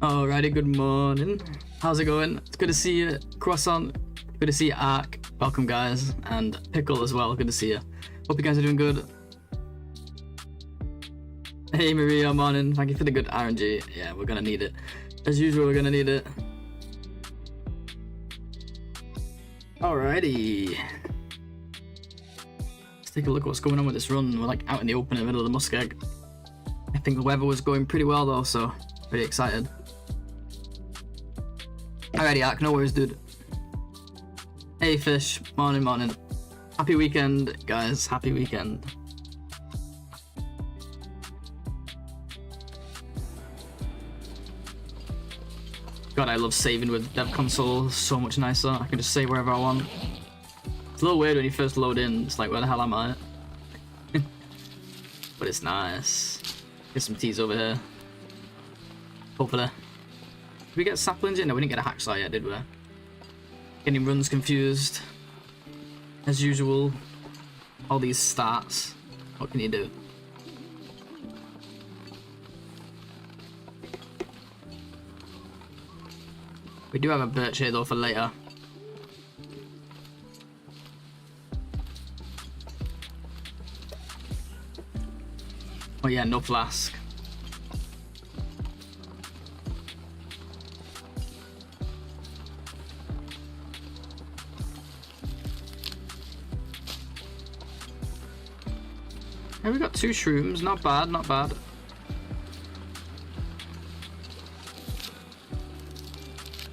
Alrighty, good morning. How's it going? It's good to see you, Croissant. Good to see you, Ark. Welcome, guys. And Pickle as well. Good to see you. Hope you guys are doing good. Hey, Maria, morning. Thank you for the good RNG. Yeah, we're gonna need it. As usual, we're gonna need it. Alrighty. Let's take a look at what's going on with this run. We're like out in the open in the middle of the muskeg. I think the weather was going pretty well though, so pretty excited. Alrighty, Ark, no worries, dude. Hey, Fish, morning, morning. Happy weekend, guys, happy weekend. God, I love saving with Dev Console, so much nicer. I can just save wherever I want. It's a little weird when you first load in, it's like, where the hell am I? But it's nice. Get some teas over here. Hopefully. Did we get saplings in? No, we didn't get a hacksaw yet, did we? Getting runs confused. As usual. All these stats. What can you do? We do have a birch here though for later. Oh yeah, no flask. Yeah, we got 2 shrooms, not bad, not bad.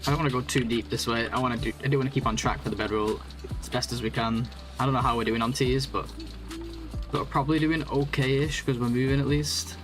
I don't want to go too deep this way. I do want to keep on track for the bedroll as best as we can. I don't know how we're doing on teas, but we're probably doing okay-ish because we're moving at least.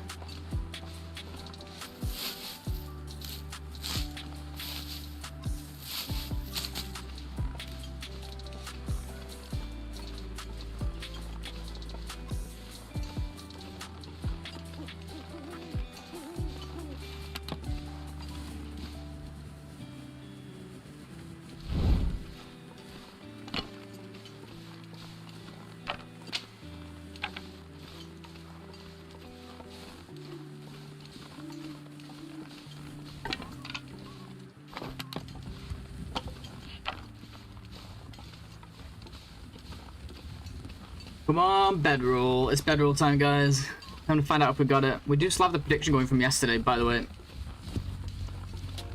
Come on, bedroll. It's bedroll time, guys. Time to find out if we got it. We do still have the prediction going from yesterday, by the way.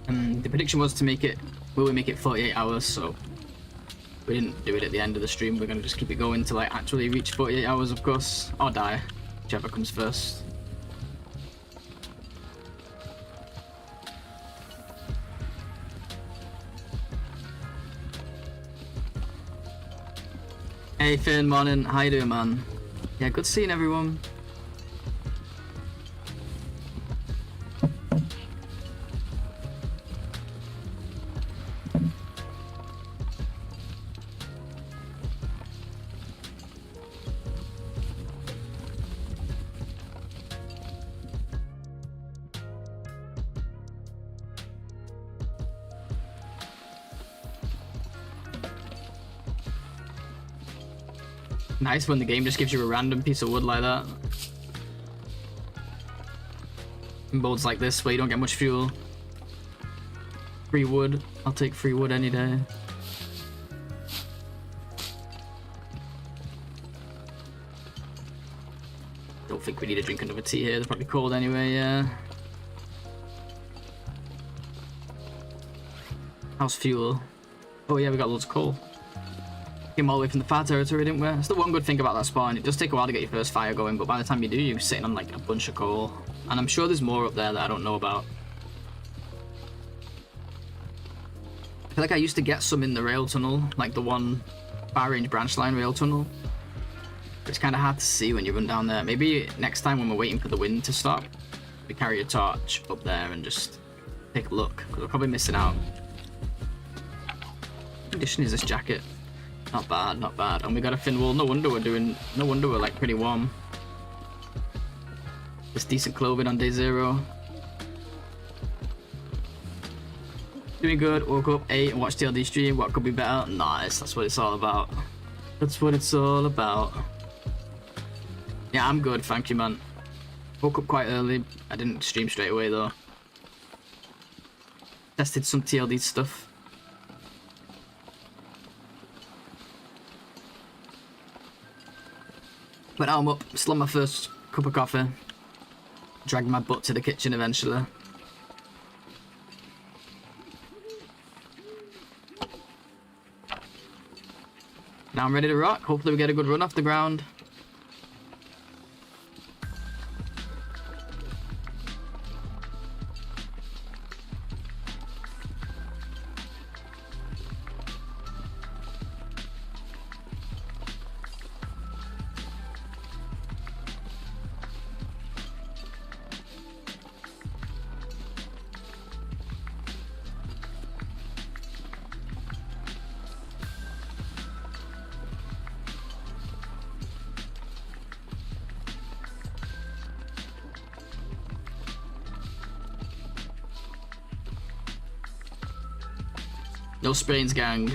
And the prediction was to make it, will we make it 48 hours, so we didn't do it at the end of the stream. We're gonna just keep it going to like actually reach 48 hours, of course, or die, whichever comes first. Hey Finn, morning. How you doing, man? Yeah, good seeing everyone. Nice when the game just gives you a random piece of wood like that. In builds like this where you don't get much fuel. Free wood. I'll take free wood any day. Don't think we need to drink another tea here. They're probably cold anyway, yeah. How's fuel? Oh yeah, we got loads of coal. Came all the way from the far territory, didn't we? That's the one good thing about that spawn. It does take a while to get your first fire going, but by the time you do, you're sitting on like a bunch of coal. And I'm sure there's more up there that I don't know about. I feel like I used to get some in the rail tunnel, like the one far range branch line rail tunnel. It's kind of hard to see when you run down there. Maybe next time when we're waiting for the wind to stop, we carry a torch up there and just take a look, because we're probably missing out. What condition is this jacket? Not bad, not bad. And we got a fin wool. No wonder we're like pretty warm. It's decent clothing on day 0. Doing good. Woke up, ate, and watched TLD stream. What could be better? Nice. That's what it's all about. That's what it's all about. Yeah, I'm good. Thank you, man. Woke up quite early. I didn't stream straight away though. Tested some TLD stuff. But now I'm up, still on my first cup of coffee. Dragging my butt to the kitchen eventually. Now I'm ready to rock. Hopefully we get a good run off the ground. No sprains, gang.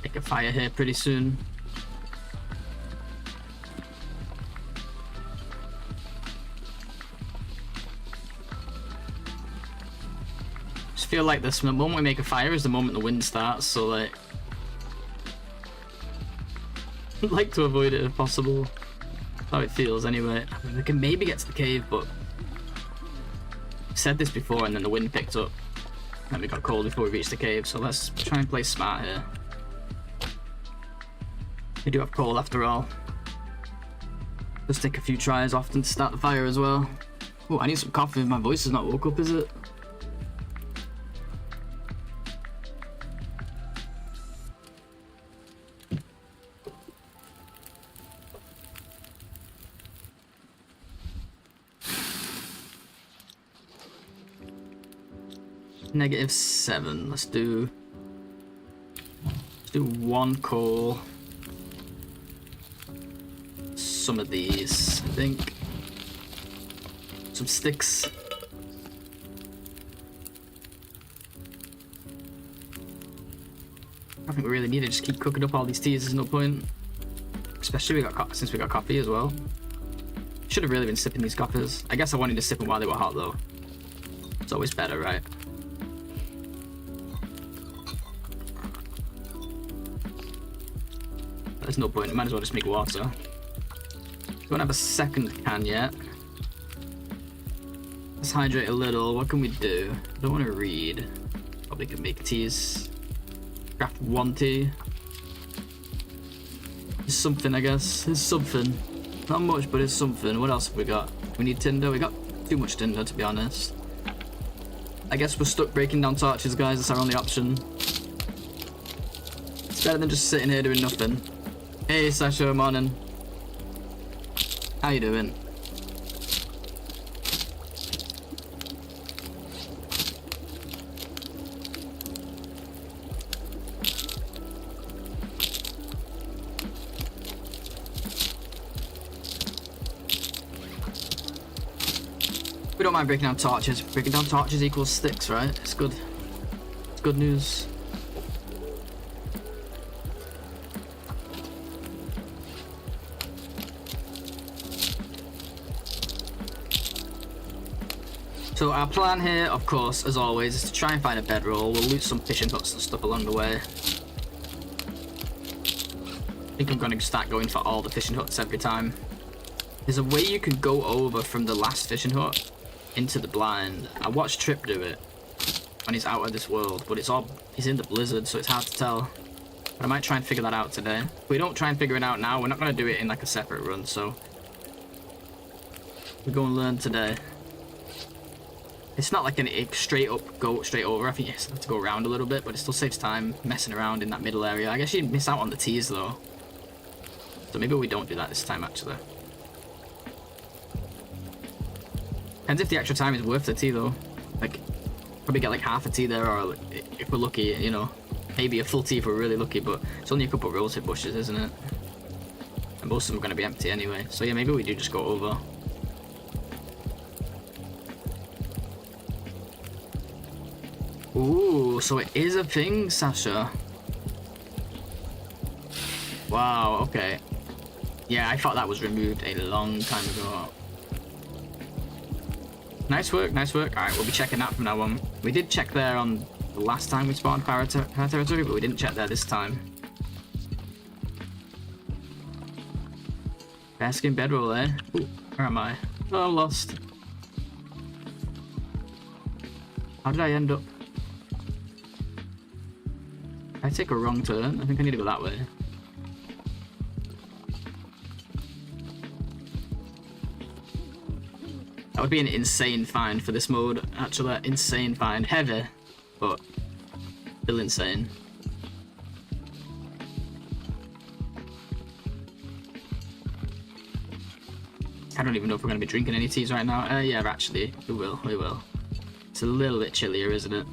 Make a fire here pretty soon. Just feel like this, the moment we make a fire is the moment the wind starts, so like I'd like to avoid it if possible. That's how it feels anyway. I mean, we can maybe get to the cave, but I said this before and then the wind picked up and we got cold before we reached the cave, so let's try and play smart here. We do have coal after all. Just take a few tries often to start the fire as well. Oh, I need some coffee. My voice is not woke up, is it? -7. Let's do one coal. Some of these, I think. Some sticks. I think we really need to just keep cooking up all these teas. There's no point. Especially since we got coffee as well. Should have really been sipping these coffees. I guess I wanted to sip them while they were hot though. It's always better, right? There's no point. Might as well just make water. Don't have a second can yet. Let's hydrate a little. What can we do? I don't want to read. Probably can make teas. Craft 1 tea. It's something, I guess. It's something. Not much, but it's something. What else have we got? We need tinder. We got too much tinder, to be honest. I guess we're stuck breaking down torches, guys. That's our only option. It's better than just sitting here doing nothing. Hey, Sasha, morning. How you doing? We don't mind breaking down torches. Breaking down torches equals sticks, right? It's good. It's good news. So our plan here, of course, as always, is to try and find a bedroll. We'll loot some fishing huts and stuff along the way. I think I'm going to start going for all the fishing huts every time. There's a way you can go over from the last fishing hut into the blind. I watched Trip do it when he's out of this world, but he's in the blizzard, so it's hard to tell. But I might try and figure that out today. If we don't try and figure it out now, we're not going to do it in like a separate run, so we'll go and learn today. It's not like a straight up, go straight over. I think you have to go around a little bit, but it still saves time messing around in that middle area. I guess you miss out on the teas though. So maybe we don't do that this time actually. Depends if the extra time is worth the tea though. Like, probably get like half a tea there, or if we're lucky, you know, maybe a full tea if we're really lucky, but it's only a couple of rosehip bushes, isn't it? And most of them are going to be empty anyway. So yeah, maybe we do just go over. Ooh, so it is a thing, Sasha. Wow, okay. Yeah, I thought that was removed a long time ago. Nice work, nice work. Alright, we'll be checking that from now on. We did check there on the last time we spawned fire territory, but we didn't check there this time. Bearskin bedroll, eh? Ooh, where am I? Oh, I'm lost. How did I end up? Did I take a wrong turn? I think I need to go that way. That would be an insane find for this mode. Actually, insane find. Heavy, but still insane. I don't even know if we're going to be drinking any teas right now. Yeah, actually, we will. It's a little bit chillier, isn't it?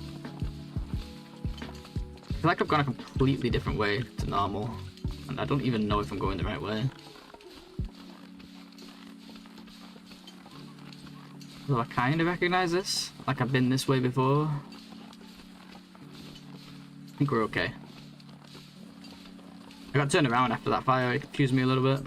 I feel like I've gone a completely different way to normal, and I don't even know if I'm going the right way. Well, I kind of recognize this, like I've been this way before. I think we're okay. I got turned around after that fire, it confused me a little bit.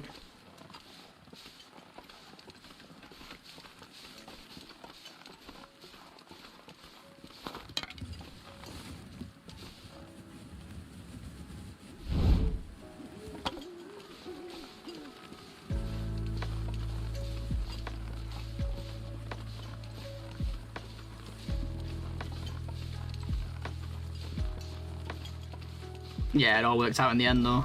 Yeah, it all worked out in the end though.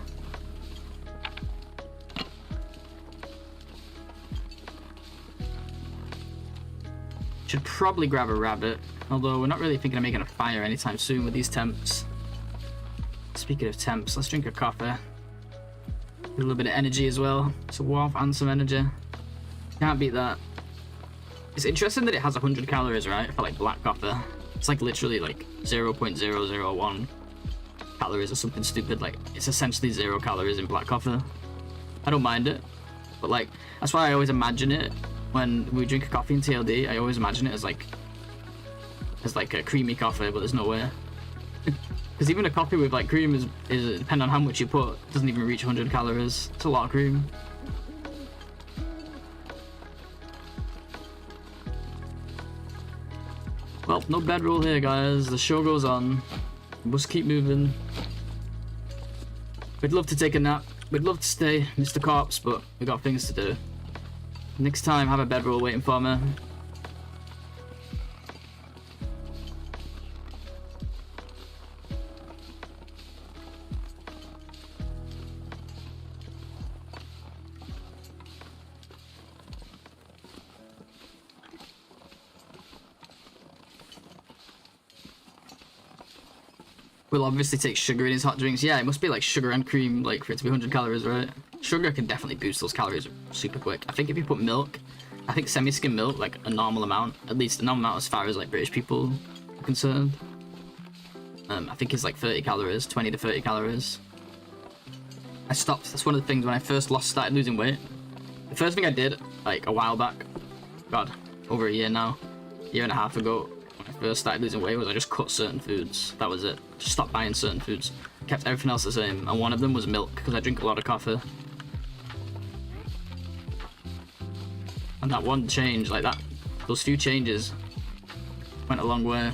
Should probably grab a rabbit, although we're not really thinking of making a fire anytime soon with these temps. Speaking of temps, let's drink a coffee. Get a little bit of energy as well. It's a warmth and some energy. Can't beat that. It's interesting that it has 100 calories, right, for like black coffee. It's like literally like 0.001 calories or something stupid. Like, it's essentially 0 calories in black coffee. I don't mind it, but like, that's why I always imagine it when we drink a coffee in TLD. I always imagine it as like a creamy coffee, but there's no way. Because even a coffee with like cream is depending on how much you put, doesn't even reach 100 calories. It's a lot of cream. Well, no bedroll here, guys. The show goes on. We must keep moving. We'd love to take a nap. We'd love to stay, Mr. Corpse, but we got things to do. Next time, have a bedroll waiting for me. We'll obviously take sugar in his hot drinks. Yeah, it must be like sugar and cream, like for it to be 100 calories, right? Sugar can definitely boost those calories super quick. I think if you put milk, I think semi-skim milk, like a normal amount, at least a normal amount as far as like British people are concerned. I think it's like 30 calories, 20 to 30 calories. I stopped. That's one of the things when I first started losing weight. The first thing I did, like a while back, God, over a year now, year and a half ago, when I first started losing weight, was I just cut certain foods. That was it. Just stopped buying certain foods. Kept everything else the same, and one of them was milk, because I drink a lot of coffee. And that one change, like that, those few changes went a long way.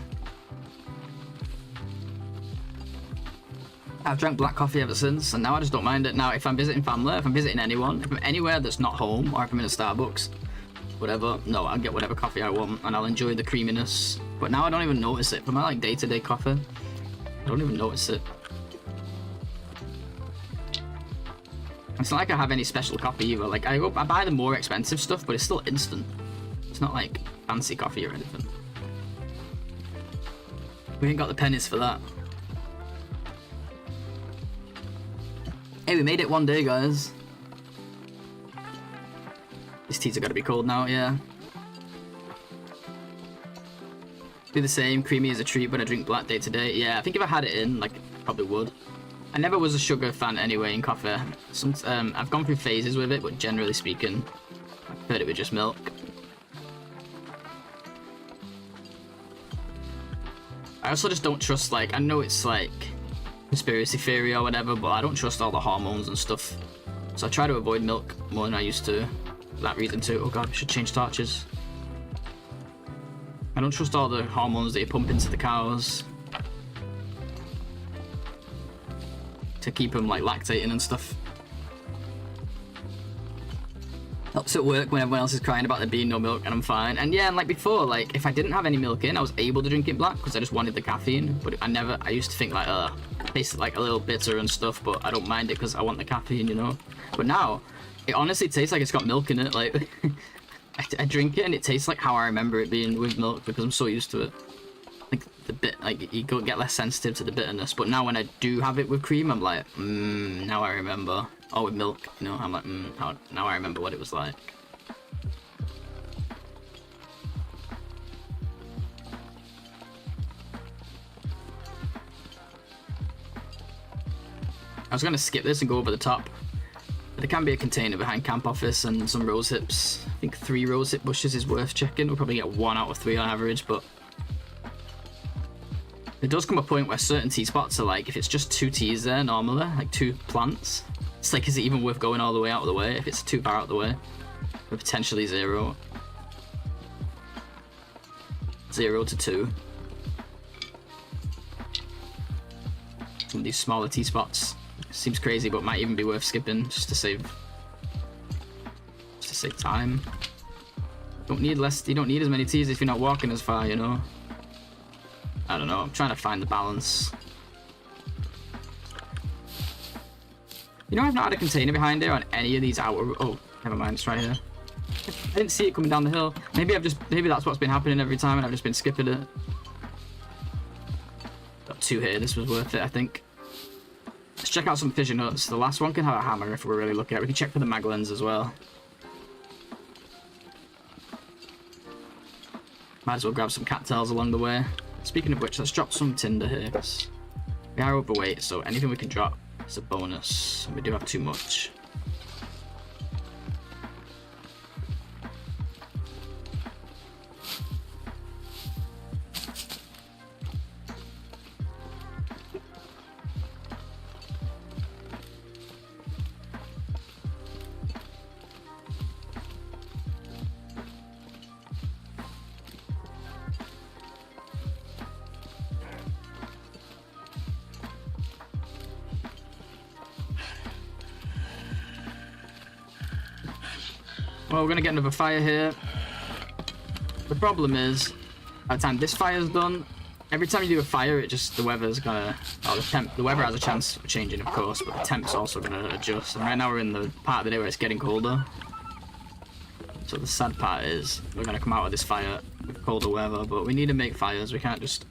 I've drank black coffee ever since, and now I just don't mind it. Now, if I'm visiting family, if I'm visiting anyone, if I'm anywhere that's not home, or if I'm in a Starbucks, whatever, no, I'll get whatever coffee I want, and I'll enjoy the creaminess. But now I don't even notice it. For my like day-to-day coffee, I don't even notice it. It's not like I have any special coffee either. Like, I buy the more expensive stuff, but it's still instant. It's not like fancy coffee or anything. We ain't got the pennies for that. Hey, we made it one day, guys. These teas are gotta be cold now, yeah. Do the same. Creamy as a treat, but I drink black day to day. Yeah, I think if I had it in, like, probably would. I never was a sugar fan anyway in coffee. I've gone through phases with it, but generally speaking, I preferred it with just milk. I also just don't trust, like, I know it's like conspiracy theory or whatever, but I don't trust all the hormones and stuff. So I try to avoid milk more than I used to. For that reason too. Oh god, we should change torches. I don't trust all the hormones that you pump into the cows to keep them like lactating and stuff. Helps at work when everyone else is crying about there being no milk and I'm fine. And yeah, and like before, like if I didn't have any milk in, I was able to drink it black because I just wanted the caffeine. But I used to think like, it tastes like a little bitter and stuff, but I don't mind it because I want the caffeine, you know? But now, it honestly tastes like it's got milk in it. Like, I drink it and it tastes like how I remember it being with milk because I'm so used to it. Like you get less sensitive to the bitterness. But now when I do have it with cream, I'm like, now I remember. Or with milk, you know, I'm like, now I remember what it was like. I was gonna skip this and go over the top. But there can be a container behind camp office and some rose hips. I think 3 rose hip bushes is worth checking. We'll probably get 1 out of 3 on average, but there does come a point where certain tea spots are like, if it's just 2 teas there normally, like 2 plants, it's like, is it even worth going all the way out of the way if it's too far out of the way? Or potentially 0. 0 to 2. Some of these smaller tea spots. Seems crazy, but might even be worth skipping just to save time. You don't need as many teas if you're not walking as far, you know. I don't know, I'm trying to find the balance. You know, I've not had a container behind there on any of these outer... Oh, never mind, it's right here. I didn't see it coming down the hill. Maybe that's what's been happening every time and I've just been skipping it. Got 2 here, this was worth it, I think. Let's check out some fissure nuts. The last one can have a hammer if we're really lucky. We can check for the maglens as well. Might as well grab some cattails along the way. Speaking of which, let's drop some tinder here, because we are overweight, so anything we can drop is a bonus. We do have too much. Well, we're gonna get another fire here. The problem is, by the time this fire's done, every time you do a fire, the weather's gonna, the weather has a chance of changing, of course, but the temp's also gonna adjust. And right now we're in the part of the day where it's getting colder. So the sad part is, we're gonna come out of this fire with colder weather, but we need to make fires. We can't just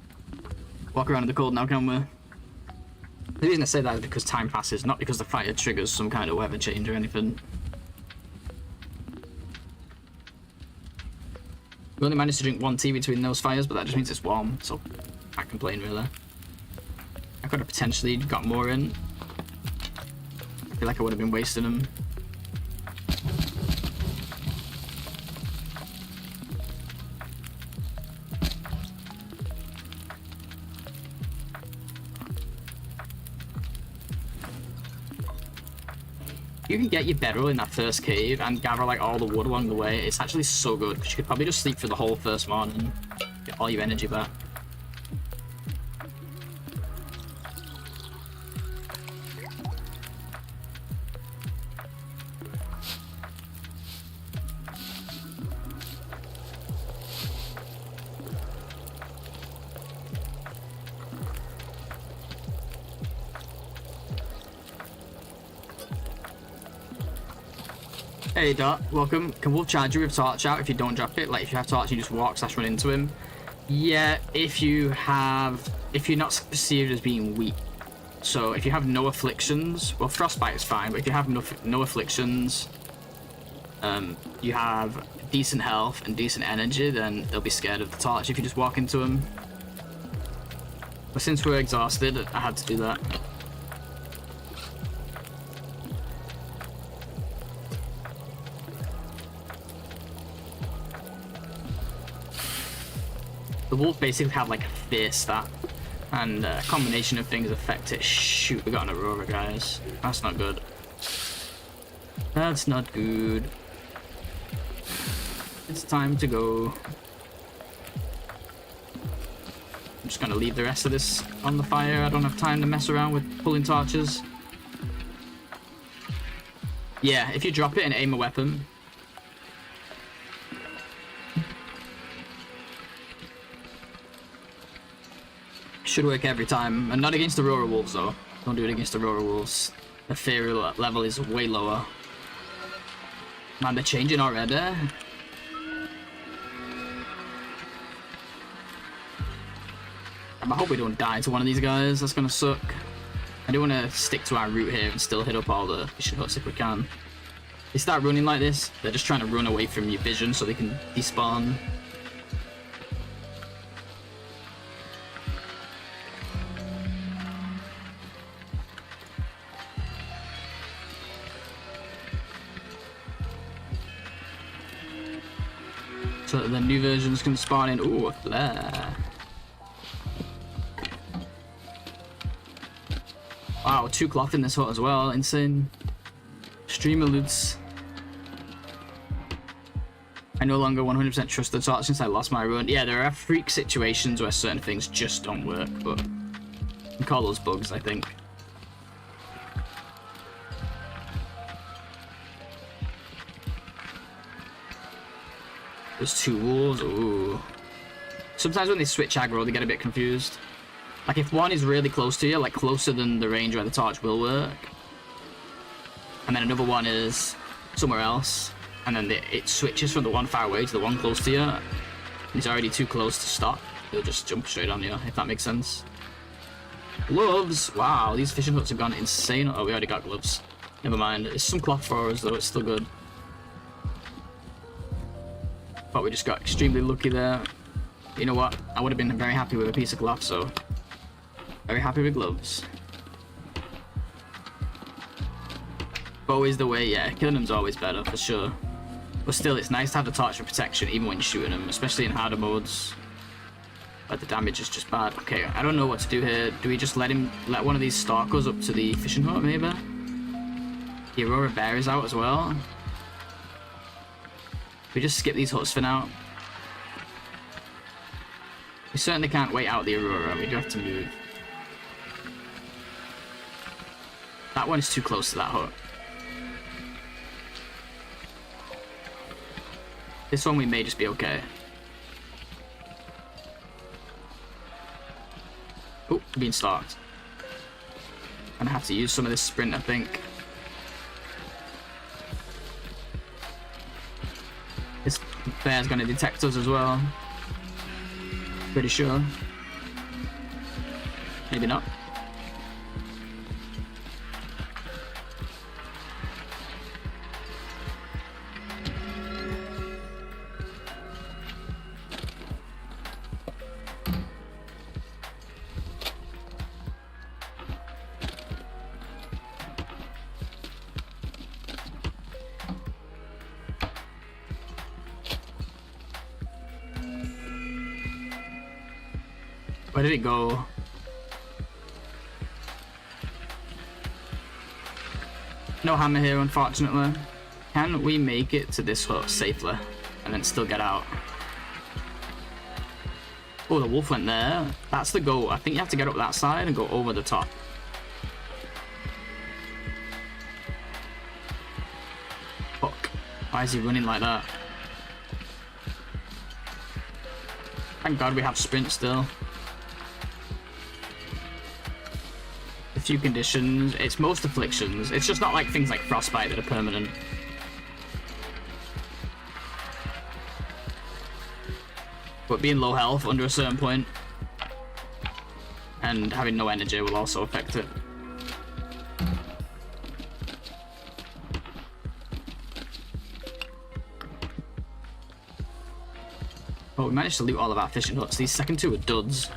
walk around in the cold now, can we? The reason I say that is because time passes, not because the fire triggers some kind of weather change or anything. We only managed to drink 1 tea between those fires, but that just means it's warm, so I can't complain really. I could have potentially got more in. I feel like I would have been wasting them. You can get your bedroll in that first cave and gather like all the wood along the way. It's actually so good because you could probably just sleep for the whole first morning, get all your energy back. Hey Dot, welcome. Can Wolf charge you with torch out if you don't drop it? Like if you have torch, you just walk / run into him. Yeah, if you're not perceived as being weak. So if you have no afflictions, well, frostbite is fine, but if you have no afflictions, you have decent health and decent energy, then they'll be scared of the torch if you just walk into them. But since we're exhausted, I had to do that. The wolf basically have like a fear stat, and a combination of things affect it. Shoot, we got an Aurora, guys. That's not good. That's not good. It's time to go. I'm just gonna leave the rest of this on the fire. I don't have time to mess around with pulling torches. Yeah, if you drop it and aim a weapon. Should work every time. And not against the Aurora Wolves though. Don't do it against the Aurora Wolves. The fear level is way lower. Man, they're changing already. I hope we don't die to one of these guys. That's gonna suck. I do want to stick to our route here and still hit up all the fishing huts if we can. They start running like this, they're just trying to run away from your vision so they can despawn. So the new versions can spawn in. Ooh, a flare. Wow, 2 cloth in this hut as well. Insane. Streamer loots. I no longer 100% trust the torch since I lost my run. Yeah, there are freak situations where certain things just don't work, but you can call those bugs, I think. There's 2 wolves. Ooh. Sometimes when they switch aggro, they get a bit confused. Like if one is really close to you, like closer than the range where the torch will work, and then another one is somewhere else, and then it switches from the one far away to the one close to you, and he's already too close to stop, he'll just jump straight on you, if that makes sense. Gloves! Wow, these fishing huts have gone insane. Oh, we already got gloves. Never mind. There's some cloth for us though, it's still good. But we just got extremely lucky there. You know what? I would have been very happy with a piece of cloth, so very happy with gloves. Always the way, yeah. Killing them's always better, for sure. But still, it's nice to have the torch for protection, even when you're shooting them, especially in harder modes. But the damage is just bad. Okay, I don't know what to do here. Do we just let one of these stalkers up to the fishing hut, maybe? The Aurora Bear is out as well. We just skip these huts for now. We certainly can't wait out the Aurora. We do have to move. That one is too close to that hut. This one we may just be okay. Oh, being stalked. Gonna have to use some of this sprint, I think. This bear's gonna detect us as well. Pretty sure. Maybe not. Where did it go? No hammer here, unfortunately. Can we make it to this hut safely and then still get out? Oh, the wolf went there. That's the goal. I think you have to get up that side and go over the top. Fuck. Why is he running like that? Thank God we have sprint still. A few conditions. It's most afflictions. It's just not like things like frostbite that are permanent. But being low health under a certain point and having no energy will also affect it. Oh, we managed to loot all of our fishing huts. These second two are duds.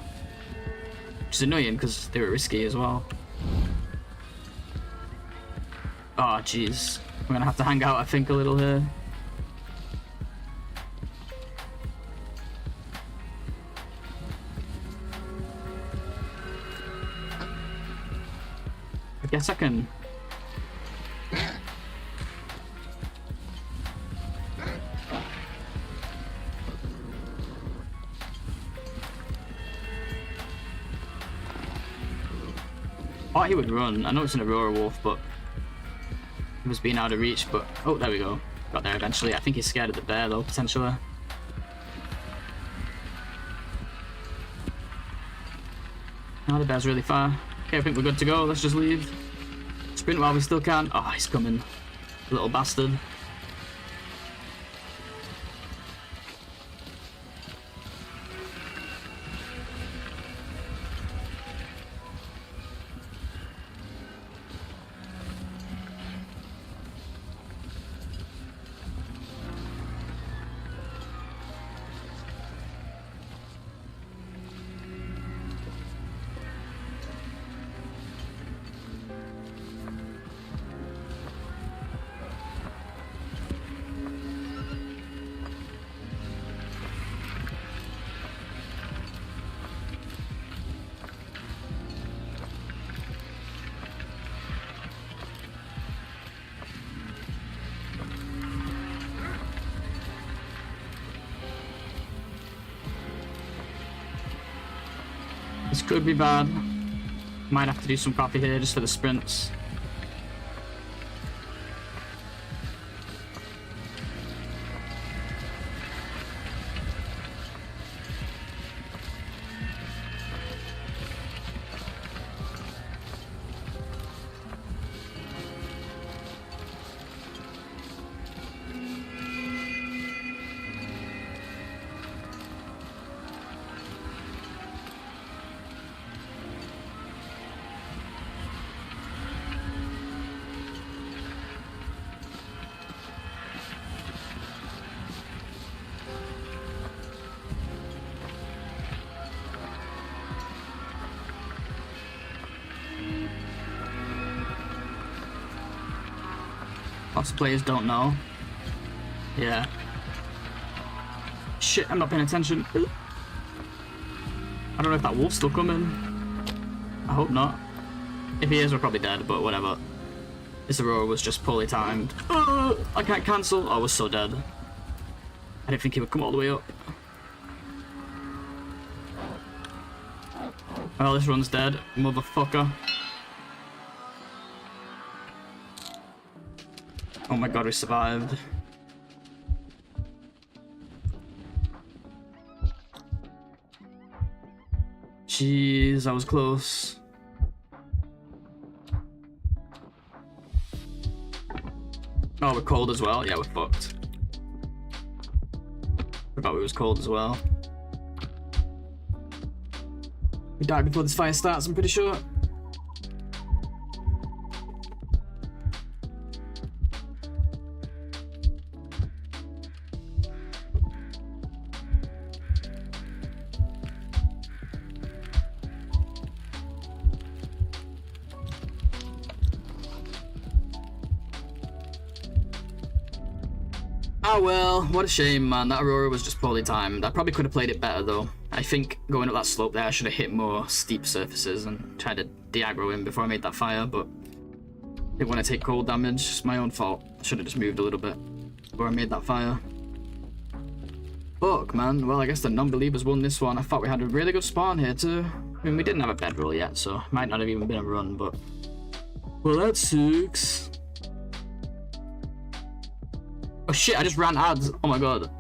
Which is annoying because they were risky as well. Oh, jeez. We're gonna have to hang out, I think, a little here. I guess I can... I thought he would run. I know it's an Aurora Wolf, but he was being out of reach, but... Oh, there we go. Got there eventually. I think he's scared of the bear, though, potentially. No, the bear's really far. Okay, I think we're good to go. Let's just leave. Sprint while we still can. Oh, he's coming. Little bastard. This could be bad. Might have to do some coffee here just for the sprints. Lots of players don't know. Yeah. Shit, I'm not paying attention. I don't know if that wolf's still coming. I hope not. If he is, we're probably dead, but whatever. This Aurora was just poorly timed. I can't cancel. I was so dead. I didn't think he would come all the way up. Well, this run's dead, motherfucker. Oh my god, we survived. Jeez, that was close. Oh, we're cold as well? Yeah, we're fucked. Forgot we was cold as well. We died before this fire starts, I'm pretty sure. Oh well, what a shame, man. That Aurora was just poorly timed. I probably could have played it better, though. I think going up that slope there, I should have hit more steep surfaces and tried to de-aggro him before I made that fire, but didn't want to take cold damage. It's my own fault. I should have just moved a little bit before I made that fire. Fuck, man. Well, I guess the non-believers won this one. I thought we had a really good spawn here, too. I mean, we didn't have a bedroll yet, so it might not have even been a run, but... Well, that sucks. Oh shit, I just ran ads. Oh my god.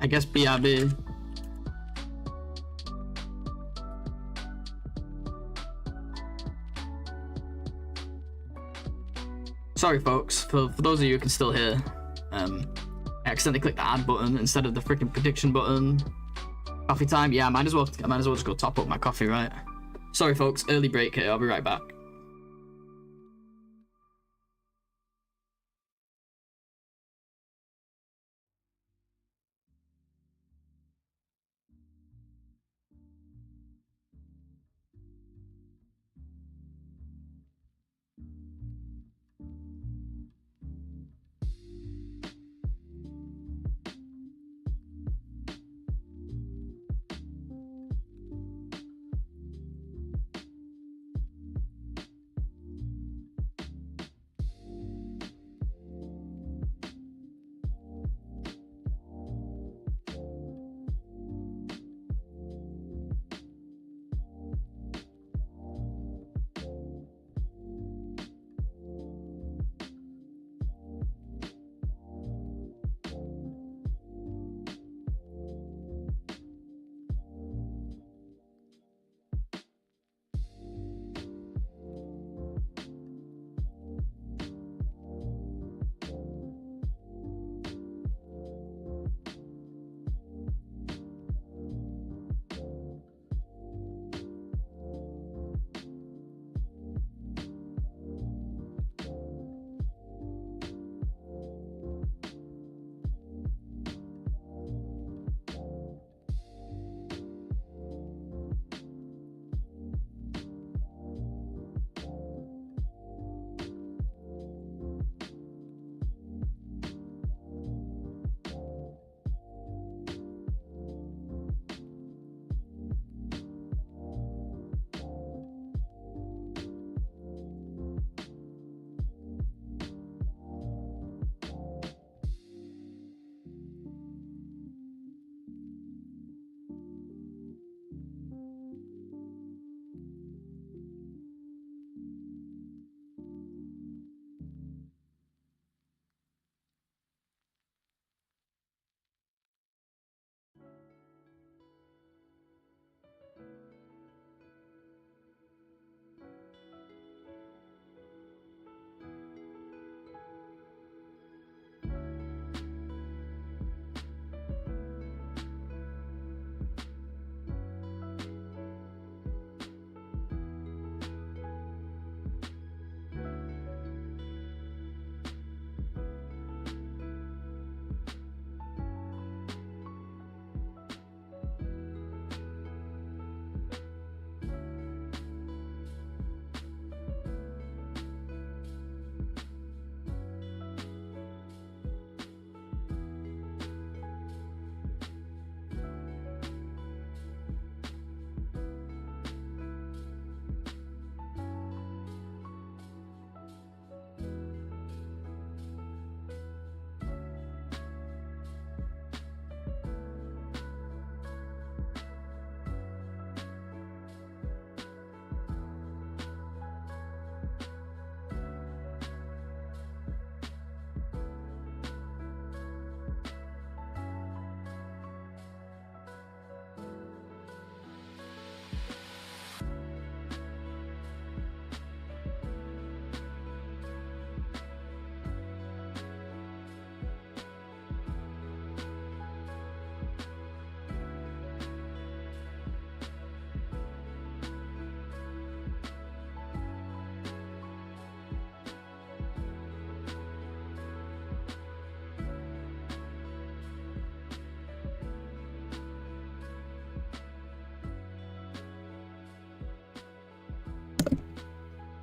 I guess BRB. Sorry folks, for those of you who can still hear, I accidentally clicked the add button instead of the freaking prediction button. Coffee time? Yeah, I might as well just go top up my coffee, right? Sorry folks, early break here, I'll be right back.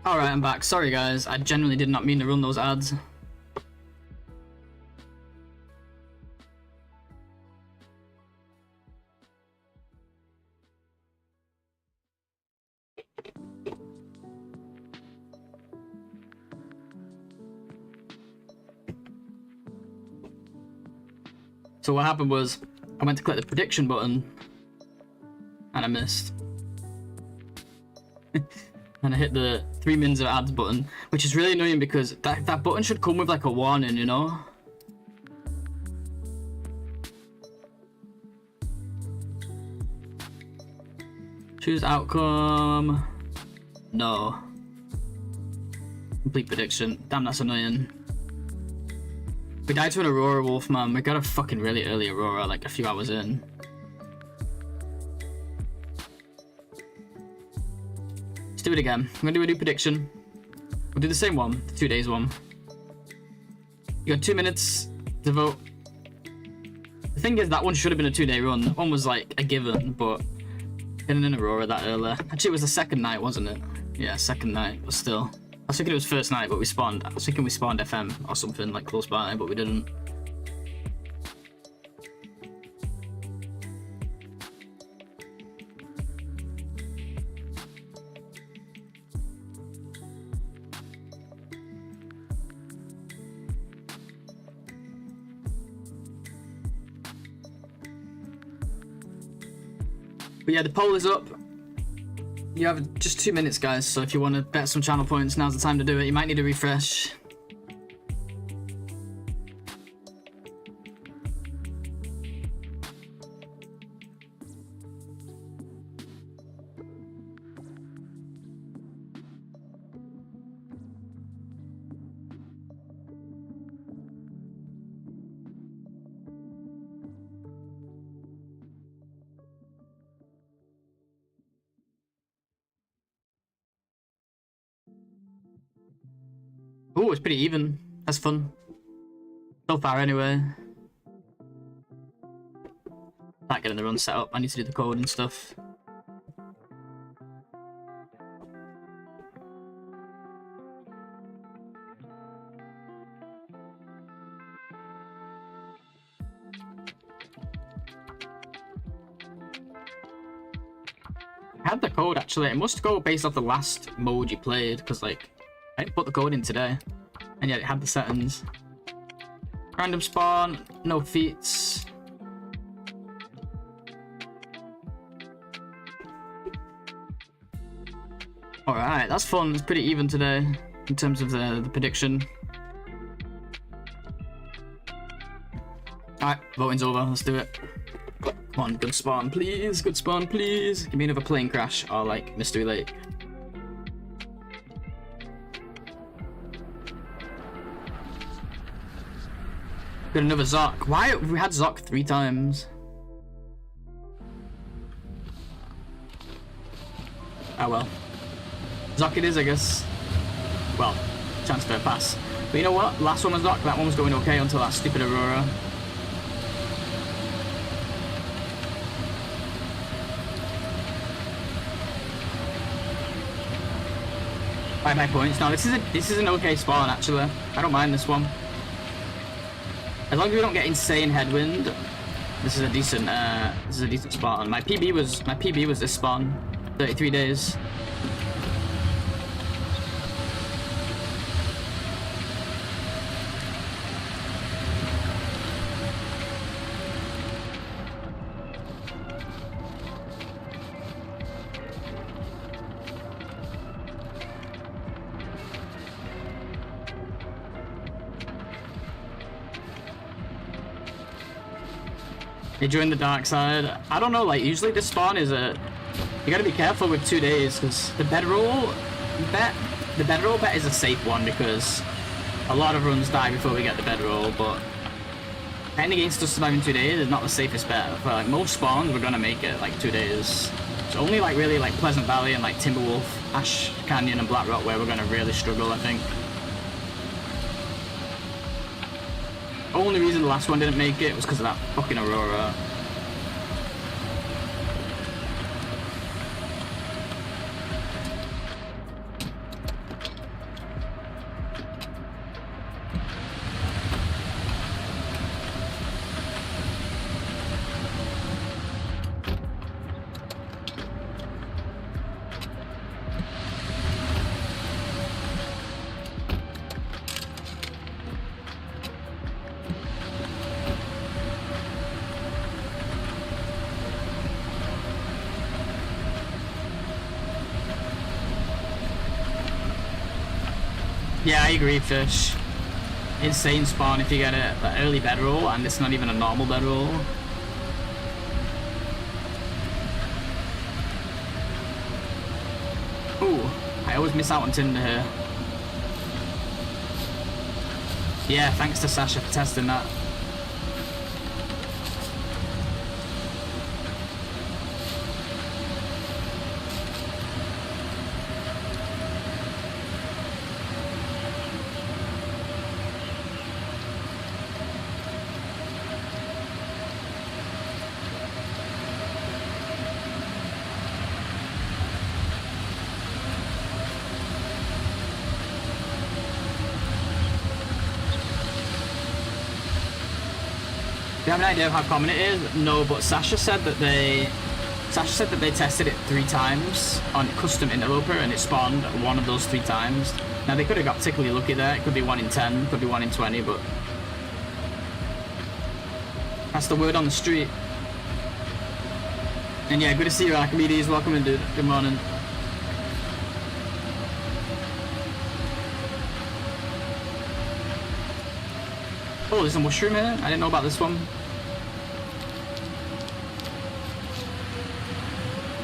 Alright, I'm back. Sorry guys, I genuinely did not mean to run those ads. So what happened was, I went to click the prediction button, and I missed. And I hit the 3 minutes of ads button, which is really annoying because that button should come with like a warning, you know? Choose outcome. No. Complete prediction. Damn, that's annoying. We died to an Aurora wolf, man. We got a fucking really early Aurora, like a few hours in. it again. I'm gonna do a new prediction. We'll do the same one, the 2 days one. You got 2 minutes to vote. The thing is, that one should have been a 2-day run. That one was like a given, but getting in Aurora that early. Actually, it was the second night, wasn't it? Yeah, second night, but still. I was thinking it was first night, but we spawned. I was thinking we spawned FM or something like close by, but we didn't. But yeah, the poll is up. You have just 2 minutes, guys, so if you want to bet some channel points, now's the time to do it. You might need a refresh. Oh, it's pretty even. That's fun. So far, anyway. Not getting the run set up. I need to do the code and stuff. I had the code actually. It must go based off the last mode you played, because like I didn't put the code in today, and yet it had the settings. Random spawn, no feats. Alright, that's fun. It's pretty even today in terms of the prediction. Alright, voting's over. Let's do it. Come on, good spawn, please. Good spawn, please. Give me another plane crash or like Mystery Lake. Got another Zoc. Why have we had Zoc 3 times? Oh well. Zoc it is, I guess. Well, chance for a pass. But you know what? Last one was Zoc. That one was going okay until that stupid Aurora. Bye points. No, this is an okay spawn actually. I don't mind this one. As long as we don't get insane headwind, this is a decent spawn. My PB was this spawn, 33 days. They joined the dark side. I don't know, like usually this spawn is you gotta be careful with 2 days because the bedroll bet is a safe one because a lot of runs die before we get the bedroll, but betting against us surviving 2 days is not the safest bet. For like most spawns we're gonna make it like 2 days. It's only like really like Pleasant Valley and like Timberwolf, Ash Canyon and Black Rock where we're gonna really struggle, I think. Only reason the last one didn't make it was because of that fucking Aurora. Yeah, I agree, Fish. Insane spawn if you get an early bedroll, and it's not even a normal bedroll. Ooh, I always miss out on Tinder here. Yeah, thanks to Sasha for testing that. Do you have an idea of how common it is? No, but Sasha said that they tested it 3 times on custom interloper and it spawned one of those 3 times. Now they could have got particularly lucky there. It could be 1 in 10, could be 1 in 20, but that's the word on the street. And yeah, good to see you, Archimedes. Welcome in, dude. Good morning. Oh, there's a mushroom here? I didn't know about this one.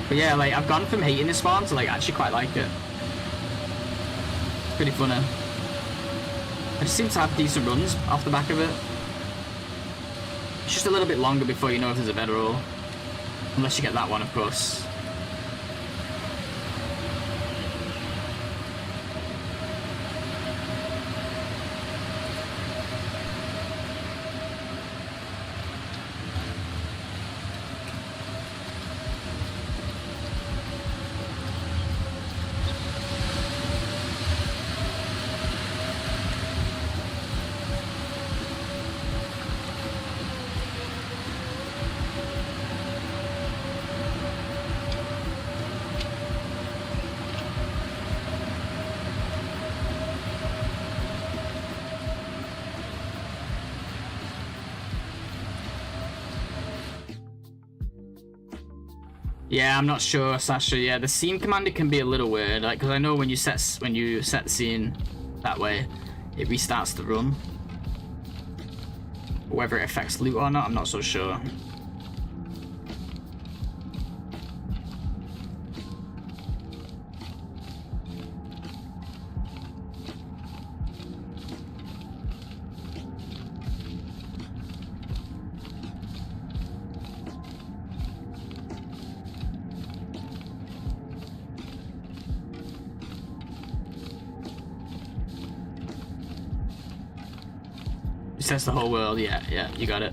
But yeah, like, I've gone from hating this spawn to, like, actually quite like it. Pretty funny. I just seem to have decent runs off the back of it. It's just a little bit longer before you know if there's a better roll. Unless you get that one, of course. Yeah, I'm not sure, Sasha. Yeah, the scene commander can be a little weird, like, because I know when you set the scene that way, it restarts the run. Whether it affects loot or not, I'm not so sure. Test the whole world, yeah, you got it.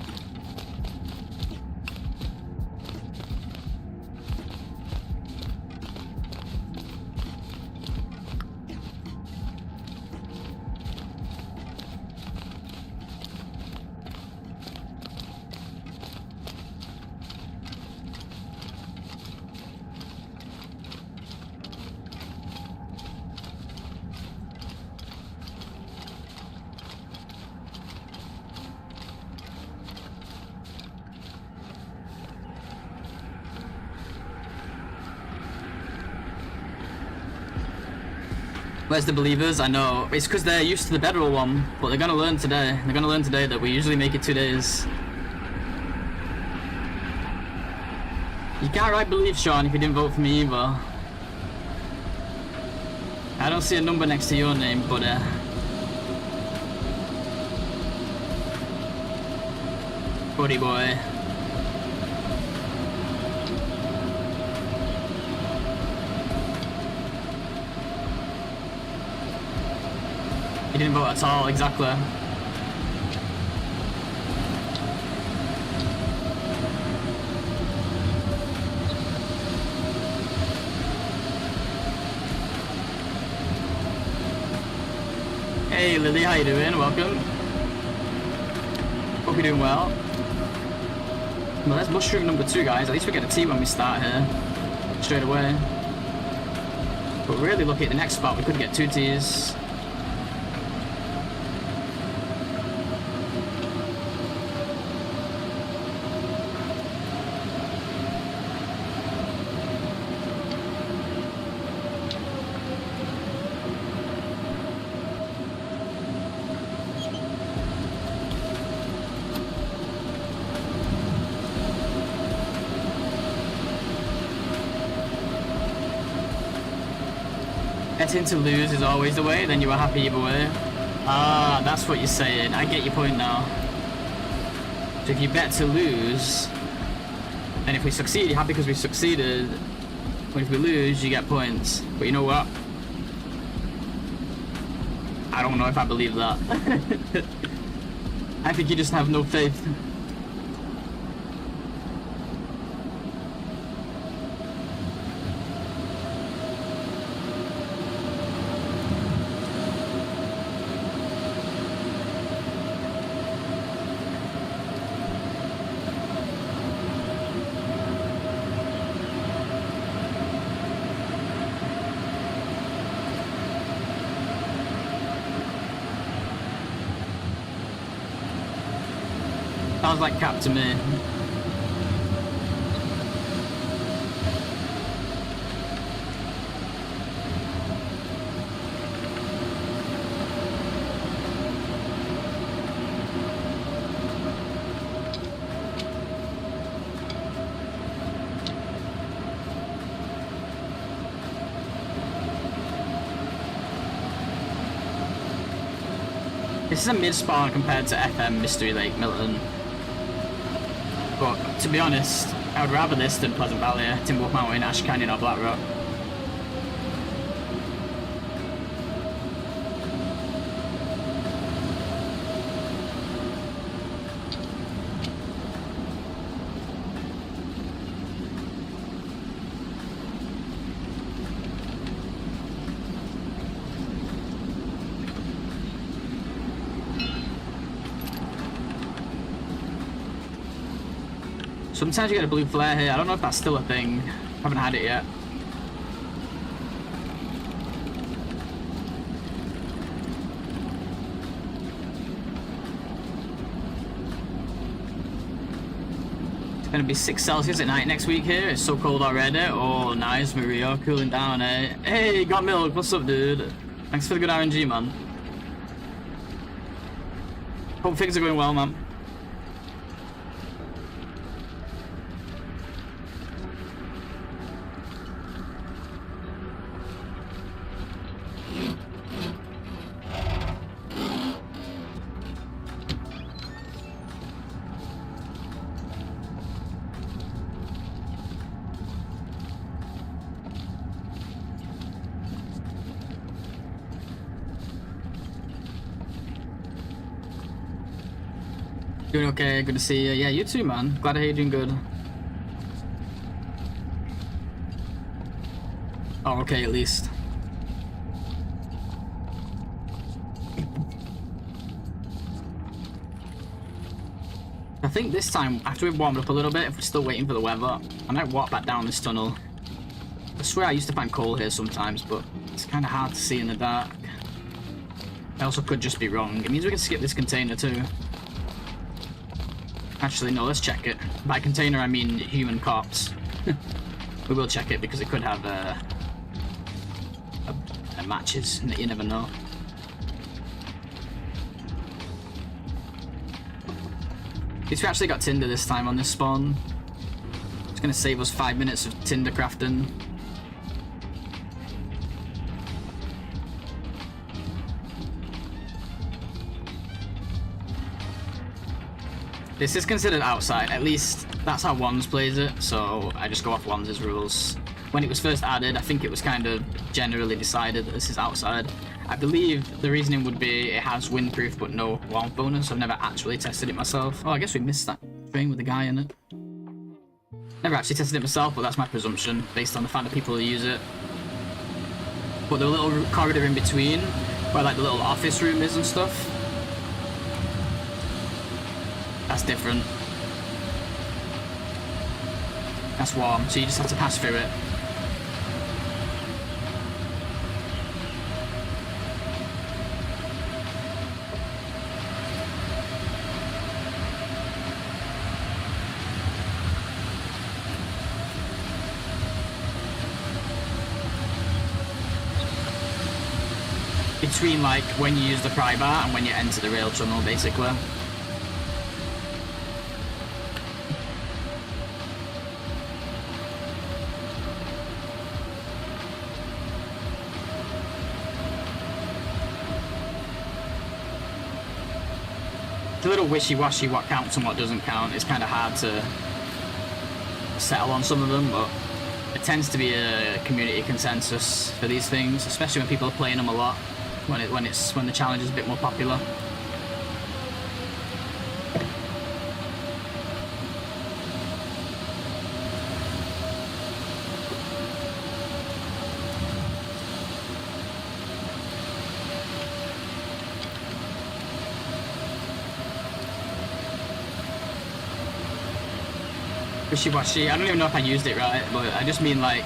Where's the believers? I know. It's because they're used to the bedroll one, but they're gonna learn today. They're gonna learn today that we usually make it 2 days. You can't write believe, Sean, if you didn't vote for me either. I don't see a number next to your name, but buddy boy. He didn't vote at all, exactly. Hey Lily, how you doing? Welcome. Hope you're doing well. Well, that's mushroom number 2, guys. At least we get a T when we start here. Straight away. But really lucky at the next spot, we could get 2 Ts. Betting to lose is always the way, then you are happy either way. Ah, that's what you're saying. I get your point now. So if you bet to lose, then if we succeed, you're happy because we succeeded. But if we lose, you get points. But you know what? I don't know if I believe that. I think you just have no faith. Sounds like cap to me. This is a mid-spawn compared to FM Mystery Lake Milton. But to be honest, I would rather this than Pleasant Valley, Timberwolf Mountain, Ash Canyon or Black Rock. Sometimes you get a blue flare here. I don't know if that's still a thing. Haven't had it yet. It's gonna be 6 Celsius at night next week here. It's so cold already. Oh, nice, Maria. Cooling down, eh? Hey, got milk. What's up, dude? Thanks for the good RNG, man. Hope things are going well, man. Doing okay, good to see you. Yeah, you too, man. Glad to hear you're doing good. Oh, okay, at least. I think this time, after we've warmed up a little bit, if we're still waiting for the weather, I might walk back down this tunnel. I swear I used to find coal here sometimes, but it's kind of hard to see in the dark. I also could just be wrong. It means we can skip this container too. Actually, no, let's check it. By container, I mean human corpse. We will check it because it could have matches, and you never know. At least we actually got tinder this time on this spawn. It's going to save us 5 minutes of tinder crafting. This is considered outside, at least that's how Wands plays it, so I just go off Wands' rules. When it was first added, I think it was kind of generally decided that this is outside. I believe the reasoning would be it has windproof but no warmth bonus. I've never actually tested it myself. Oh, I guess we missed that train with the guy in it. Never actually tested it myself, but that's my presumption, based on the fact that people who use it. But the little corridor in between, where like the little office room is and stuff, that's different. That's warm, so you just have to pass through it. Between like when you use the pry bar and when you enter the rail tunnel, basically. It's a little wishy-washy what counts and what doesn't count. It's kind of hard to settle on some of them, but it tends to be a community consensus for these things, especially when people are playing them a lot. When the challenge is a bit more popular. Wishy-washy. I don't even know if I used it right, but I just mean like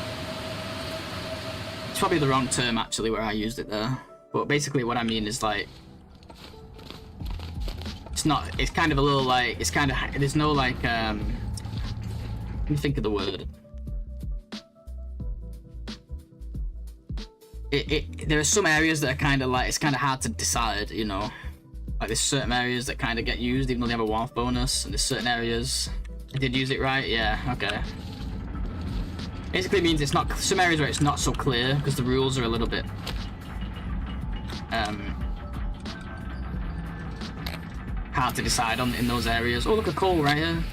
it's probably the wrong term actually where I used it there. But basically what I mean is like It's not. It's kind of a little like. It's kind of. There's no like. Let me think of the word. There are some areas that are kind of like. It's kind of hard to decide. You know, like there's certain areas that kind of get used even though they have a warmth bonus, and there's certain areas. I did use it right. Yeah. Okay. Basically means it's not. Some areas where it's not so clear because the rules are a little bit. Hard to decide on in those areas. Oh, look at coal right here.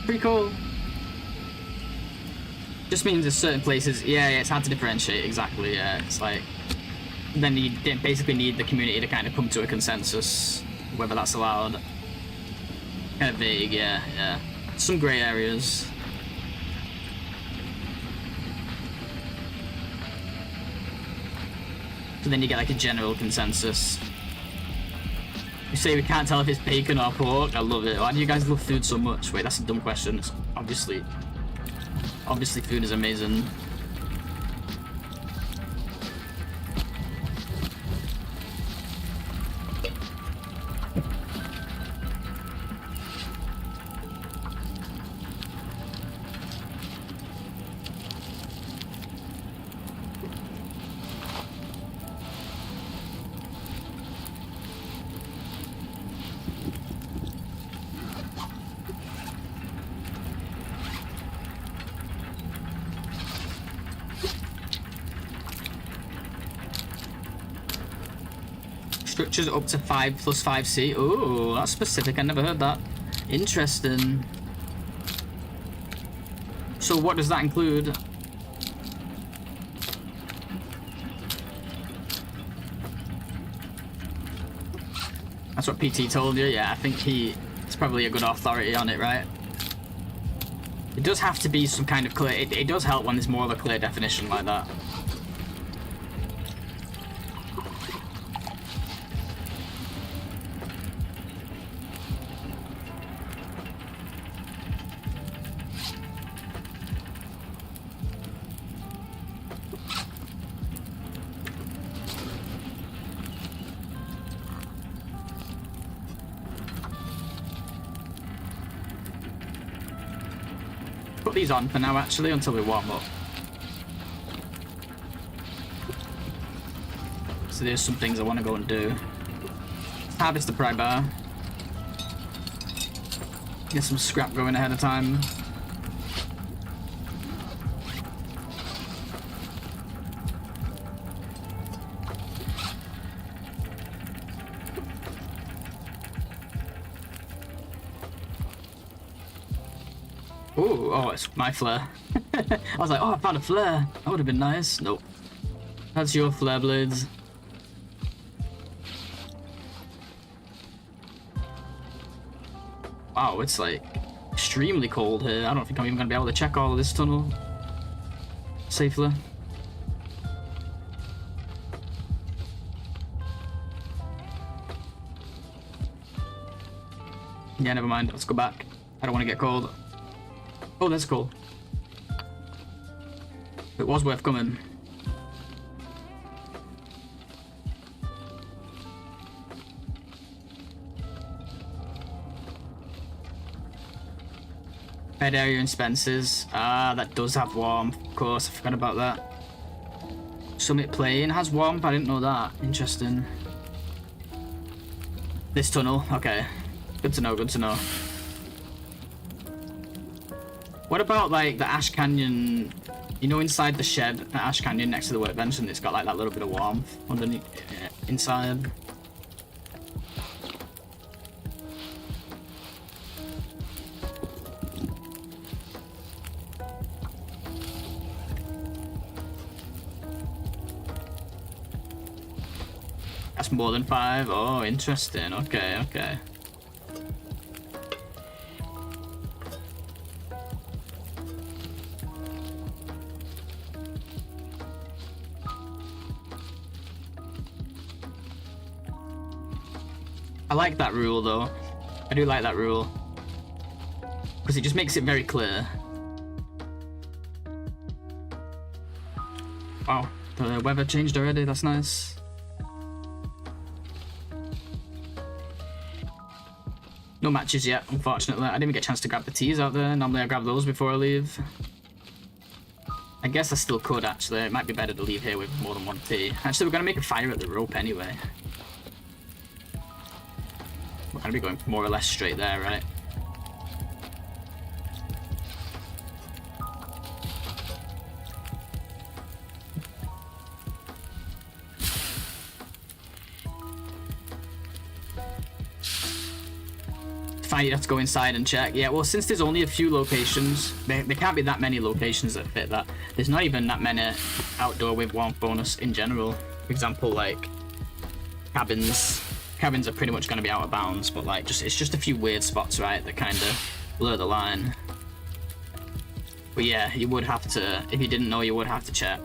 Pretty cool. Just means there's certain places. Yeah, it's hard to differentiate exactly. Yeah, it's like then you basically need the community to kind of come to a consensus whether that's allowed. Kind of vague. Yeah. Some grey areas. And then you get like a general consensus. You say we can't tell if it's bacon or pork. I love it. Why do you guys love food so much? Wait, that's a dumb question. It's obviously food is amazing. Structures up to 5 plus 5C. Oh, that's specific. I never heard that. Interesting. So what does that include? That's what PT told you. Yeah, I think it's probably a good authority on it, right? It does have to be some kind of clear. It does help when there's more of a clear definition like that. Put these on for now, actually, until we warm up. So there's some things I want to go and do. Harvest the pry bar. Get some scrap going ahead of time. Ooh, oh, it's my flare. I was like, oh, I found a flare. That would have been nice. Nope. That's your flare blades. Wow, it's like extremely cold here. I don't think I'm even going to be able to check all of this tunnel safely. Yeah, never mind. Let's go back. I don't want to get cold. Oh, that's cool. It was worth coming. Bed area and Spencer's. Ah, that does have warmth. Of course, I forgot about that. Summit Plain has warmth. I didn't know that. Interesting. This tunnel. Okay. Good to know, good to know. What about like the Ash Canyon, you know, inside the shed at Ash Canyon next to the workbench, and it's got like that little bit of warmth underneath, inside. That's more than 5. Oh, interesting. Okay, okay. I like that rule though. I do like that rule. Because it just makes it very clear. Wow. The weather changed already, that's nice. No matches yet, unfortunately. I didn't even get a chance to grab the teas out there. Normally I grab those before I leave. I guess I still could, actually. It might be better to leave here with more than one tea. Actually, we're going to make a fire at the rope anyway. We're going to be going more or less straight there, right? Fine, you have to go inside and check. Yeah, well, since there's only a few locations, there can't be that many locations that fit that. There's not even that many outdoor with warmth bonus in general. For example, like cabins. Cabins are pretty much going to be out of bounds, but like it's just a few weird spots, right, that kind of blur the line. But yeah, you would have to, if you didn't know, you would have to check.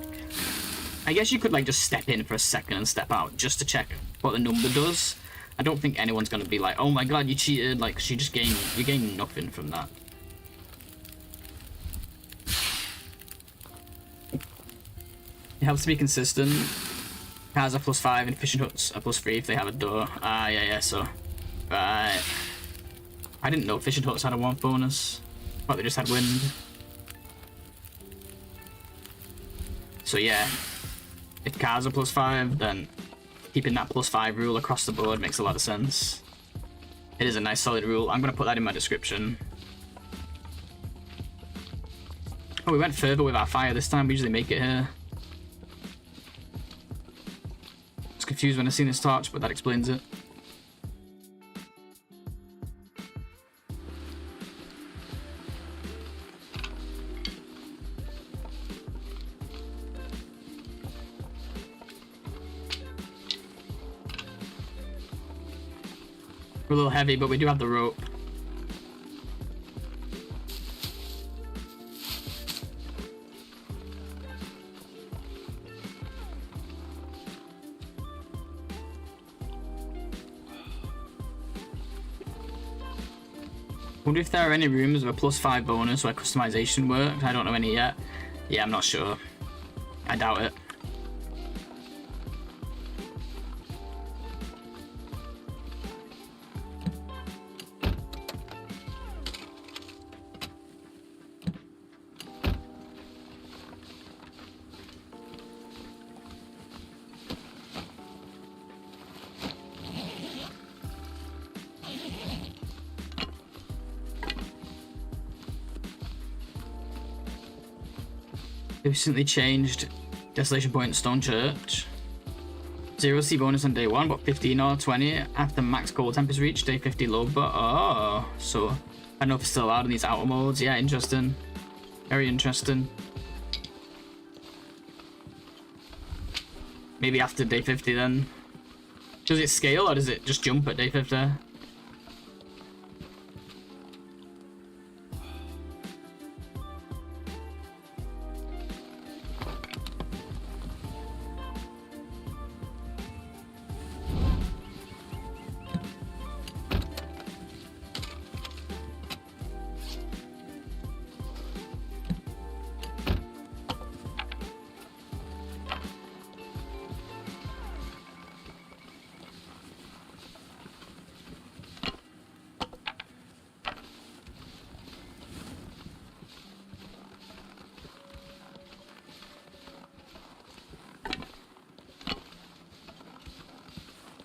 I guess you could like just step in for a second and step out just to check what the number does. I don't think anyone's gonna be like, oh my god, you cheated, like, you gain nothing from that. It helps to be consistent. Cars are +5 and fishing huts are +3 if they have a door. Ah, yeah, so. Right. I didn't know fishing huts had a warmth bonus. Thought they just had wind. So yeah, if cars are +5, then keeping that +5 rule across the board makes a lot of sense. It is a nice solid rule. I'm going to put that in my description. Oh, we went further with our fire this time. We usually make it here. I was confused when I seen this torch, but that explains it. We're a little heavy, but we do have the rope. Wonder if there are any rooms with a +5 bonus where customization worked. I don't know any yet. Yeah, I'm not sure. I doubt it. Recently changed Desolation Point Stone Church. 0C bonus on day 1, but 15 or 20 after max cold temp is reached. Day 50 low, but oh, so I don't know if it's still allowed in these outer modes. Yeah, interesting. Very interesting. Maybe after day 50 then. Does it scale or does it just jump at day 50?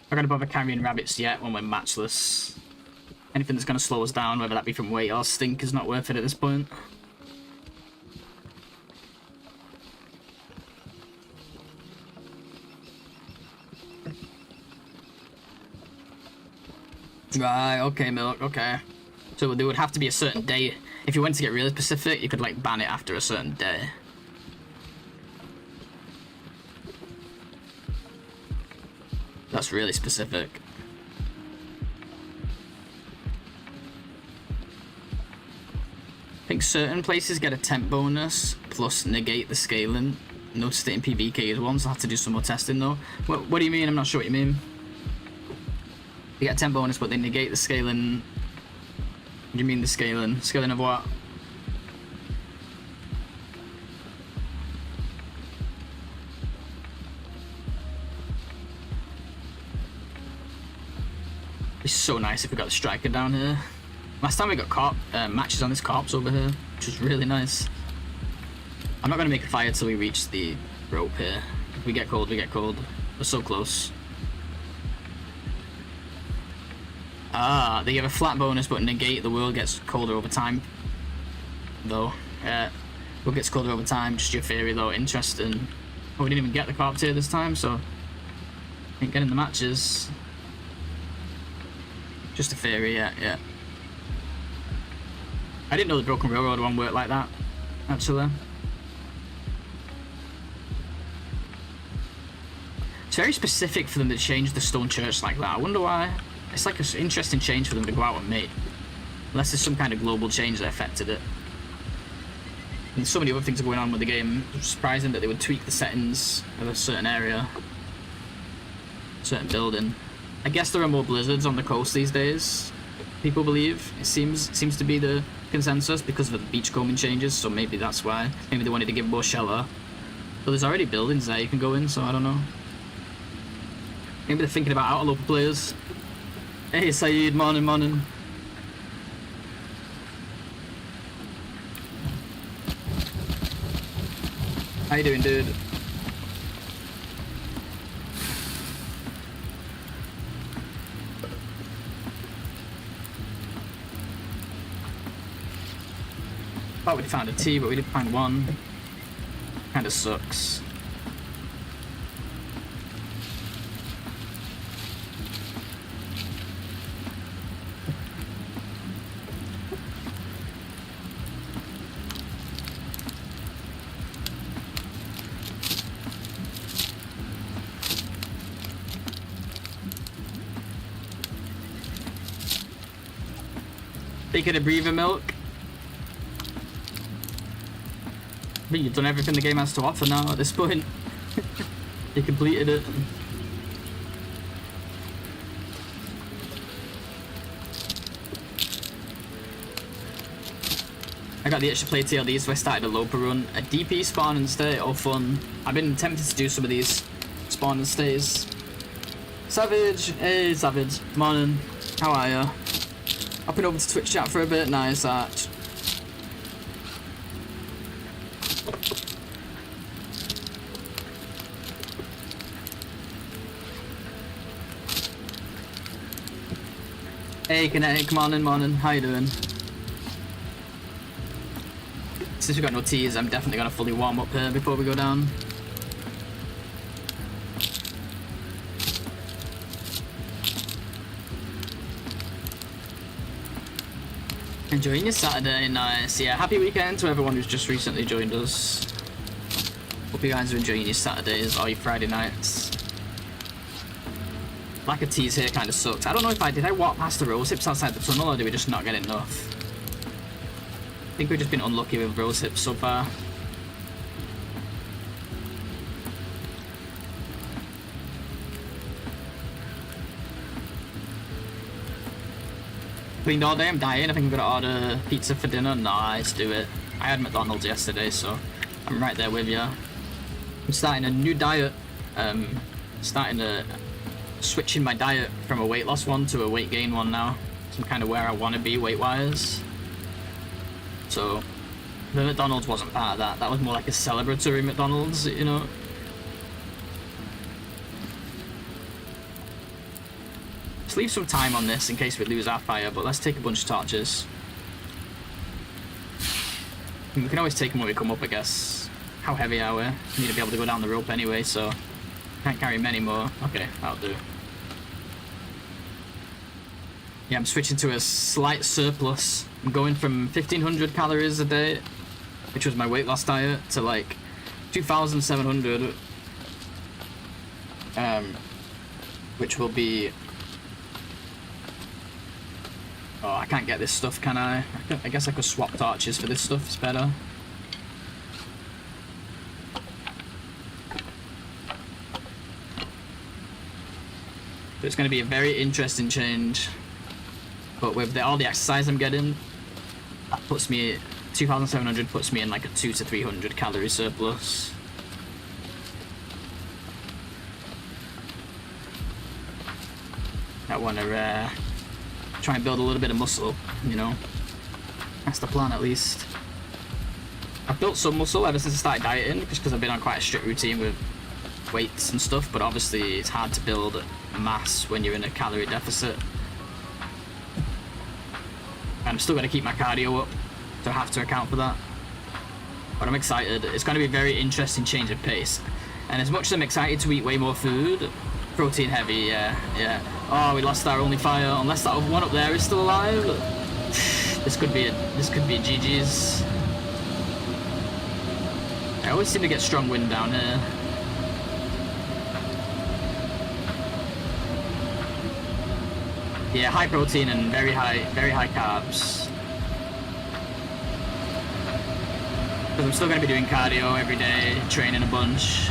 I'm not gonna bother carrying rabbits yet when we're matchless. Anything that's gonna slow us down, whether that be from weight or stink, is not worth it at this point. Right, okay, Milk, okay. So there would have to be a certain day. If you went to get really specific, you could like ban it after a certain day. That's really specific. I think certain places get a temp bonus plus negate the scaling. Noticed it in PvK as well, so I'll have to do some more testing though. What do you mean? I'm not sure what you mean. They get a temp bonus, but they negate the scaling. What do you mean the scaling? Scaling of what? It's so nice if we got the striker down here. Last time we got matches on this corpse over here, which was really nice. I'm not going to make a fire till we reach the rope here. If we get cold, we get cold. We're so close. Ah, they give a flat bonus but negate the world gets colder over time. Though, world gets colder over time, just your theory though, interesting. Oh, we didn't even get the corpse here this time, so ain't getting the matches. Just a theory, yeah. I didn't know the Broken Railroad one worked like that, actually. It's very specific for them to change the stone church like that. I wonder why. It's like an interesting change for them to go out and make. Unless there's some kind of global change that affected it. And so many other things are going on with the game. It's surprising that they would tweak the settings of a certain area. Certain building. I guess there are more blizzards on the coast these days. People believe. It seems to be the consensus because of the beachcombing changes, so maybe that's why. Maybe they wanted to give more shelter. But there's already buildings there you can go in, so I don't know. Maybe they're thinking about Outerloper players. Hey Saeed, morning. How you doing, dude? Thought we'd found a T, but we didn't find one. Kinda sucks. Speaking of breather milk, I think you've done everything the game has to offer now at this point. You completed it. I got the extra play TLD, so I started a Loper run. A DP spawn and stay, all fun. I've been tempted to do some of these spawn and stays. Savage, hey Savage, morning, how are ya? Hopping over to Twitch chat for a bit, nice that. Hey Kinetic, morning, how you doing? Since we've got no teas, I'm definitely gonna fully warm up here before we go down. Enjoying your Saturday, nice. Yeah, happy weekend to everyone who's just recently joined us. Hope you guys are enjoying your Saturdays or your Friday nights. Lack of teas here kind of sucks. I don't know if did I walk past the rose hips outside the tunnel, or did we just not get enough? I think we've just been unlucky with rose hips so far. Cleaned all day, I'm dying. I think I'm gonna order pizza for dinner. Nice, do it. I had McDonald's yesterday, so I'm right there with you. I'm starting a new diet. Switching my diet from a weight loss one to a weight gain one now. So I'm kind of where I want to be weight wise. So the McDonald's wasn't part of that. That was more like a celebratory McDonald's, you know. Let's leave some time on this in case we lose our fire, but let's take a bunch of torches. We can always take them when we come up, I guess. How heavy are we? We need to be able to go down the rope anyway, so can't carry many more. Okay, that'll do. Yeah, I'm switching to a slight surplus. I'm going from 1,500 calories a day, which was my weight loss diet, to like 2,700, which will be... Oh, I can't get this stuff, can I? I guess I could swap torches for this stuff, it's better. It's going to be a very interesting change, but with all the exercise I'm getting, that puts me 2,700 puts me in like a 200 to 300 calorie surplus. I want to try and build a little bit of muscle, you know. That's the plan, at least. I've built some muscle ever since I started dieting, just because I've been on quite a strict routine with weights and stuff, but obviously it's hard to build mass when you're in a calorie deficit. And I'm still going to keep my cardio up, so I have to account for that. But I'm excited. It's going to be a very interesting change of pace. And as much as I'm excited to eat way more food, protein heavy, yeah. Oh, we lost our only fire. Unless that one up there is still alive. This could be a GG's. I always seem to get strong wind down here. Yeah, high protein and very high carbs. Because I'm still going to be doing cardio every day, training a bunch.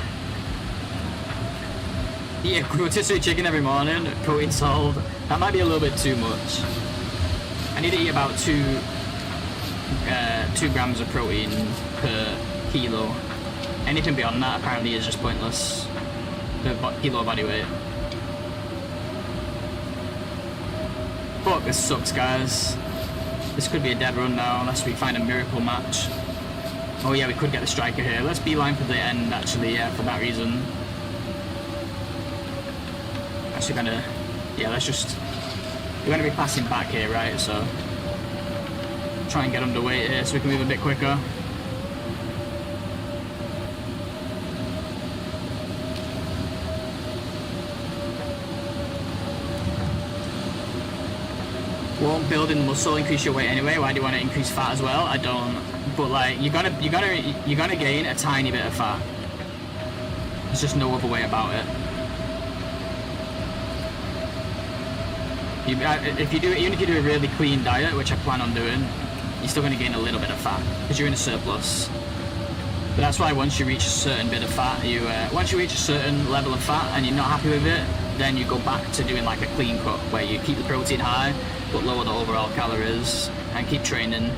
Yeah, rotisserie chicken every morning, protein solved. That might be a little bit too much. I need to eat about 2 grams of protein per kilo. Anything beyond that apparently is just pointless. The kilo body weight. Fuck, this sucks, guys. This could be a dead run now unless we find a miracle match. Oh yeah, we could get the striker here. Let's beeline for the end, actually, yeah, for that reason. Actually gonna... Yeah, let's just... We're gonna be passing back here, right, so... Try and get underweight here so we can move a bit quicker. Won't building muscle increase your weight anyway? Why do you want to increase fat as well? I don't. But like, you're gonna gain a tiny bit of fat. There's just no other way about it. Even if you do a really clean diet, which I plan on doing, you're still gonna gain a little bit of fat because you're in a surplus. But that's why once you reach a certain bit of fat, once you reach a certain level of fat and you're not happy with it, then you go back to doing like a clean cut where you keep the protein high but lower the overall calories and keep training,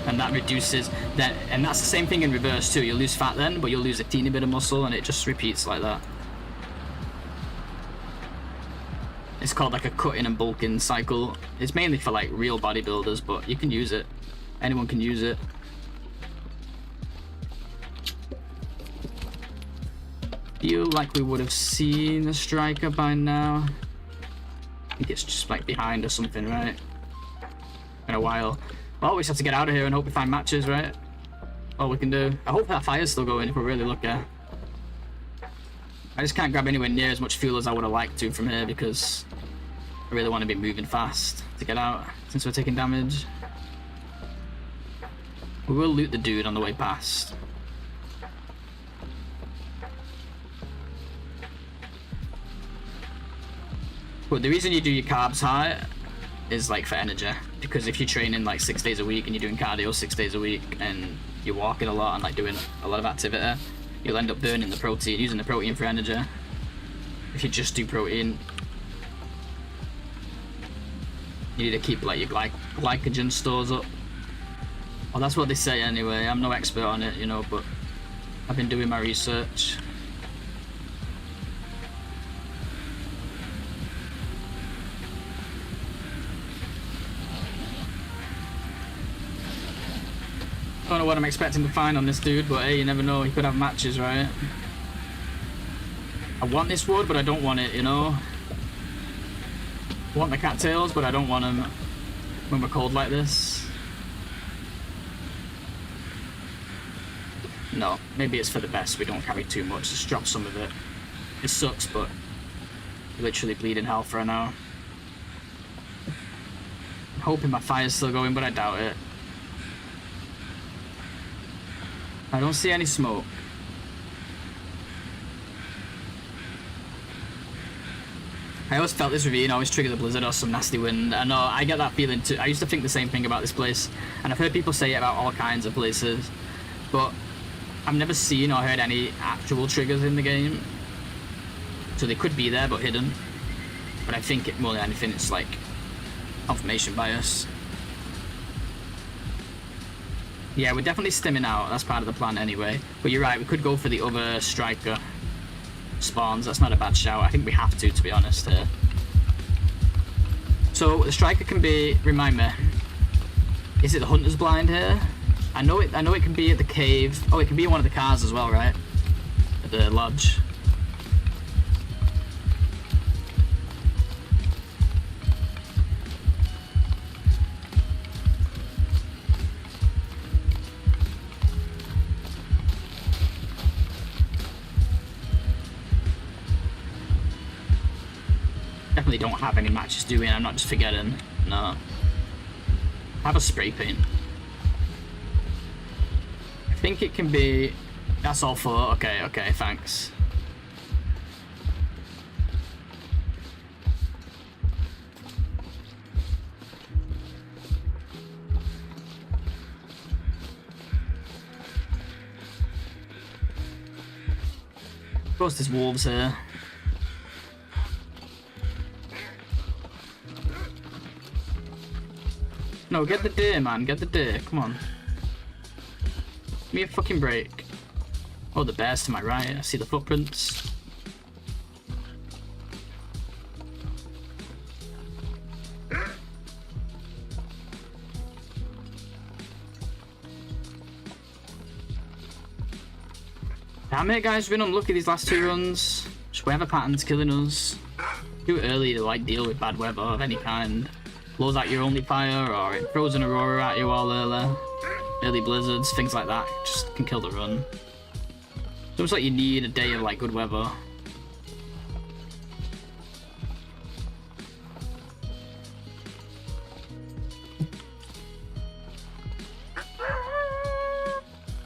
and that reduces that. And that's the same thing in reverse too. You'll lose fat then, but you'll lose a teeny bit of muscle, and it just repeats like that. It's called like a cutting and bulking cycle. It's mainly for like real bodybuilders, but you can use it. Anyone can use it. Feel like we would have seen the striker by now. I think it's just like behind or something, right? In a while. Well, we just have to get out of here and hope we find matches, right? All we can do. I hope that fire's still going if we're really lucky. I just can't grab anywhere near as much fuel as I would have liked to from here because I really want to be moving fast to get out since we're taking damage. We will loot the dude on the way past. But the reason you do your carbs high is like for energy, because if you're training like 6 days a week and you're doing cardio 6 days a week and you're walking a lot and like doing a lot of activity, you'll end up burning the protein, using the protein for energy. If you just do protein, you need to keep like your glycogen stores up. Well, that's what they say anyway. I'm no expert on it, you know, but I've been doing my research. I don't know what I'm expecting to find on this dude, but hey, you never know. He could have matches, right? I want this wood, but I don't want it, you know? I want the cattails, but I don't want them when we're cold like this. No, maybe it's for the best we don't carry too much. Just drop some of it. It sucks, but literally bleeding health right now. I'm hoping my fire's still going, but I doubt it. I don't see any smoke. I always felt this ravine always triggered a blizzard or some nasty wind. I know, I get that feeling too. I used to think the same thing about this place, and I've heard people say it about all kinds of places, but I've never seen or heard any actual triggers in the game. So they could be there, but hidden. But I think more than anything, it's like confirmation bias. Yeah, we're definitely stimming out. That's part of the plan anyway. But you're right, we could go for the other striker spawns. That's not a bad shout. I think we have to be honest here. So the striker can be. Remind me. Is it the hunter's blind here? I know it can be at the cave. Oh, it can be in one of the cars as well, right? At the lodge. Definitely don't have any matches doing. I'm not just forgetting. No. Have a spray paint. I think it can be. That's all for. Okay, okay, thanks. Of course, there's wolves here. No, get the deer, man. Get the deer. Come on. Give me a fucking break. Oh, the bear's to my right. I see the footprints. Damn it, guys. We've been unlucky these last 2 runs. Just weather patterns killing us. Too early to, like, deal with bad weather of any kind. Blows out your only fire, or it throws an aurora at you all early. Early blizzards, things like that, just can kill the run. It's almost like you need a day of like good weather.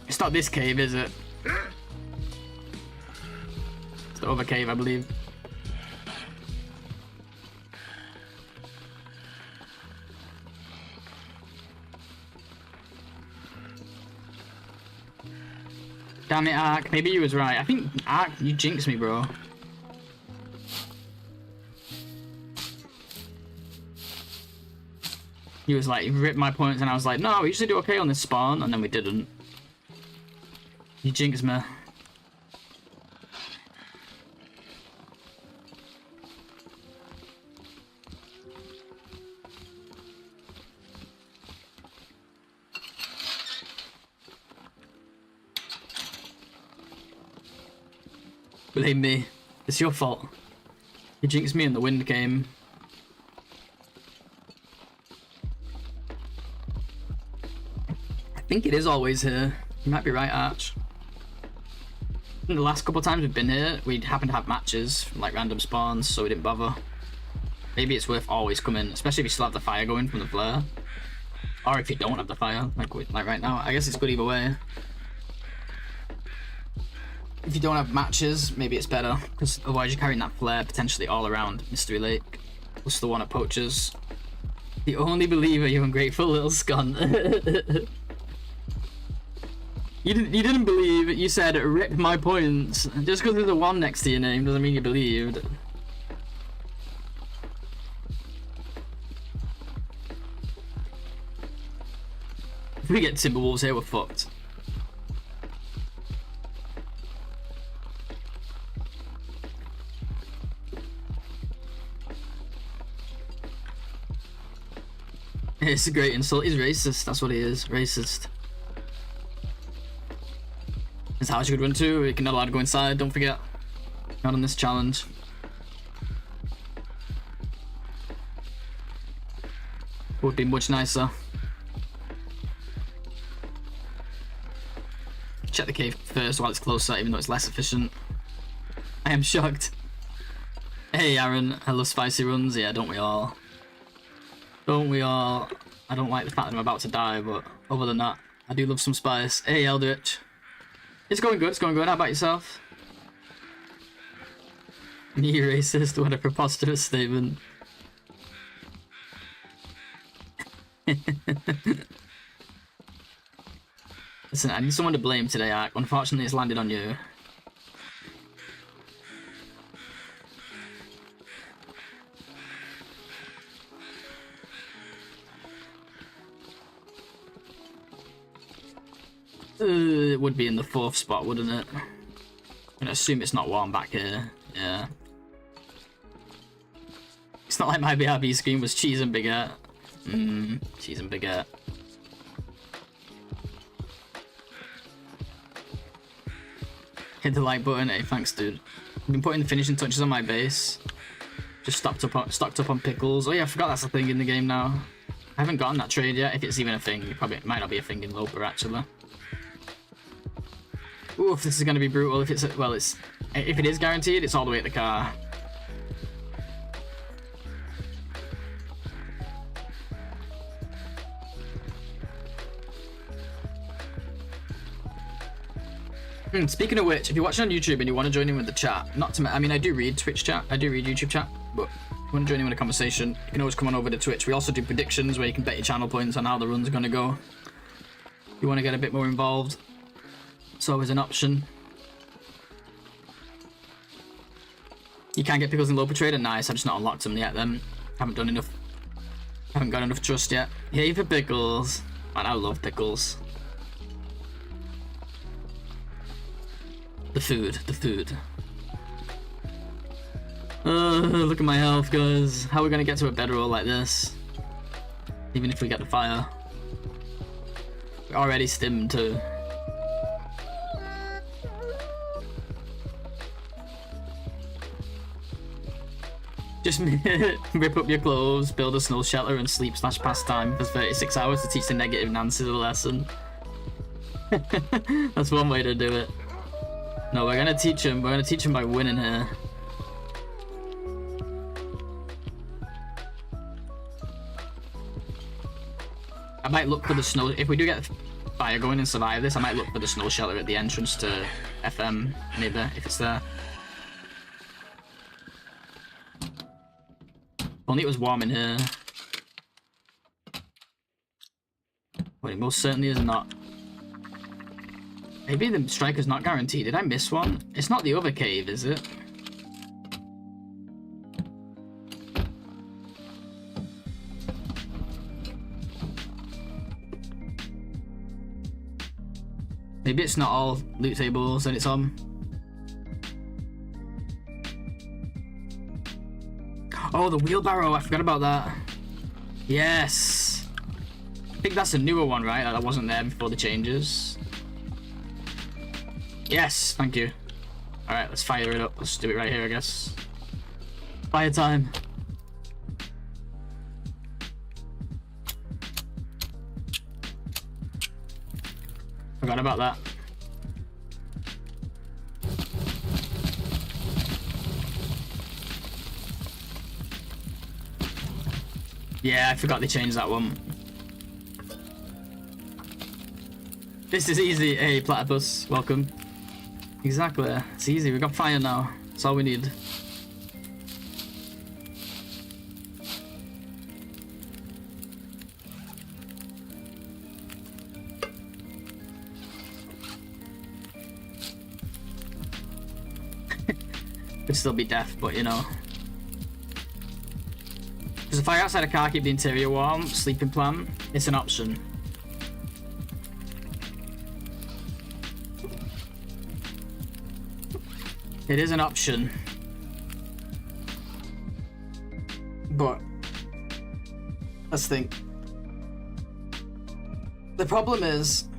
It's not this cave, is it? It's the other cave, I believe. Damn it, Ark. Maybe you was right. I think, Ark, you jinxed me, bro. He was like, he ripped my points, and I was like, no, we usually do okay on this spawn, and then we didn't. You jinxed me. Blame me. It's your fault. You jinxed me and the wind came. I think it is always here. You might be right, Arch. In the last couple of times we've been here, we happened to have matches, like random spawns, so we didn't bother. Maybe it's worth always coming, especially if you still have the fire going from the flare. Or if you don't have the fire, like right now. I guess it's good either way. If you don't have matches, maybe it's better, because otherwise you're carrying that flare potentially all around Mystery Lake. Plus the one at Poachers. The only believer, you ungrateful little scunt. You didn't believe, you said rip my points. Just because there's a 1 next to your name doesn't mean you believed. If we get Timberwolves here, we're fucked. It's a great insult. He's racist. That's what he is. Racist. His house you could run to. You're not allowed to go inside. Don't forget. Not on this challenge. Would be much nicer. Check the cave first while it's closer, even though it's less efficient. I am shocked. Hey Aaron, I love spicy runs. Yeah, don't we all? Don't we all? I don't like the fact that I'm about to die, but other than that, I do love some spice. Hey Eldritch. It's going good, it's going good. How about yourself? Me racist, what a preposterous statement. Listen, I need someone to blame today, Ark. Unfortunately, it's landed on you. It would be in the 4th spot, wouldn't it? I'm gonna assume it's not warm back here. Yeah. It's not like my BRB screen was cheese and baguette. Cheese and baguette. Hit the like button. Hey, thanks, dude. I've been putting the finishing touches on my base. Just stocked up on pickles. Oh yeah, I forgot that's a thing in the game now. I haven't gotten that trade yet. If it's even a thing, it might not be a thing in Loper actually. Oof, this is gonna be brutal. If it's if it is guaranteed, it's all the way at the car. Speaking of which, if you're watching on YouTube and you want to join in with the chat, I mean, I do read Twitch chat, I do read YouTube chat, but if you want to join in with a conversation, you can always come on over to Twitch. We also do predictions where you can bet your channel points on how the run's going to go. If you want to get a bit more involved, it's always an option. You can get pickles in Loper Trader, nice. I've just not unlocked them yet then. Haven't got enough trust yet. Yay for pickles. Man, I love pickles. The food. Look at my health, guys. How are we gonna get to a better roll like this? Even if we get the fire. We're already stimmed too. Just rip up your clothes, build a snow shelter, and sleep/pastime for 36 hours to teach the negative Nancy the lesson. That's one way to do it. No, we're gonna teach him. We're gonna teach him by winning here. I might look for the snow. If we do get fire going and survive this, I might look for the snow shelter at the entrance to FM, maybe, if it's there. Only it was warm in here. But it most certainly is not. Maybe the striker's not guaranteed. Did I miss one? It's not the other cave, is it? Maybe it's not all loot tables that it's on. Oh, the wheelbarrow. I forgot about that. Yes. I think that's a newer one, right? That wasn't there before the changes. Yes, thank you. Alright, let's fire it up. Let's do it right here, I guess. Fire time. Forgot about that. Yeah, I forgot they changed that one. This is easy. Hey, Platypus, welcome. Exactly, it's easy. We got fire now. That's all we need. Could still be death, but you know. Does the fire outside a car keep the interior warm? Sleeping plan? It's an option. It is an option. But let's think. The problem is,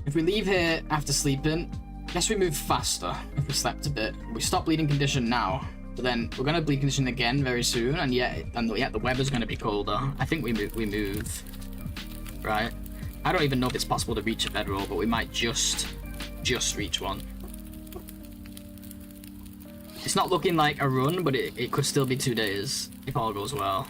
if we leave here after sleeping, I guess we move faster if we slept a bit. We stop bleeding condition now, but then we're gonna bleed condition again very soon, and yet the weather's gonna be colder. I think we move, right? I don't even know if it's possible to reach a bedroll, but we might just reach one. It's not looking like a run, but it could still be 2 days if all goes well.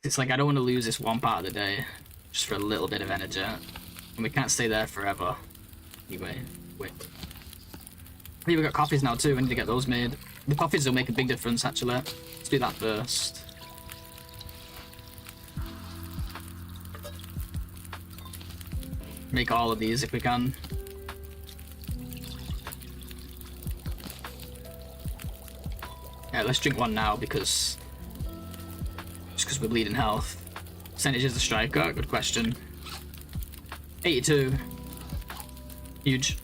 It's like I don't want to lose this one part of the day just for a little bit of energy, and we can't stay there forever. Anyway, wait. We've got coffees now too. We need to get those made. The coffees will make a big difference actually. Let's do that first. Make all of these if we can. Yeah, let's drink one now because we're bleeding health. Percentage is the striker, good question. 82. Huge.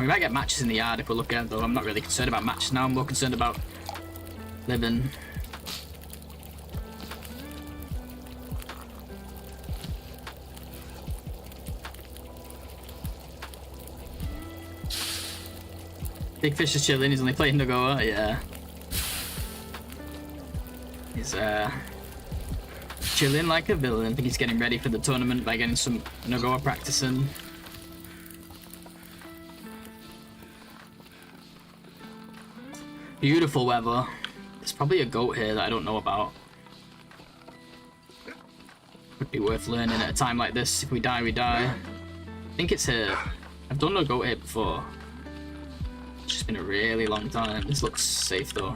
We might get matches in the yard if we're lucky, though. I'm not really concerned about matches now. I'm more concerned about living. Big Fish is chilling. He's only playing NOGOA. Yeah. He's chilling like a villain. I think he's getting ready for the tournament by getting some NOGOA practicing. Beautiful weather. There's probably a goat here that I don't know about. Would be worth learning at a time like this. If we die, we die. I think it's here. I've done a goat here before. It's just been a really long time. This looks safe though.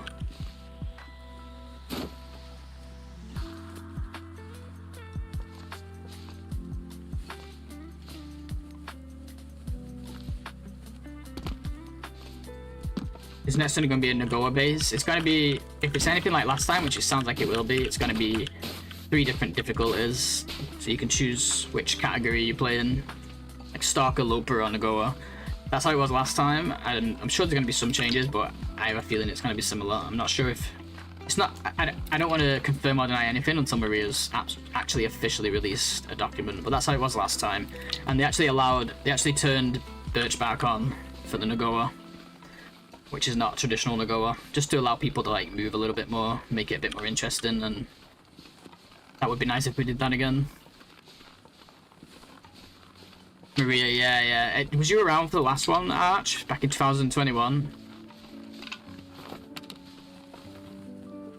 It's next only going to be a NOGOA base. It's going to be, if it's anything like last time, which it sounds like it will be, it's going to be 3 different difficulties. So you can choose which category you play in, like Stalker, Loper, or NOGOA. That's how it was last time. And I'm sure there's going to be some changes, but I have a feeling it's going to be similar. I'm not sure if it's not. I don't want to confirm or deny anything until Maria's actually officially released a document. But that's how it was last time. And they actually turned Birch back on for the NOGOA, which is not traditional NOGOA, just to allow people to like move a little bit more, make it a bit more interesting, and that would be nice if we did that again. Maria, yeah. Was you around for the last one, Arch, back in 2021?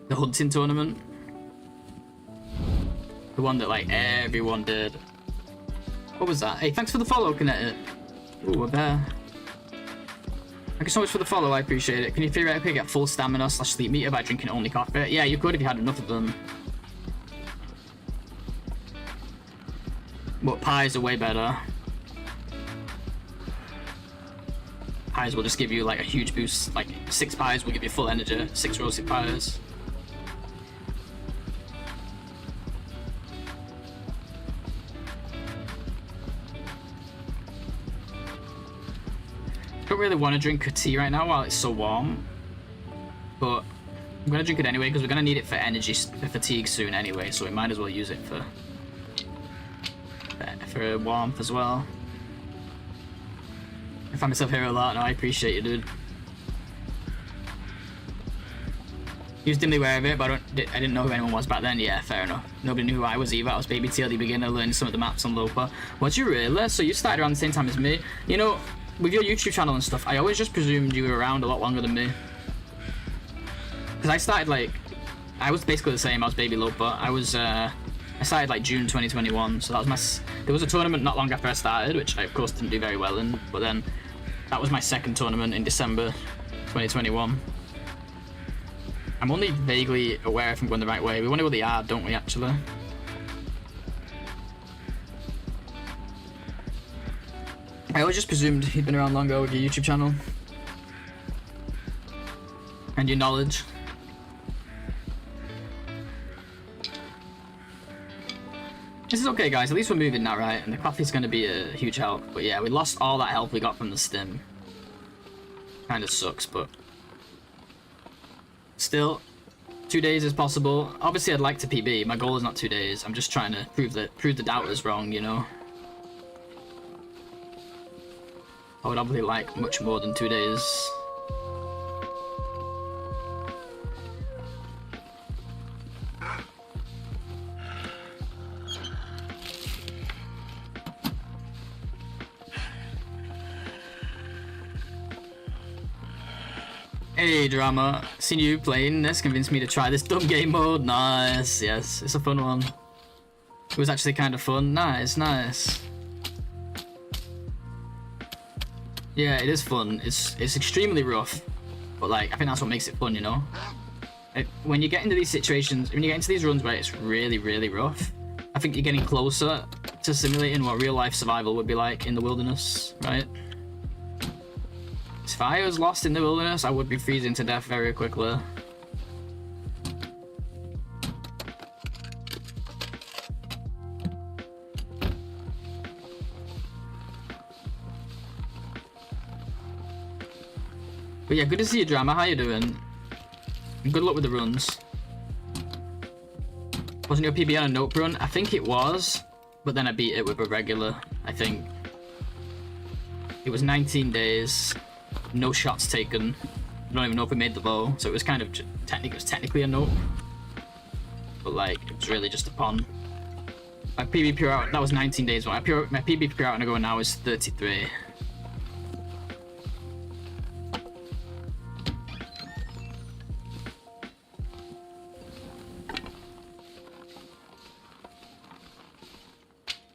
The hunting tournament? The one that like everyone did. What was that? Hey, thanks for the follow, Kinetic. Ooh, we're there. Thank you so much for the follow, I appreciate it. Can you theoretically get full stamina / sleep meter by drinking only coffee? Yeah, you could if you had enough of them. But pies are way better. Pies will just give you like a huge boost. Like 6 pies will give you full energy. 6 roasted pies. I don't really want to drink a tea right now while it's so warm, but I'm gonna drink it anyway because we're gonna need it for energy fatigue soon anyway, so we might as well use it for warmth as well. I find myself here a lot. No, I appreciate you, dude. He was dimly aware of it, but I didn't know who anyone was back then. Yeah, fair enough. Nobody knew who I was either. I was baby TLD beginner, learning some of the maps on Loper. Was you really? So you started around the same time as me? You know, with your YouTube channel and stuff, I always just presumed you were around a lot longer than me. Because I started like, I was basically the same. I was baby Loper. I started like June 2021, so that was there was a tournament not long after I started, which I of course didn't do very well in, but then that was my second tournament in December 2021. I'm only vaguely aware if I'm going the right way. We want to go the yard, don't we, actually? I always just presumed he'd been around longer with your YouTube channel. And your knowledge. This is okay, guys. At least we're moving now, right? And the coffee's going to be a huge help. But yeah, we lost all that health we got from the stim. Kind of sucks, but still, 2 days is possible. Obviously, I'd like to PB. My goal is not 2 days. I'm just trying to prove the doubters wrong, you know? I would obviously like much more than 2 days. Hey Drama, seen you playing this, convinced me to try this dumb game mode. Nice, yes, it's a fun one. It was actually kind of fun. Nice. Yeah, it is fun. It's extremely rough, but like I think that's what makes it fun, you know. When you get into these situations, when you get into these runs where it's really, really rough, I think you're getting closer to simulating what real life survival would be like in the wilderness, right? If I was lost in the wilderness, I would be freezing to death very quickly. But yeah, good to see you, Drama. How you doing? And good luck with the runs. Wasn't your PB on a note run? I think it was, but then I beat it with a regular, I think. It was 19 days, no shots taken. I don't even know if we made the bow, so it was kind of technically a note. But like, it was really just a pon. My PB Pure Out, that was 19 days. My PB Pure Out NOGOA now is 33.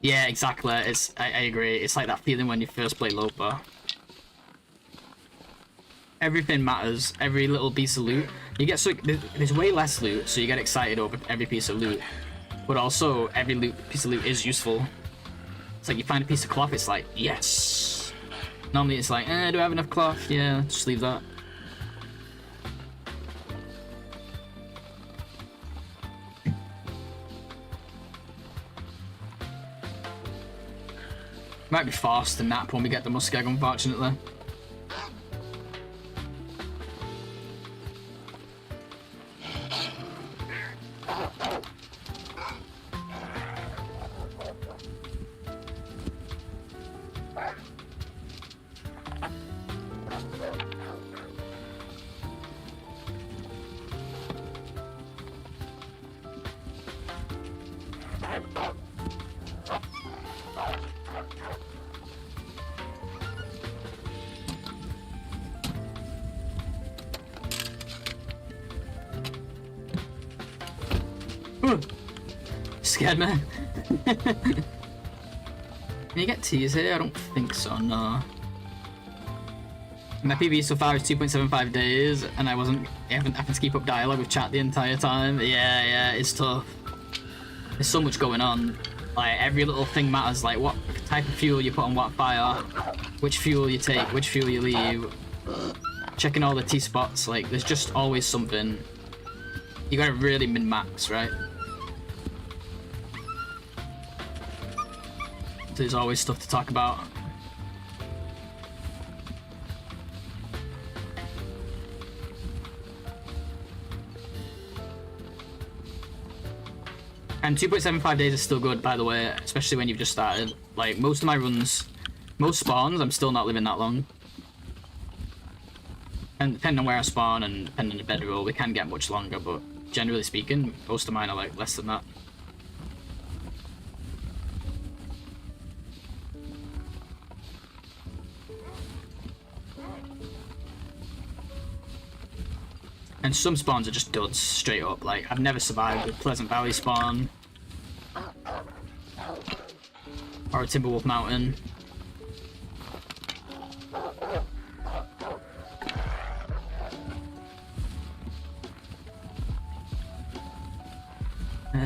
Yeah, exactly. I agree. It's like that feeling when you first play Loper. Everything matters. Every little piece of loot. You get there's way less loot, so you get excited over every piece of loot. But also, every piece of loot is useful. It's like you find a piece of cloth, it's like, yes! Normally it's like, do I have enough cloth? Yeah, just leave that. Might be forced to nap when we get the muskeg, unfortunately. Scared me. Can you get teas here? I don't think so, no. My PB so far is 2.75 days, and I haven't to keep up dialogue with chat the entire time. Yeah, it's tough. There's so much going on. Like, every little thing matters, like what type of fuel you put on what fire, which fuel you take, which fuel you leave, checking all the T-spots, like, there's just always something. You gotta really min-max, right? There's always stuff to talk about. And 2.75 days is still good, by the way, especially when you've just started. Like, most of my runs, most spawns, I'm still not living that long. And depending on where I spawn and depending on the bedroll, we can get much longer, but generally speaking, most of mine are like less than that. And some spawns are just duds, straight up. Like, I've never survived a Pleasant Valley spawn. Or a Timberwolf Mountain.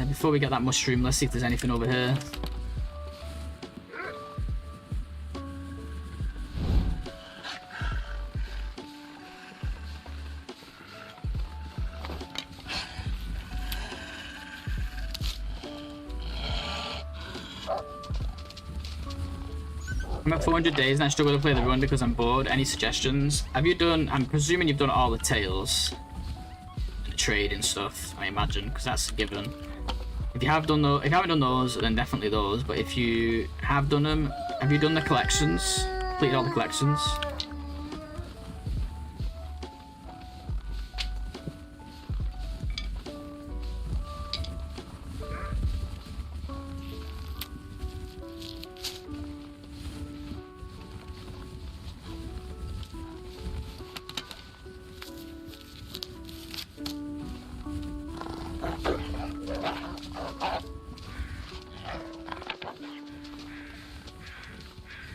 Before we get that mushroom, let's see if there's anything over here. I'm at 400 days and I struggle to play the run because I'm bored. Any suggestions? Have you done, I'm presuming you've done all the tails. And the trade and stuff, I imagine, because that's a given. If you have done those, if you haven't done those, then definitely those. But if you have done them, have you done the collections? Completed all the collections?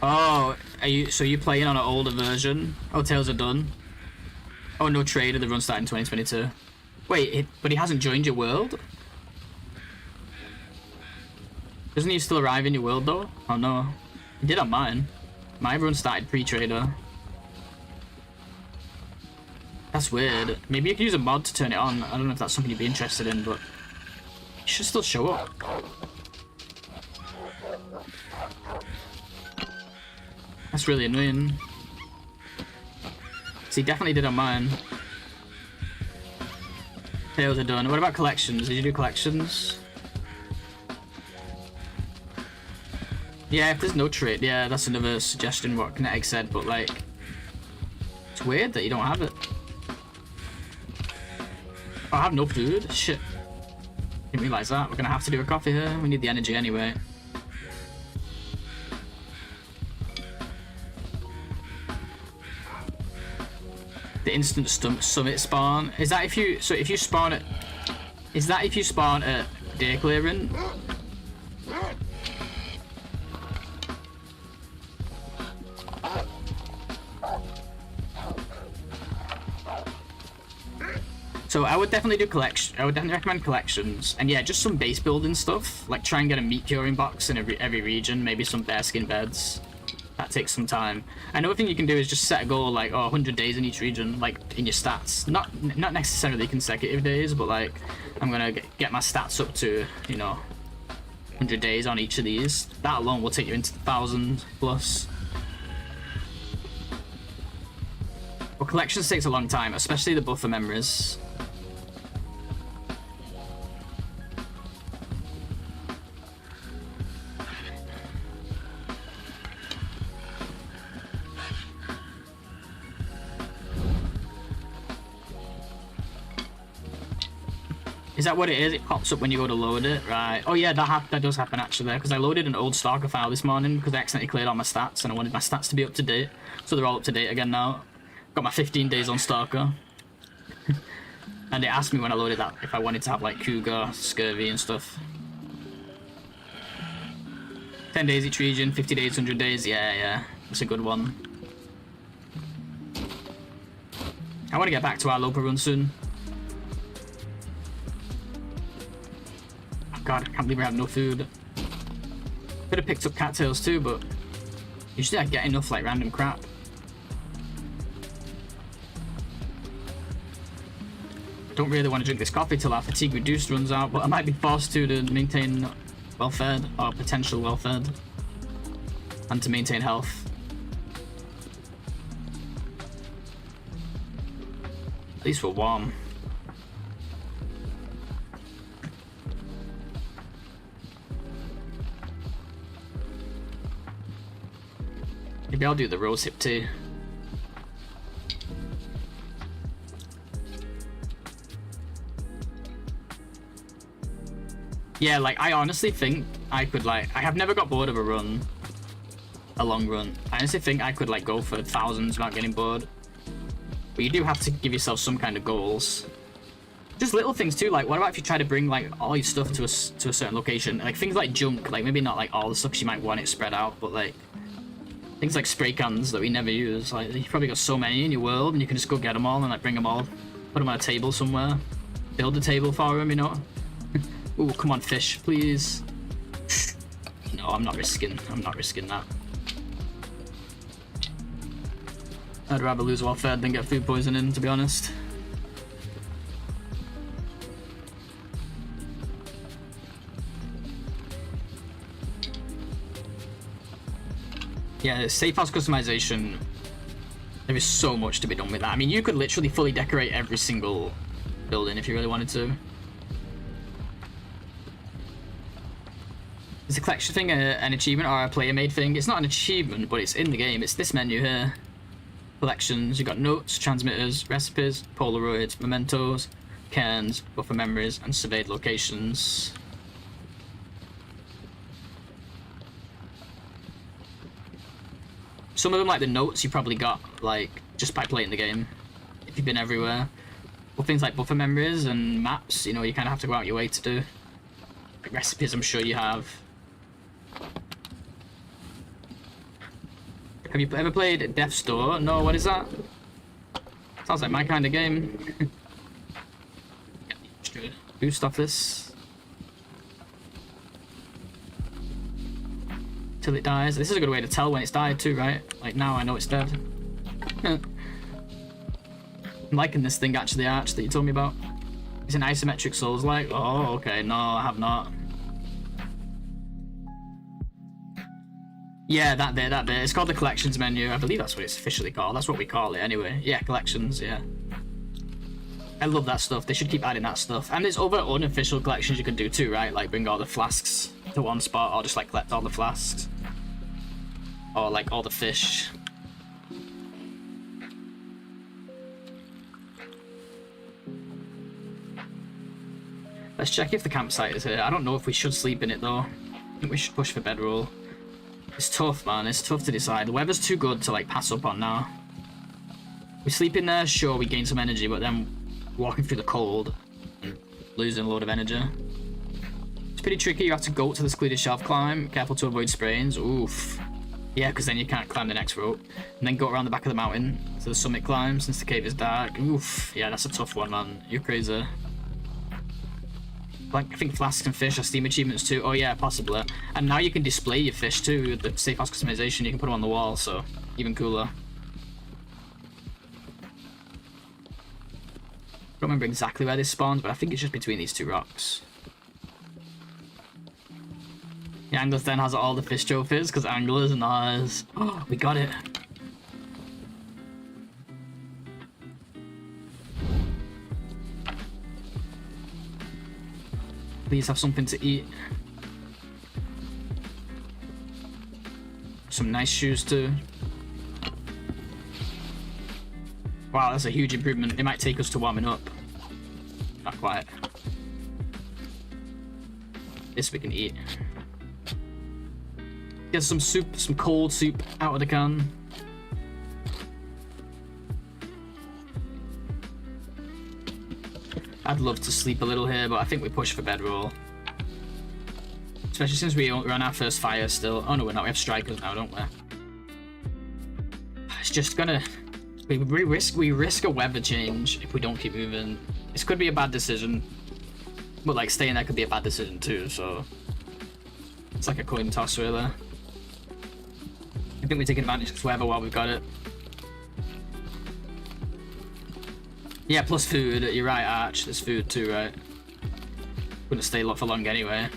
Oh, so you playing on an older version? Oh, tails are done. Oh, no trade, the run started in 2022. Wait, but he hasn't joined your world? Doesn't he still arrive in your world though? Oh no, he did on mine. My run started pre-trader. That's weird. Maybe you could use a mod to turn it on. I don't know if that's something you'd be interested in, but it should still show up. That's really annoying. So he definitely did on mine. Tails are done. What about collections? Did you do collections? Yeah, if there's no trade, yeah, that's another suggestion what Kinetic said, but like, it's weird that you don't have it. Oh, I have no food? Shit. Didn't realize that. We're gonna have to do a coffee here. We need the energy anyway. The instant summit spawn. Is that if you, so if you spawn at, is that if you spawn at day clearing? So I would definitely do collection. I would definitely recommend collections, and yeah, just some base building stuff. Like try and get a meat curing box in every region. Maybe some bearskin beds. That takes some time. Another thing you can do is just set a goal like 100 days in each region, like in your stats. Not necessarily consecutive days, but like I'm gonna get my stats up to, you know, 100 days on each of these. That alone will take you into 1,000 plus. But collections takes a long time, especially the buffer memories. Is that what it is? It pops up when you go to load it, right? Oh yeah, that does happen actually, because I loaded an old Stalker file this morning because I accidentally cleared all my stats and I wanted my stats to be up to date. So they're all up to date again now. Got my 15 days on Stalker. And it asked me when I loaded that if I wanted to have like Cougar, Scurvy and stuff. 10 days each region, 50 days, 100 days, yeah, that's a good one. I want to get back to our Outerloper run soon. God, I can't believe I have no food. Could have picked up cattails too, but usually I get enough like random crap. Don't really want to drink this coffee till our fatigue reduced runs out, but I might be forced to maintain well-fed or potential well-fed, and to maintain health. At least we're warm. Maybe I'll do the rose hip too. Yeah, like I honestly think I could like, I have never got bored of a run, a long run. I honestly think I could like go for thousands without getting bored. But you do have to give yourself some kind of goals. Just little things too, like what about if you try to bring like all your stuff to a certain location? Like things like junk, like maybe not like all the stuff 'cause you might want it spread out, but like things like spray cans that we never use. Like you've probably got so many in your world and you can just go get them all and like bring them all, put them on a table somewhere, build a table for them, you know? Ooh, come on fish, please. No, I'm not risking that. I'd rather lose well fed than get food poisoning, to be honest. Yeah, safe house customization, there is so much to be done with that. I mean, you could literally fully decorate every single building if you really wanted to. Is the collection thing an achievement or a player-made thing? It's not an achievement, but it's in the game. It's this menu here. Collections, you've got notes, transmitters, recipes, Polaroids, mementos, cairns, buffer memories, and surveyed locations. Some of them, like the notes, you probably got like just by playing the game, if you've been everywhere. But things like buffer memories and maps, you know, you kind of have to go out your way to do. Like recipes, I'm sure you have. Have you ever played Death's Door? No, what is that? Sounds like my kind of game. Boost off this. Till it dies. This is a good way to tell when it's died too, right? Like now I know it's dead. I'm liking this thing actually, Arch, that you told me about. It's an isometric Souls-like. Oh, okay. No, I have not. Yeah, that bit. It's called the collections menu. I believe that's what it's officially called. That's what we call it anyway. Yeah, collections, yeah. I love that stuff. They should keep adding that stuff. And there's other unofficial collections you can do too, right? Like bring all the flasks to one spot, or just like collect all the flasks. Or like all the fish. Let's check if the campsite is here. I don't know if we should sleep in it though. I think we should push for bedroll. It's tough, man. It's tough to decide. The weather's too good to like pass up on now. We sleep in there, sure, we gain some energy, but then walking through the cold and losing a load of energy. It's pretty tricky. You have to go to the secluded shelf climb. Careful to avoid sprains. Oof. Yeah, because then you can't climb the next rope. And then go around the back of the mountain to the summit climb since the cave is dark. Oof. Yeah, that's a tough one, man. You're crazy. Like, I think flasks and fish are Steam achievements too. Oh yeah, possibly. And now you can display your fish too with the safe house customization. You can put them on the wall, so even cooler. I don't remember exactly where this spawns, but I think it's just between these two rocks. The Anglers Den has all the fish trophies, because Anglers and ours. Oh, we got it. Please have something to eat. Some nice shoes too. Wow, that's a huge improvement. It might take us to warming up. Not quite. This we can eat. Get some soup, some cold soup out of the can. I'd love to sleep a little here, but I think we push for bedroll. Especially since we're on our first fire still. Oh no, we're not. We have strikers now, don't we? It's just gonna... We risk a weather change if we don't keep moving. This could be a bad decision. But like staying there could be a bad decision too, so... It's like a coin toss really. I think we're taking advantage of this weather while we've got it. Yeah, plus food. You're right, Arch. There's food too, right? Wouldn't stay for long anyway.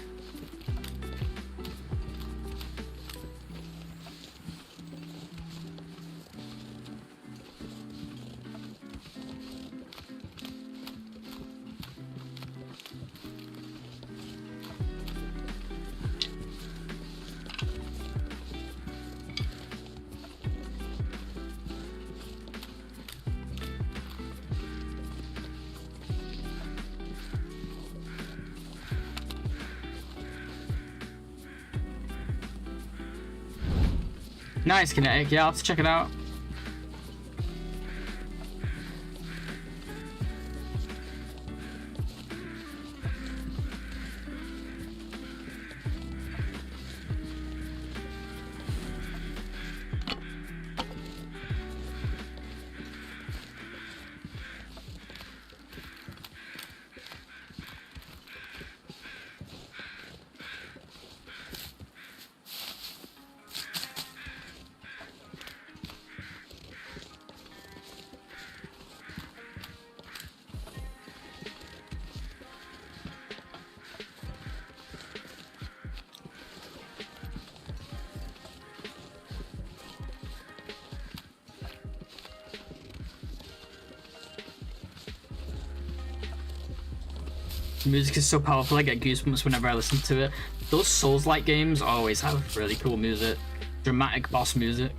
Nice kinetic, yeah, I'll have to check it out. The music is so powerful, I get goosebumps whenever I listen to it. Those Souls-like games always have really cool music. Dramatic boss music.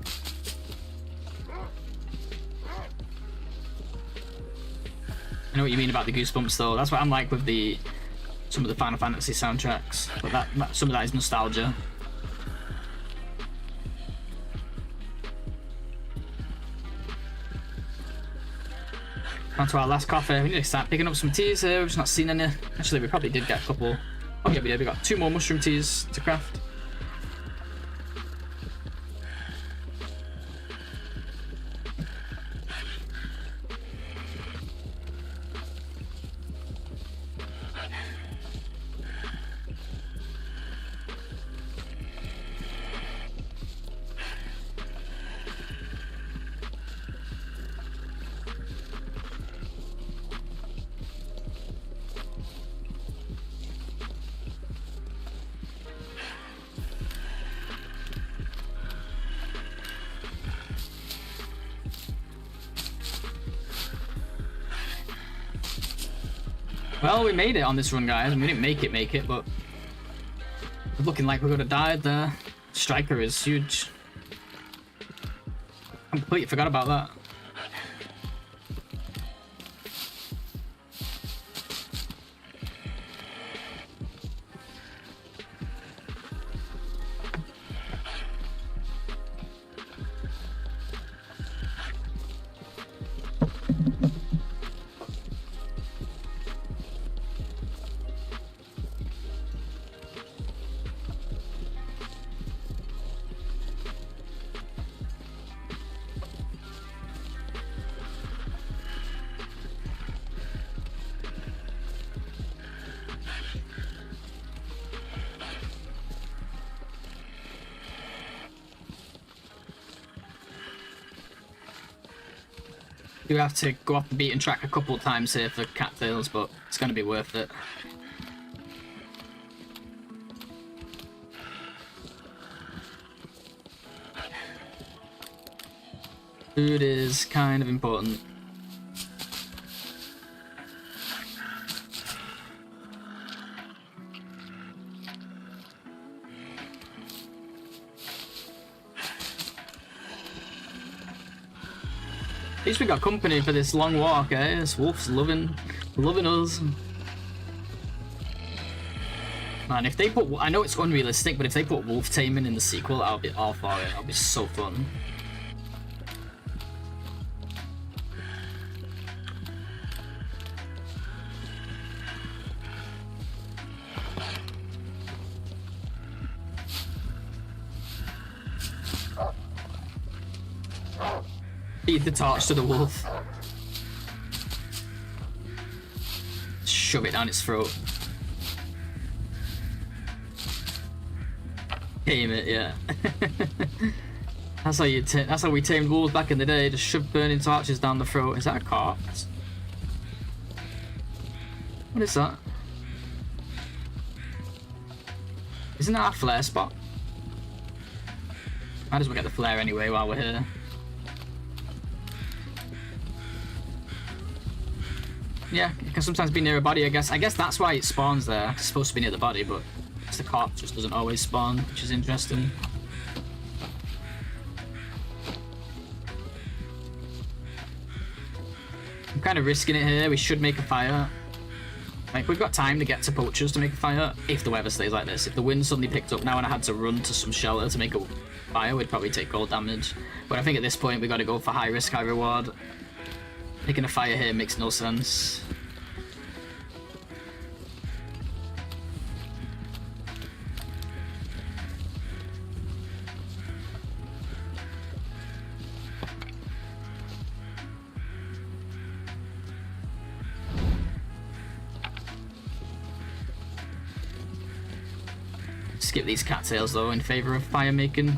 I know what you mean about the goosebumps though. That's what I'm like with some of the Final Fantasy soundtracks. But some of that is nostalgia. On to our last coffee. We need to start picking up some teas here. We've just not seen any. Actually, we probably did get a couple. Oh yeah, we did. We got 2 more mushroom teas to craft. Well, we made it on this run, guys. We didn't make it, but it's looking like we would have died there. Striker is huge. I completely forgot about that. You have to go off the beaten track a couple of times here for cattails, but it's going to be worth it. Food is kind of important. At least we got company for this long walk, eh? This wolf's loving us. Man, if they put, I know it's unrealistic, but if they put wolf taming in the sequel, I'll be all for it. That'll be so fun. Feed the torch to the wolf. Shove it down its throat. Tame it, yeah. That's how we tamed wolves back in the day. Just shove burning torches down the throat. Is that a corpse? What is that? Isn't that a flare spot? Might as well get the flare anyway while we're here. Yeah, it can sometimes be near a body, I guess. I guess that's why it spawns there. It's supposed to be near the body, but the corpse just doesn't always spawn, which is interesting. I'm kind of risking it here. We should make a fire. Like, we've got time to get to poachers to make a fire, if the weather stays like this. If the wind suddenly picked up now and I had to run to some shelter to make a fire, we'd probably take cold damage. But I think at this point we got to go for high risk, high reward. Making a fire here makes no sense. Skip these cattails though in favor of fire making.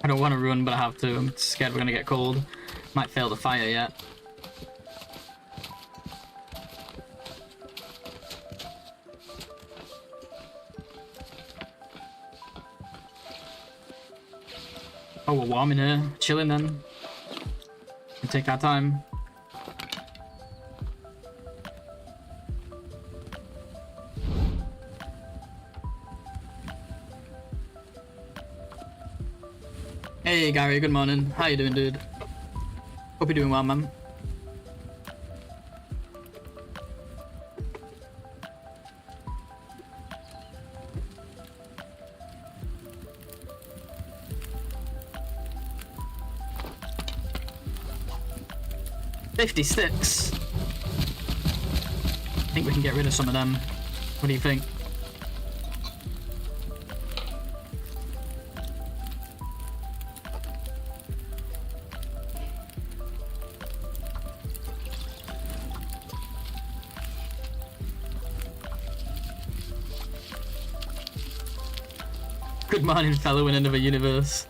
I don't want to run, but I have to. I'm scared we're gonna get cold. Might fail the fire yet. Oh, we're warm in here. Chilling then. We'll take our time. Hey Gary, good morning. How you doing, dude? Hope you're doing well, man. $56. I think we can get rid of some of them. What do you think? Good morning, fellow in another universe.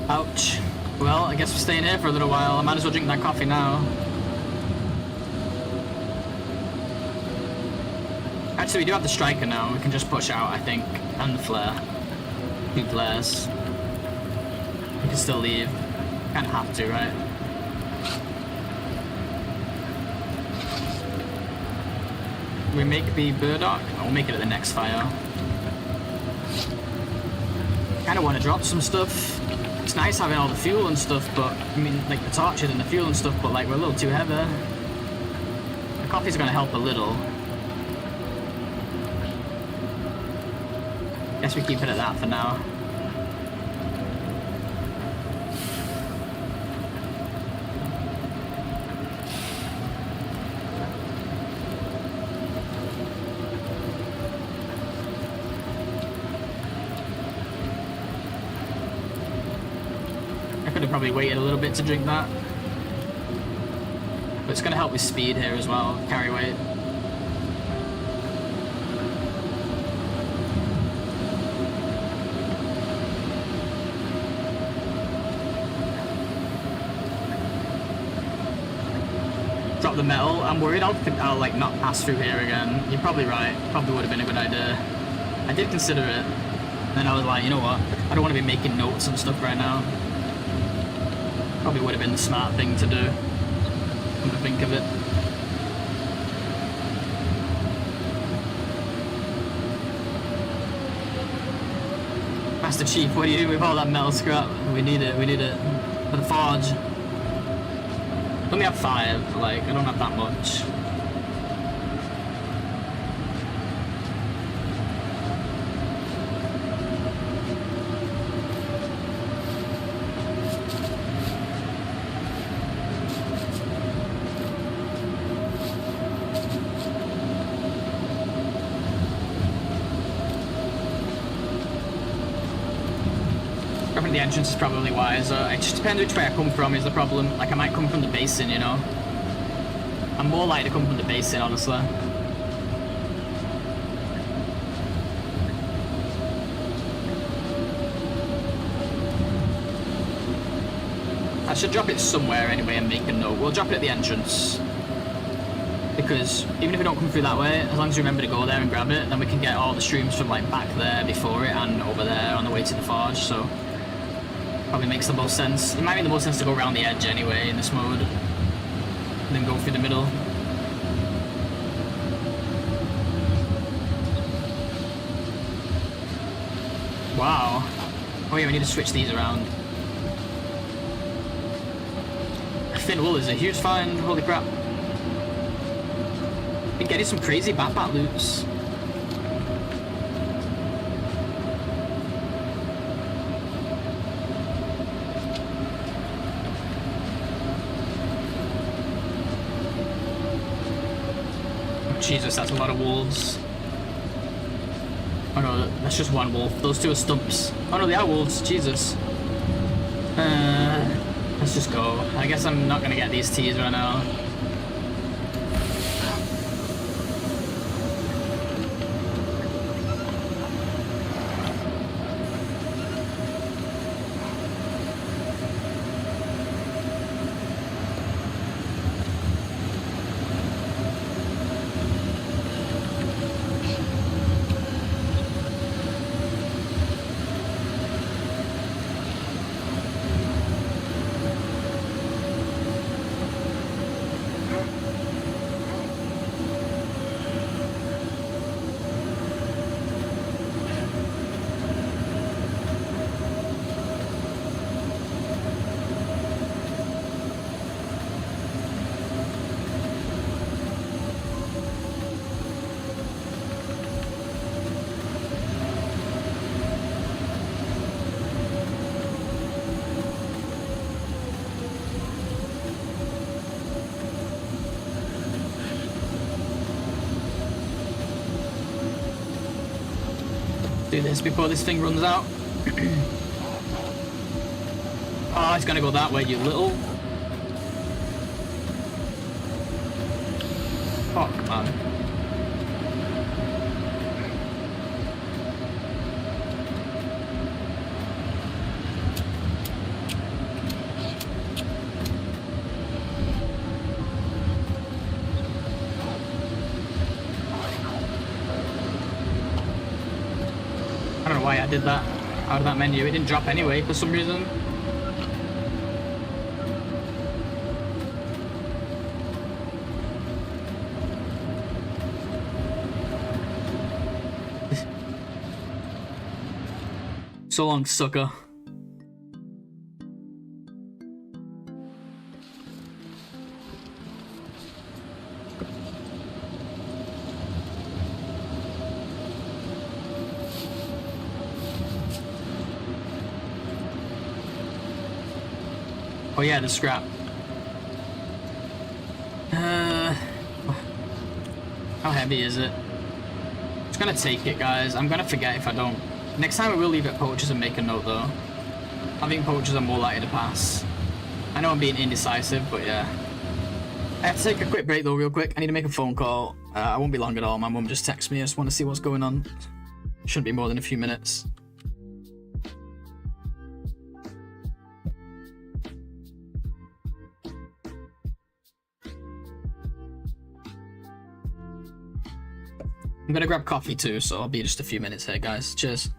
Ouch. Well, I guess we're staying here for a little while. I might as well drink that coffee now. Actually, we do have the striker now. We can just push out, I think, and the flare. 2 flares. We can still leave. Kind of have to, right? We make the burdock. I'll make it at the next fire. Kind of want to drop some stuff. It's nice having all the fuel and stuff, but I mean, like the torches and the fuel and stuff, but like we're a little too heavy. The coffee's going to help a little. Guess we keep it at that for now. I could have probably waited a little bit to drink that. But it's going to help with speed here as well, carry weight. Drop the metal. I'm worried I'll like not pass through here again. You're probably right. Probably would have been a good idea. I did consider it. Then I was like, you know what? I don't want to be making notes and stuff right now. Probably would have been the smart thing to do. Come to think of it. Master Chief, what are you doing with all that metal scrap? We need it for the forge. I only have 5, like, I don't have that much. The entrance is probably wiser. It just depends which way I come from is the problem. Like I might come from the basin, you know. I'm more likely to come from the basin, honestly. I should drop it somewhere anyway and make a note. We'll drop it at the entrance. Because even if we don't come through that way, as long as we remember to go there and grab it, then we can get all the streams from like back there before it and over there on the way to the forge, so probably makes the most sense. It might make the most sense to go around the edge anyway in this mode, and then go through the middle. Wow. Oh yeah, we need to switch these around. Thin wool is a huge find, holy crap. Been getting some crazy bat loots. Jesus, that's a lot of wolves. Oh no, that's just one wolf. Those 2 are stumps. Oh no, they are wolves. Jesus. Let's just go. I guess I'm not gonna get these teas right now. Do this before this thing runs out. Oh, it's gonna go that way, you little. Fuck, man. I don't know why I did that out of that menu. It didn't drop anyway for some reason. So long, sucker. Oh yeah, the scrap. How heavy is it? I'm just gonna take it, guys. I'm gonna forget if I don't. Next time I will leave it at poachers and make a note though. I think poachers are more likely to pass. I know I'm being indecisive, but yeah. I have to take a quick break though, real quick. I need to make a phone call. I won't be long at all. My mum just texted me. I just want to see what's going on. Shouldn't be more than a few minutes. I'm gonna grab coffee too, so I'll be just a few minutes here, guys. Cheers.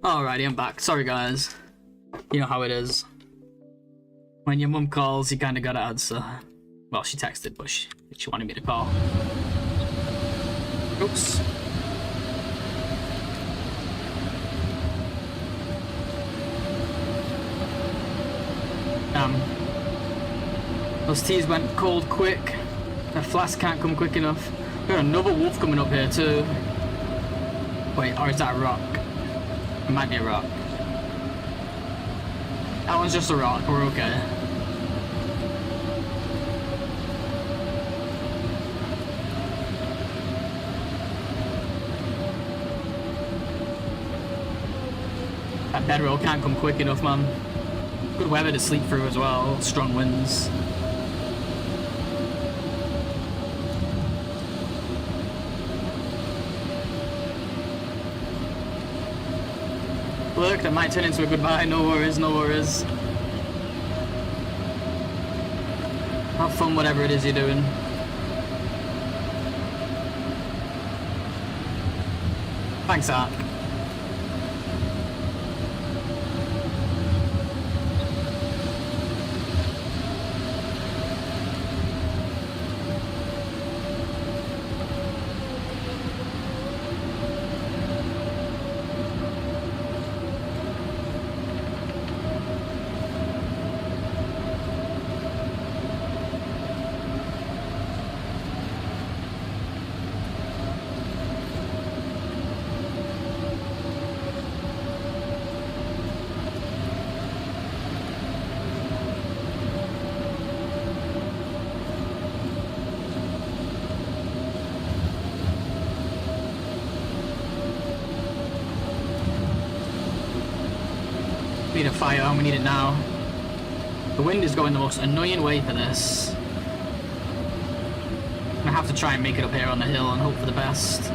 Alrighty, I'm back. Sorry, guys. You know how it is. When your mum calls, you kind of gotta answer. Well, she texted, but she wanted me to call. Oops. Those teas went cold quick. That flask can't come quick enough. We got another wolf coming up here too. Wait, or is that a rock? It might be a rock. That one's just a rock, we're okay. That bedroll can't come quick enough, man. Good weather to sleep through as well, strong winds. Look, that might turn into a goodbye. No worries, no worries. Have fun, whatever it is you're doing. Thanks, Ark. We need a fire and we need it now. The wind is going the most annoying way for this. I'm gonna have to try and make it up here on the hill and hope for the best.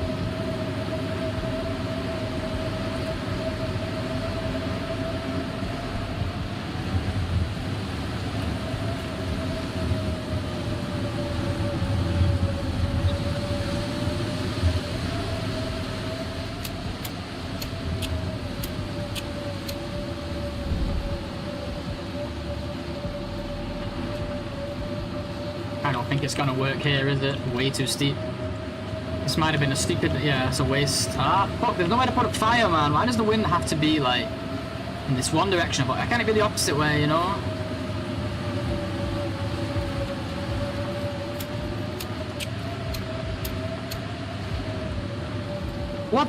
I don't think it's gonna work here, is it? Way too steep. This might have been a stupid... yeah, it's a waste. Ah, fuck, there's no way to put up fire, man. Why does the wind have to be, like, in this one direction? Why can't it be the opposite way, you know? What?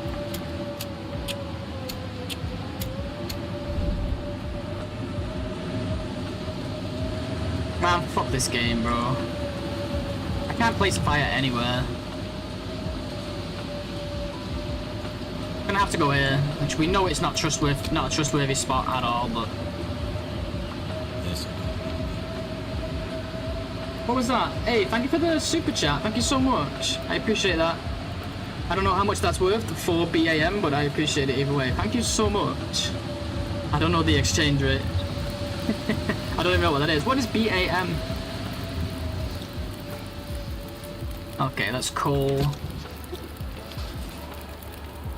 Man, fuck this game, bro. I can't place a fire anywhere. I'm gonna have to go here, which we know it's not a trustworthy spot at all, but... Yes. What was that? Hey, thank you for the super chat. Thank you so much. I appreciate that. I don't know how much that's worth for BAM, but I appreciate it either way. Thank you so much. I don't know the exchange rate. I don't even know what that is. What is BAM? Okay, that's coal.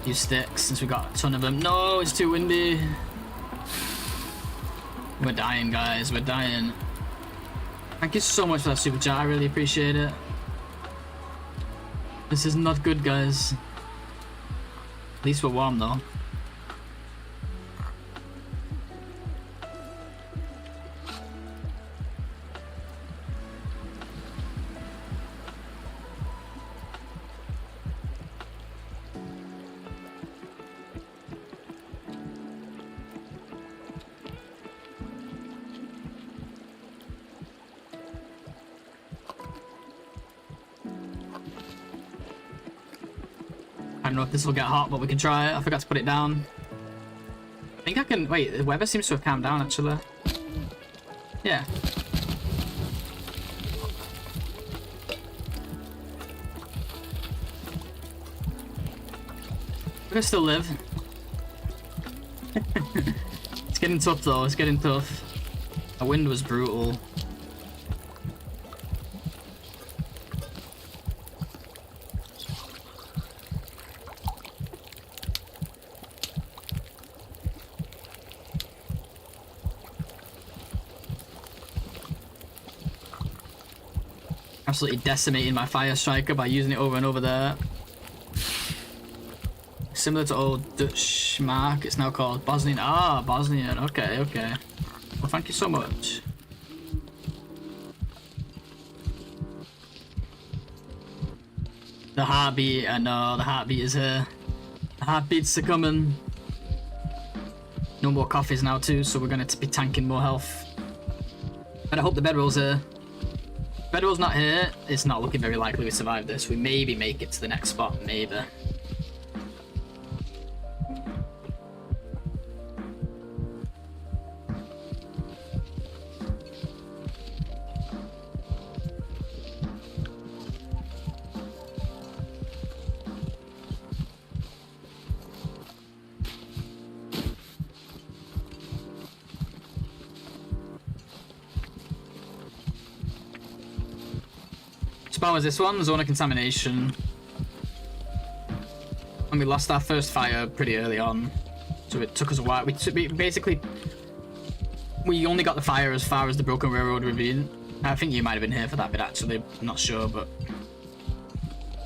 Use sticks since we got a ton of them. No, it's too windy. We're dying, guys. We're dying. Thank you so much for that super chat. I really appreciate it. This is not good, guys. At least we're warm, though. I don't know if this will get hot, but we can try it. I forgot to put it down. I think I can... wait, the weather seems to have calmed down, actually. Yeah. We can still live. It's getting tough, though. It's getting tough. The wind was brutal. Absolutely decimating my fire striker by using it over and over there. Similar to old Dutch Mark, it's now called Bosnian. Ah, Bosnian. Okay, okay. Well, thank you so much. The heartbeat, I know, the heartbeat is here. The heartbeats are coming. No more coffees now too, so we're going to be tanking more health. But I hope the bedroll's here. Bedroll's not here. It's not looking very likely we survive this. We maybe make it to the next spot, maybe. Spawn was this one, zone of contamination. And we lost our first fire pretty early on, so it took us a while. We only got the fire as far as the Broken Railroad ravine. I think you might have been here for that bit actually, I'm not sure, but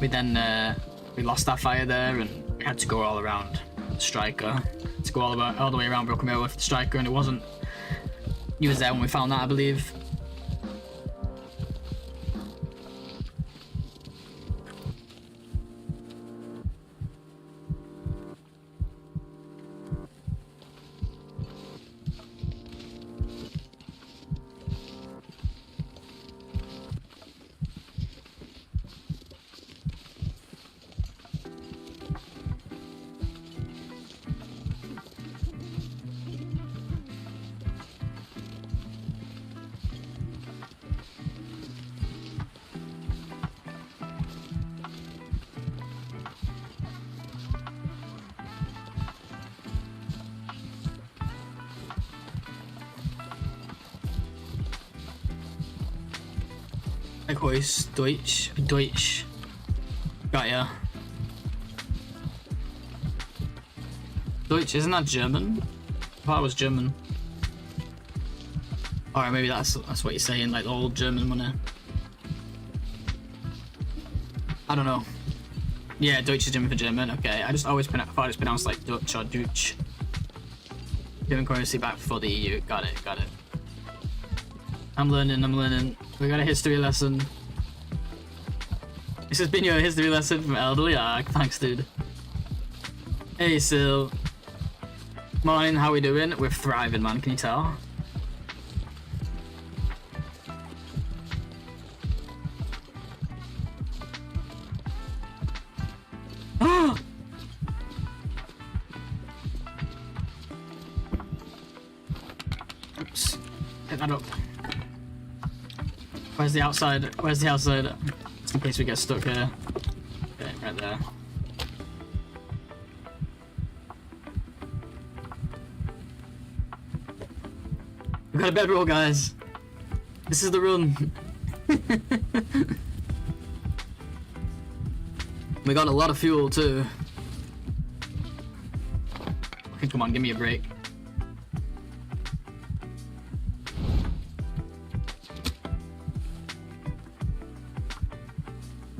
we then we lost our fire there and we had to go all around the striker. To go all the way around Broken Railroad for the striker, and it wasn't. He was there when we found that, I believe. Like Hoist, Deutsch. Got ya. Deutsch, isn't that German? I thought it was German. Alright, maybe that's what you're saying, like the old German money. I don't know. Yeah, Deutsch is German for German. Okay, I just always thought it was pronounced like Dutch or Deutsch. German currency back before the EU. Got it, got it. I'm learning. We got a history lesson. This has been your history lesson from Elderly Ark. Thanks, dude. Hey, Sil. Morning, how we doing? We're thriving, man. Can you tell? Oops. Pick that up. Where's the outside? Where's the outside? Just in case we get stuck here. Okay, right there. We got a bedroll, guys. This is the run. We got a lot of fuel too. Okay, come on, give me a break.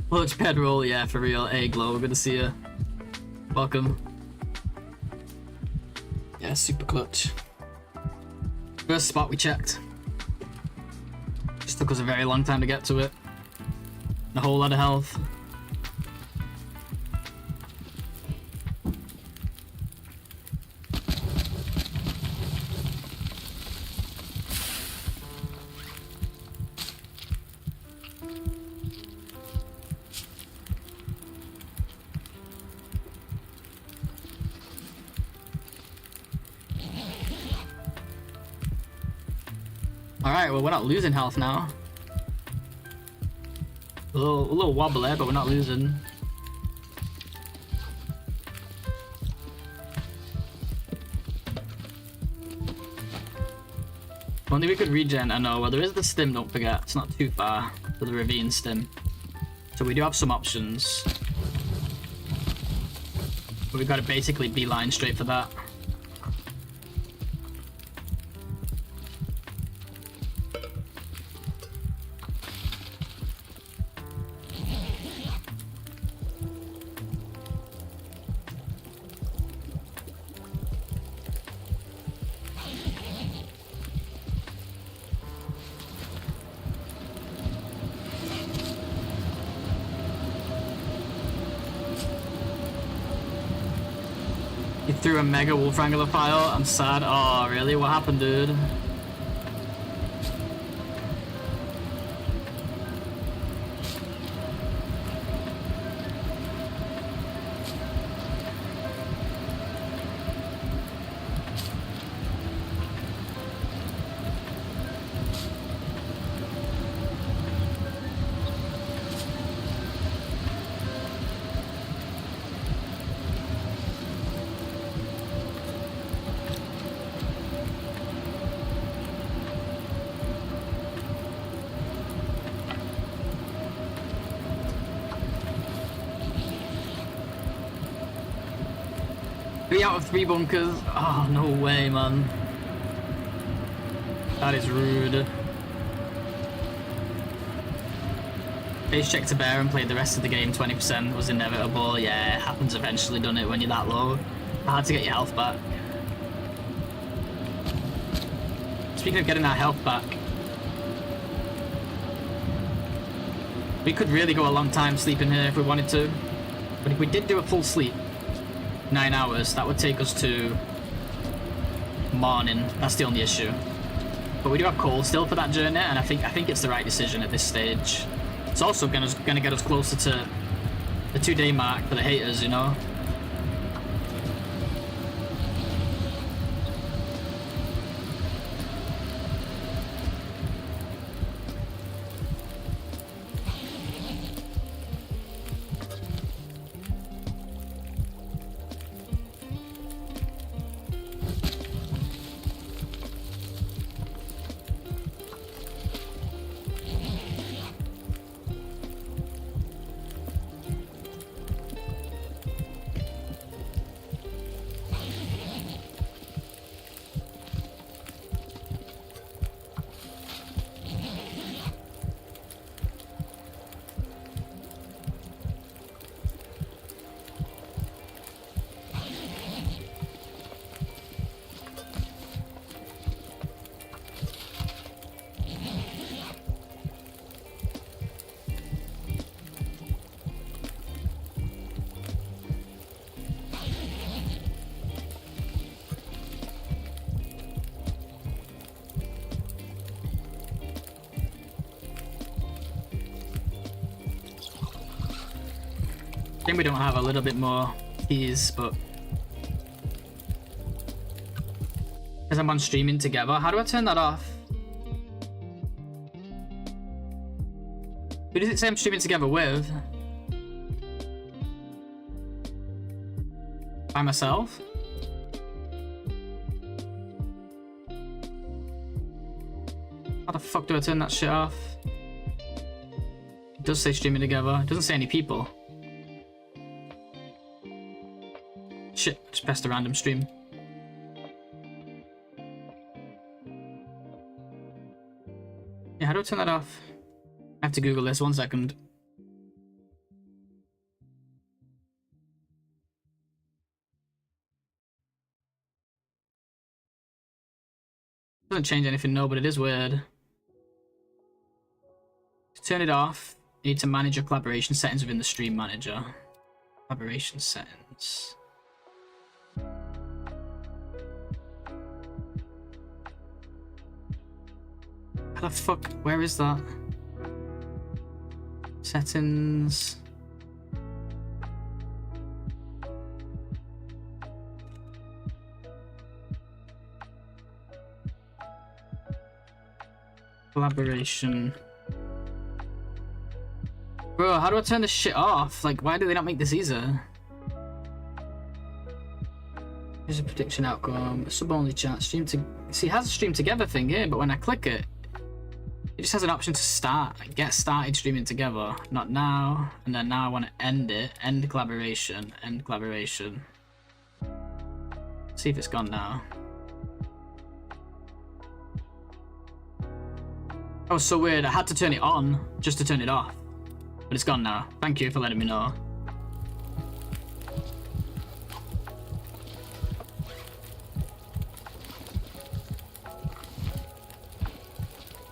Well, it's bedroll, yeah, for real. Hey, Glow, good to see you. Welcome. Yeah, super clutch. First spot we checked. Just took us a very long time to get to it. A whole lot of health. Alright, well, we're not losing health now. A little wobble there, but we're not losing. Only we could regen. I know. Well, there is the stim, don't forget. It's not too far for the ravine stim. So we do have some options. But we've got to basically beeline straight for that. You threw a mega wolf wrangler file. I'm sad. Oh, really? What happened, dude? Three out of 3 bunkers. Oh, no way, man. That is rude. Base check to bear and played the rest of the game. 20% was inevitable. Yeah, it happens eventually, doesn't it, when you're that low? Hard to get your health back. Speaking of getting our health back, we could really go a long time sleeping here if we wanted to. But if we did do a full sleep, 9 hours, that would take us to morning. That's the only issue. But we do have coal still for that journey, and I think it's the right decision at this stage. It's also gonna get us closer to the 2-day mark for the haters, you know. I think we don't have a little bit more keys, but because I'm on streaming together, how do I turn that off? Who does it say I'm streaming together with? By myself? How the fuck do I turn that shit off? It does say streaming together. It doesn't say any people. Shit, just pressed a random stream. Yeah, how do I turn that off? I have to Google this, 1 second. Doesn't change anything, no, but it is weird. To turn it off, you need to manage your collaboration settings within the stream manager. Collaboration settings. How the fuck? Where is that? Settings. Collaboration. Bro, how do I turn this shit off? Like, why do they not make this easier? Here's a prediction outcome. Sub-only chat. Stream to... See, it has a stream together thing here, but when I click it, it just has an option to start. Get started streaming together. Not now. And then now I want to end it. End collaboration. End collaboration. See if it's gone now. Oh, so weird. I had to turn it on just to turn it off. But it's gone now. Thank you for letting me know.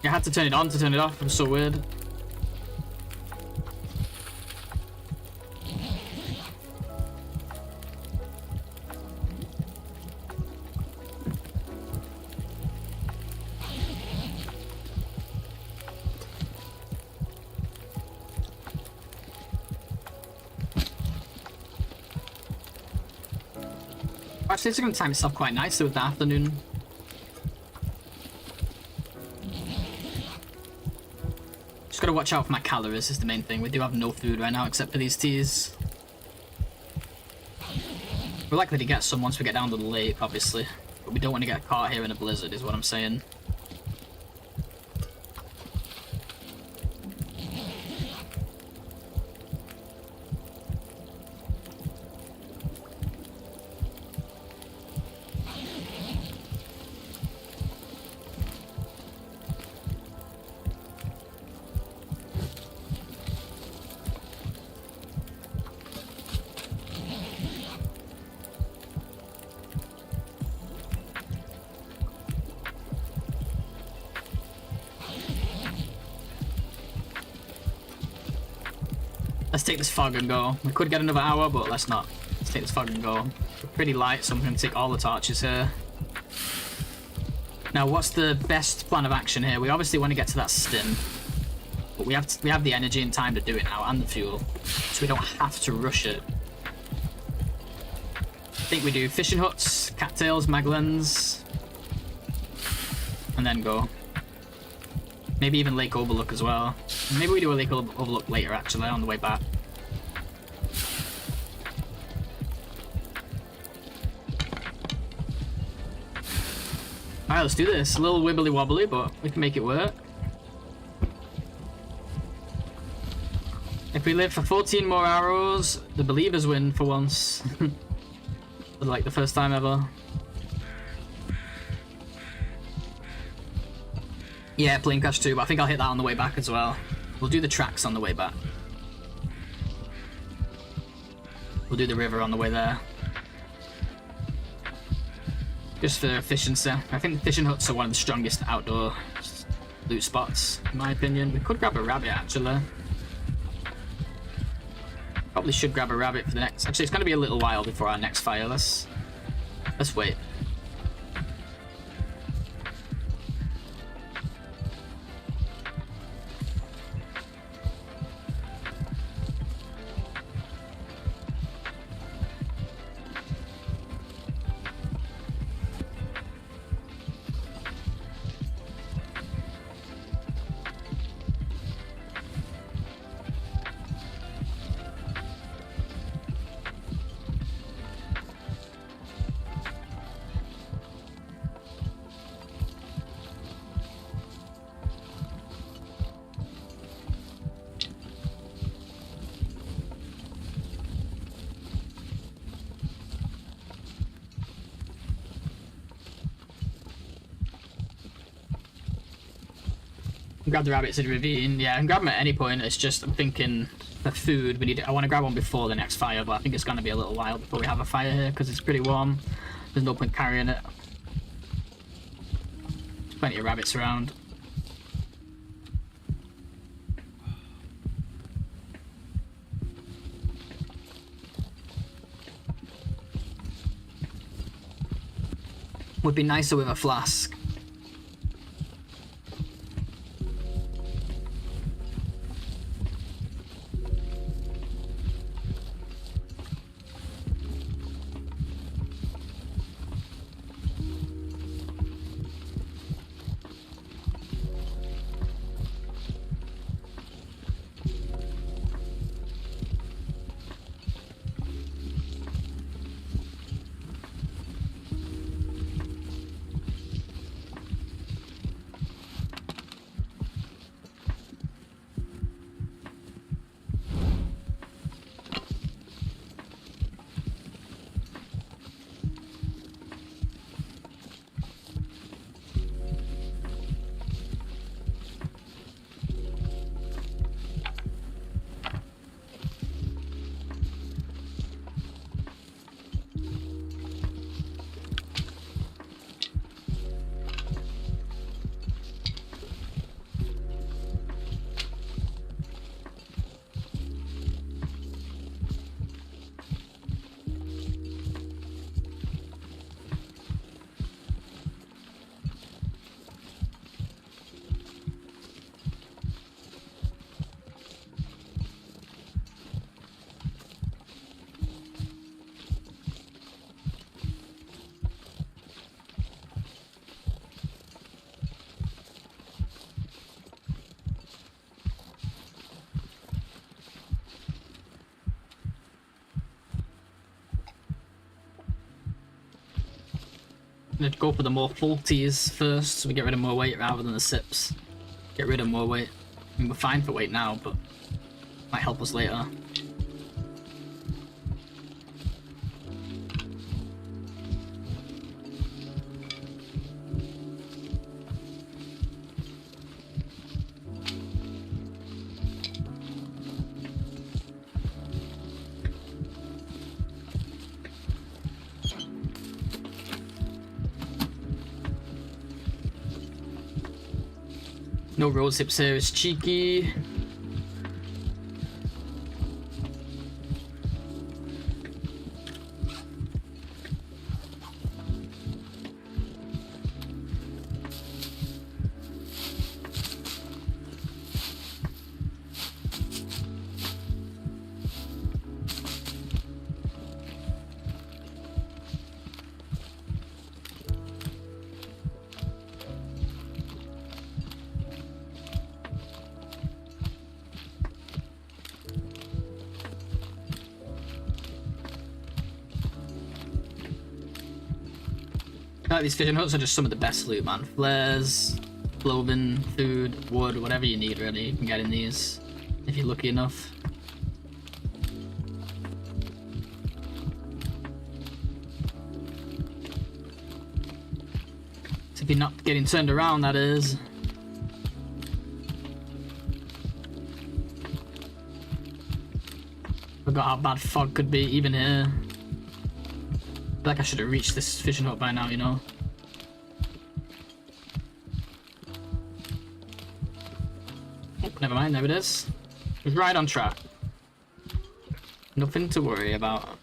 I had to turn it on to turn it off. It was so weird. Actually, it's going to time itself quite nicely with the afternoon. Just got to watch out for my calories is the main thing. We do have no food right now except for these teas. We're likely to get some once we get down to the lake, obviously. But we don't want to get caught here in a blizzard, is what I'm saying. Let's take this fog and go. We could get another hour, but let's not. Let's take this fog and go. We're pretty light, so I'm going to take all the torches here. Now, what's the best plan of action here? We obviously want to get to that stim, but we have the energy and time to do it now, and the fuel, so we don't have to rush it. I think we do fishing huts, cattails, maglens, and then go. Maybe even Lake Overlook as well. Maybe we do a Lake Overlook later, actually, on the way back. Alright, let's do this. A little wibbly wobbly, but we can make it work. If we live for 14 more hours, the believers win for once. For like the first time ever. Yeah, plane crash too, but I think I'll hit that on the way back as well. We'll do the tracks on the way back. We'll do the river on the way there. Just for efficiency. I think the fishing huts are one of the strongest outdoor loot spots, in my opinion. We could grab a rabbit, actually. Probably should grab a rabbit for the next... Actually, it's going to be a little while before our next fire. Let's wait. Grab the rabbits in the ravine. Yeah, I can grab them at any point. It's just I'm thinking for food we need. I want to grab one before the next fire, but I think it's going to be a little while before we have a fire here because it's pretty warm. There's no point carrying it. There's plenty of rabbits around. Would be nicer with a flask. I'm gonna go for the more faulties first, so we get rid of more weight rather than the sips. Get rid of more weight. I mean, we're fine for weight now, but might help us later. No road sips here, it's cheeky. These fishing huts are just some of the best loot, man. Flares, clothing, food, wood, whatever you need, really, you can get in these if you're lucky enough. So if you're not getting turned around, that is. Forgot how bad fog could be, even here. I feel like I should have reached this fishing hut by now, you know? Oh, never mind, there it is. It was right on track. Nothing to worry about.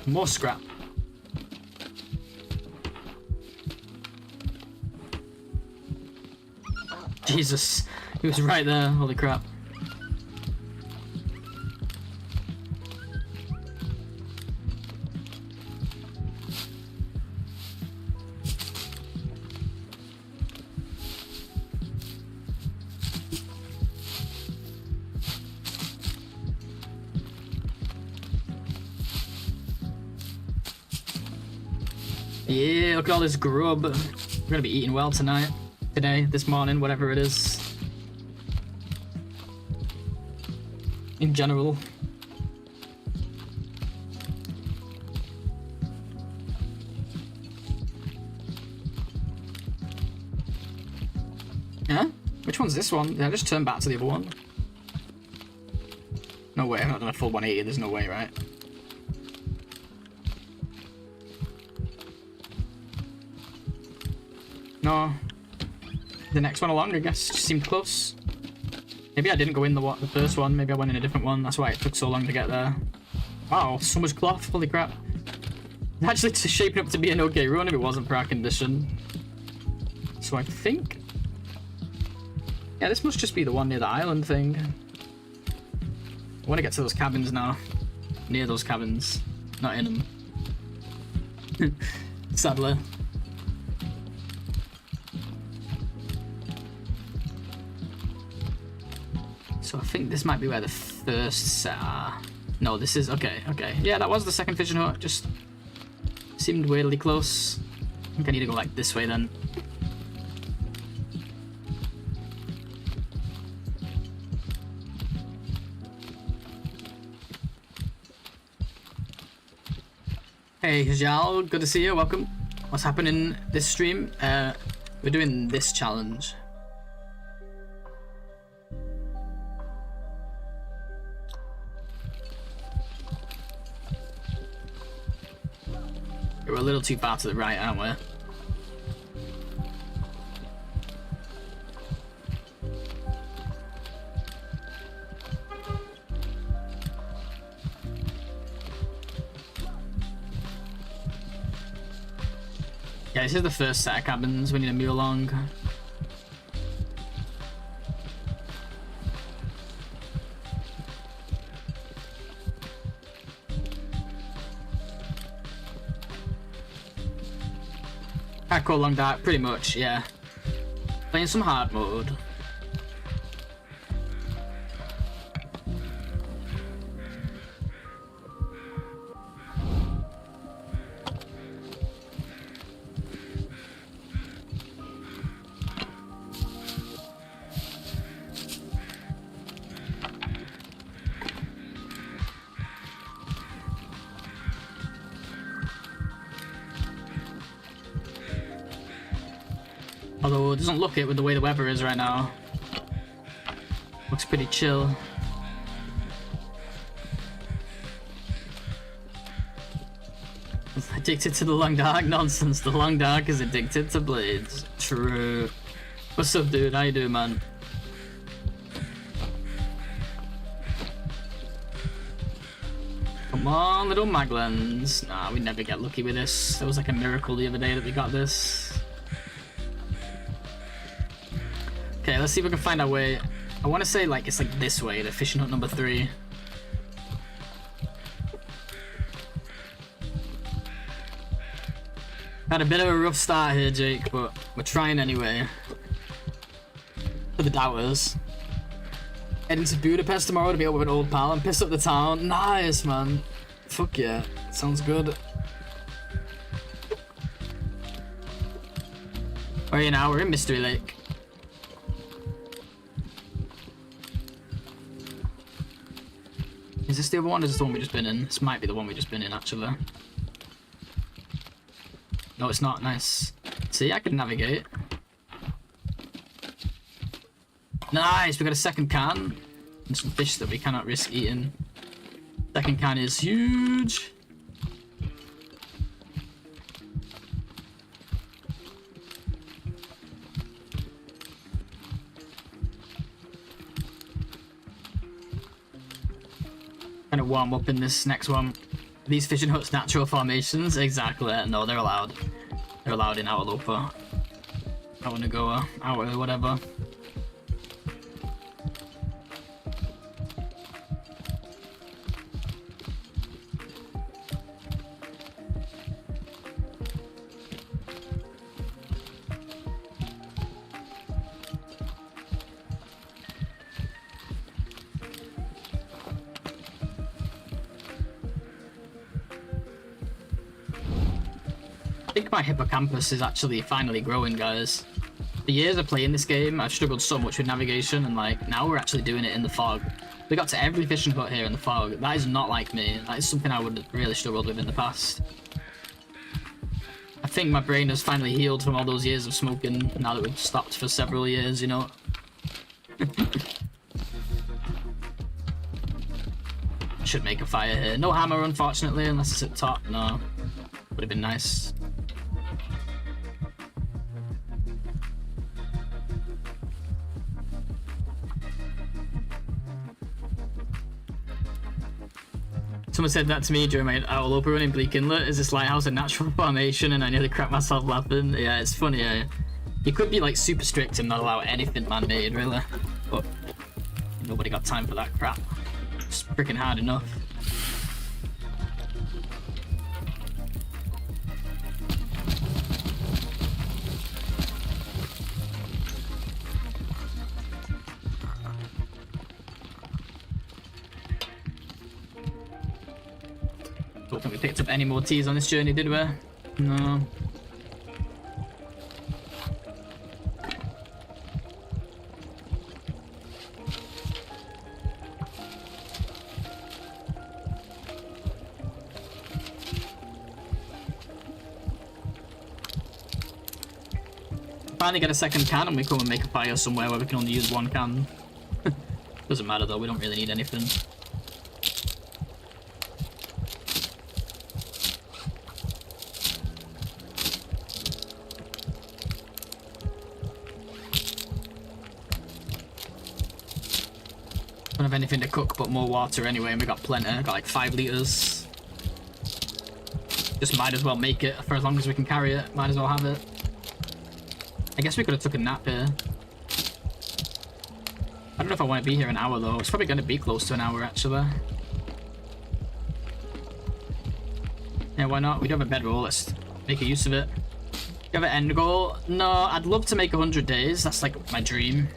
More scrap. Jesus, he was right there, holy crap. Yeah, look at all this grub. We're gonna be eating well tonight, today, this morning, whatever it is. In general. Huh? Which one's this one? Did I just turn back to the other one? No way, I've not done a full 180, there's no way, right? No. The next one along, I guess, just seemed close. Maybe I didn't go in the first one, maybe I went in a different one, that's why it took so long to get there. Wow, so much cloth, holy crap. It's actually shaping up to be an okay run if it wasn't for our condition. So I think... yeah, this must just be the one near the island thing. I want to get to those cabins now. Near those cabins, not in them. Sadly. So I think this might be where the first set are. No, this is... okay. Yeah, that was the second fishing hut. Just seemed weirdly close. I think I need to go like this way then. Hey, Jal, good to see you. Welcome. What's happening this stream? We're doing this challenge. We're a little too far to the right, aren't we? Yeah, this is the first set of cabins. We need to move along. Echo long dark, pretty much, yeah. Playing some hard mode. Although it doesn't look it with the way the weather is right now. Looks pretty chill. Addicted to the long dark? Nonsense. The long dark is addicted to blades. True. What's up, dude? How you doing, man? Come on, little maglans. Nah, we never get lucky with this. It was like a miracle the other day that we got this. Okay, let's see if we can find our way. I want to say like it's like this way, the fishing hut number 3. Had a bit of a rough start here, Jake, but we're trying anyway. For the doubters. Heading to Budapest tomorrow to meet up with an old pal and piss up the town. Nice, man. Fuck yeah. Sounds good. Where are you now? We're in Mystery Lake. Is this the other one or is this the one we just been in? This might be the one we just been in, actually. No, it's not. Nice. See, I can navigate. Nice, we got a second can. And some fish that we cannot risk eating. Second can is huge. Kind of warm up in this next one. These fishing huts natural formations? Exactly. No, they're allowed. They're allowed in OuterLoper. OuterNOGOA, Outer whatever. I think my hippocampus is actually finally growing, guys. The years of playing this game, I've struggled so much with navigation, and like now we're actually doing it in the fog. We got to every fishing hut here in the fog. That is not like me. That is something I would really struggled with in the past. I think my brain has finally healed from all those years of smoking now that we've stopped for several years, you know. Should make a fire here. No hammer, unfortunately, unless it's at top. No. Would have been nice. Someone said that to me during my OuterLoper run in Bleak Inlet. Is this lighthouse a natural formation? And I nearly cracked myself laughing. Yeah, it's funny. Yeah. You could be like super strict and not allow anything man-made, really. But nobody got time for that crap. It's freaking hard enough. Don't think we picked up any more teas on this journey, did we? No. Finally get a second can and we come and make a fire somewhere where we can only use one can. Doesn't matter though, we don't really need anything. Don't have anything to cook but more water anyway, and we got plenty. Got like 5 liters. Just might as well make it for as long as we can carry it. Might as well have it. I guess we could have took a nap here. I don't know if I want to be here an hour though. It's probably going to be close to an hour actually. Yeah, why not? We do have a bedroll. Let's make a use of it. You have an end goal? No, I'd love to make 100 days. That's like my dream.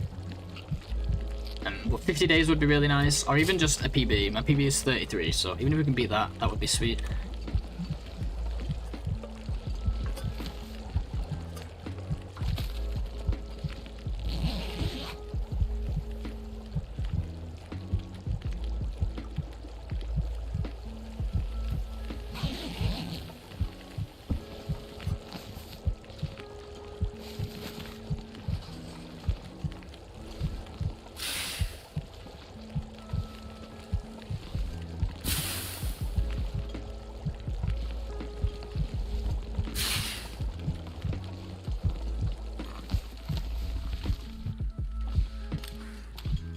Well, 50 days would be really nice, or even just a PB. My PB is 33, so even if we can beat that, that would be sweet.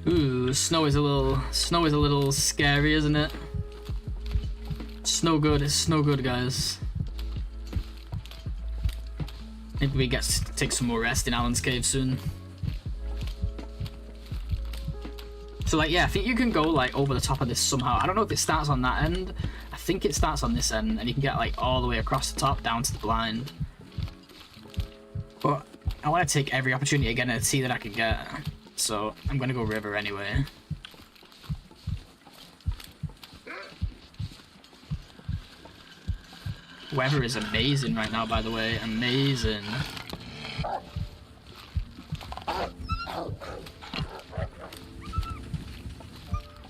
Ooh, snow is a little scary, isn't it? Snow good, it's no good, guys. Maybe we get to take some more rest in Alan's cave soon. So like, yeah, I think you can go like over the top of this somehow. I don't know if it starts on that end. I think it starts on this end, and you can get like all the way across the top down to the blind. But I want to take every opportunity again to see that I can get. So I'm gonna go river anyway. Weather is amazing right now, by the way. Amazing.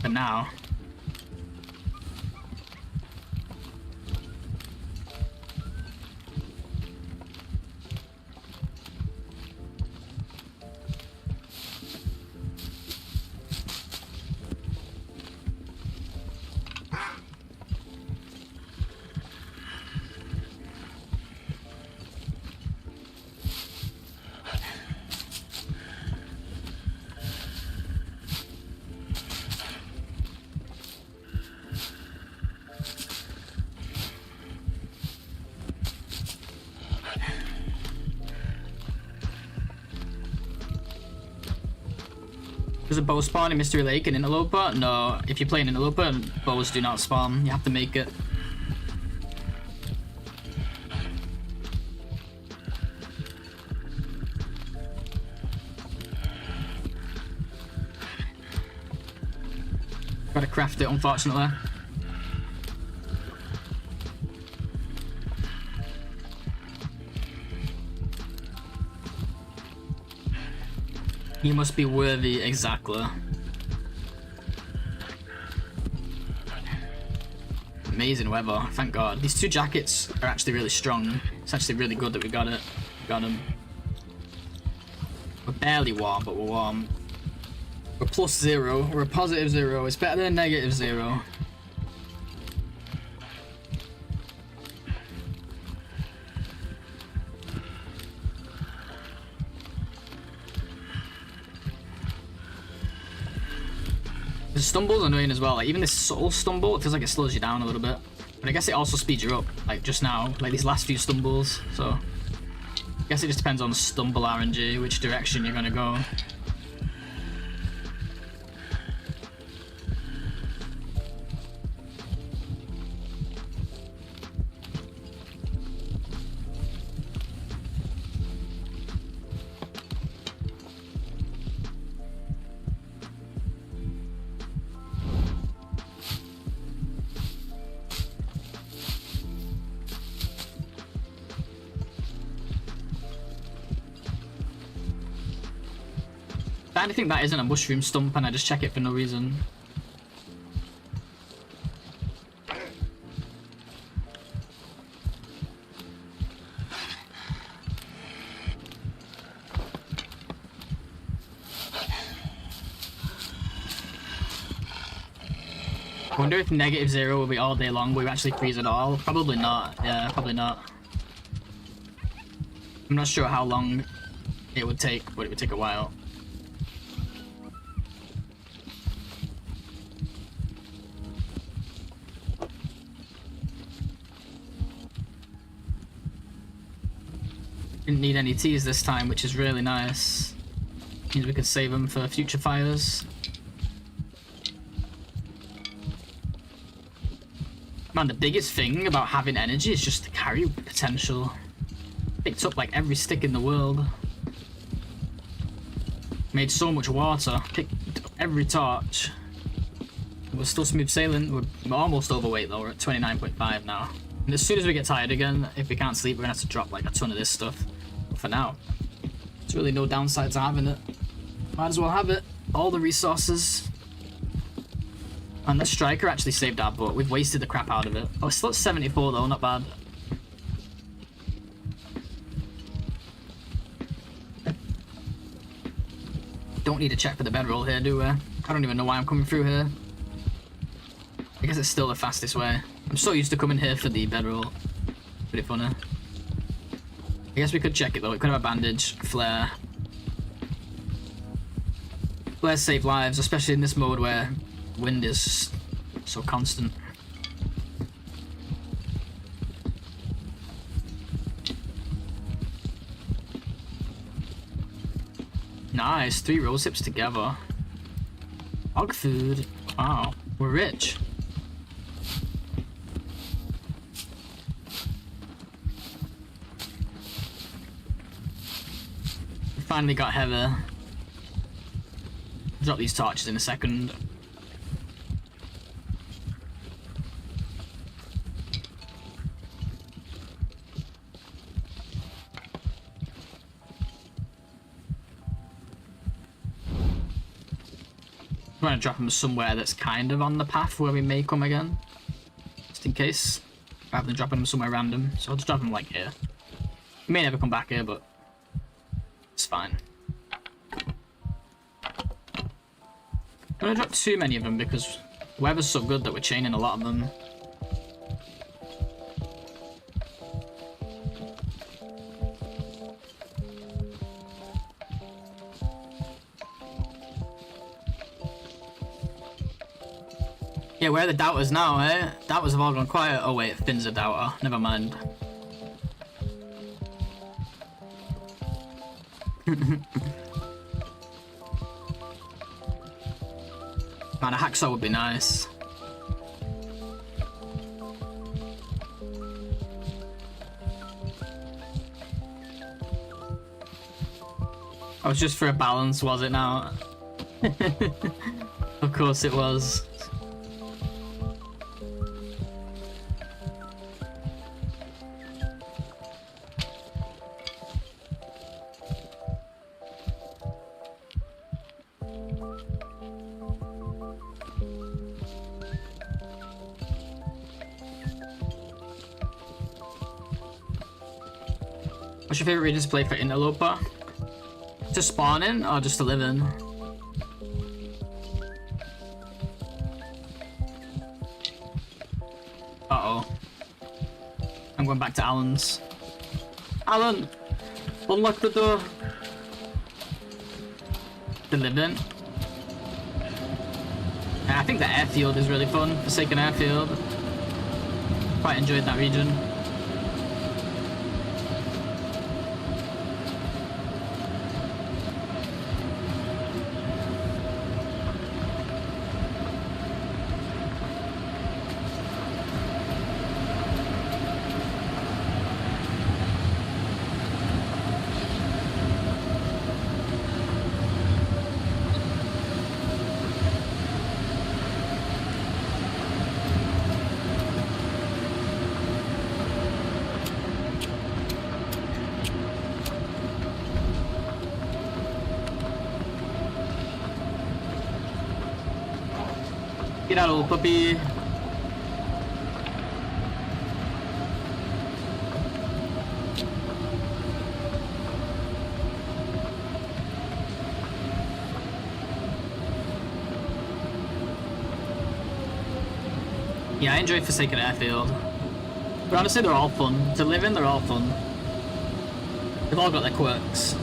But now... Does a bow spawn in Mystery Lake and Interloper? No, if you're playing Interloper, bows do not spawn. You have to make it. Gotta craft it, unfortunately. You must be worthy, exactly. Amazing weather, thank God. These two jackets are actually really strong. It's actually really good that we got it. Got them. We're barely warm, but we're warm. We're +0. We're a +0. It's better than -0. The stumble's annoying as well. Like even this subtle stumble, it feels like it slows you down a little bit. But I guess it also speeds you up. Like just now, like these last few stumbles. So I guess it just depends on stumble RNG, which direction you're gonna go. I think that isn't a mushroom stump and I just check it for no reason. I wonder if -0 will be all day long, will we actually freeze it all? Probably not, yeah, probably not. I'm not sure how long it would take, but it would take a while. Didn't need any teas this time, which is really nice. Means we can save them for future fires. Man, the biggest thing about having energy is just the carry potential. Picked up like every stick in the world. Made so much water. Picked up every torch. We're still smooth sailing. We're almost overweight though. We're at 29.5 now. And as soon as we get tired again, if we can't sleep, we're gonna have to drop like a ton of this stuff. But for now, there's really no downside to having it. Might as well have it. All the resources. And the striker actually saved our butt. We've wasted the crap out of it. Oh, it's still at 74 though, not bad. Don't need to check for the bedroll here, do we? I don't even know why I'm coming through here. I guess it's still the fastest way. I'm so used to coming here for the bedroll. Pretty funny. I guess we could check it though. We could have a bandage, flare. Flares save lives, especially in this mode where wind is so constant. Nice, 3 rose hips together. Hog food. Wow, we're rich. We finally got heather. Drop these torches in a second. I'm gonna drop them somewhere that's kind of on the path where we may come again, just in case, rather than dropping them somewhere random. So I'll just drop them like here. We may never come back here, but it's fine. I'm gonna drop too many of them because the weather's so good that we're chaining a lot of them. Yeah, where are the doubters now, eh? Doubters have all gone quiet. Oh wait, Finn's a doubter. Never mind. Man, a hacksaw would be nice. I was just for a balance, was it now? Of course it was. What's your favorite region to play for Interloper? To spawn in or just to live in? Uh-oh. I'm going back to Alan's. Alan! Unlock the door! To live in? I think the airfield is really fun. Forsaken Airfield. Quite enjoyed that region. Get out, little puppy. Yeah, I enjoy Forsaken Airfield. But honestly, they're all fun. To live in, they're all fun. They've all got their quirks.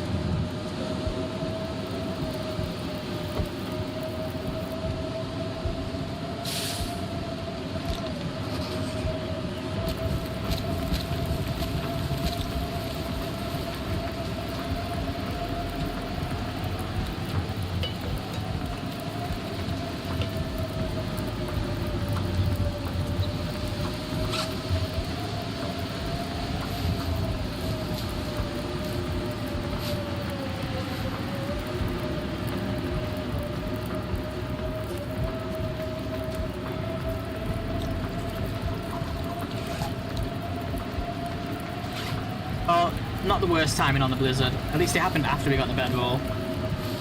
Oh, not the worst timing on the blizzard. At least it happened after we got the bedroll.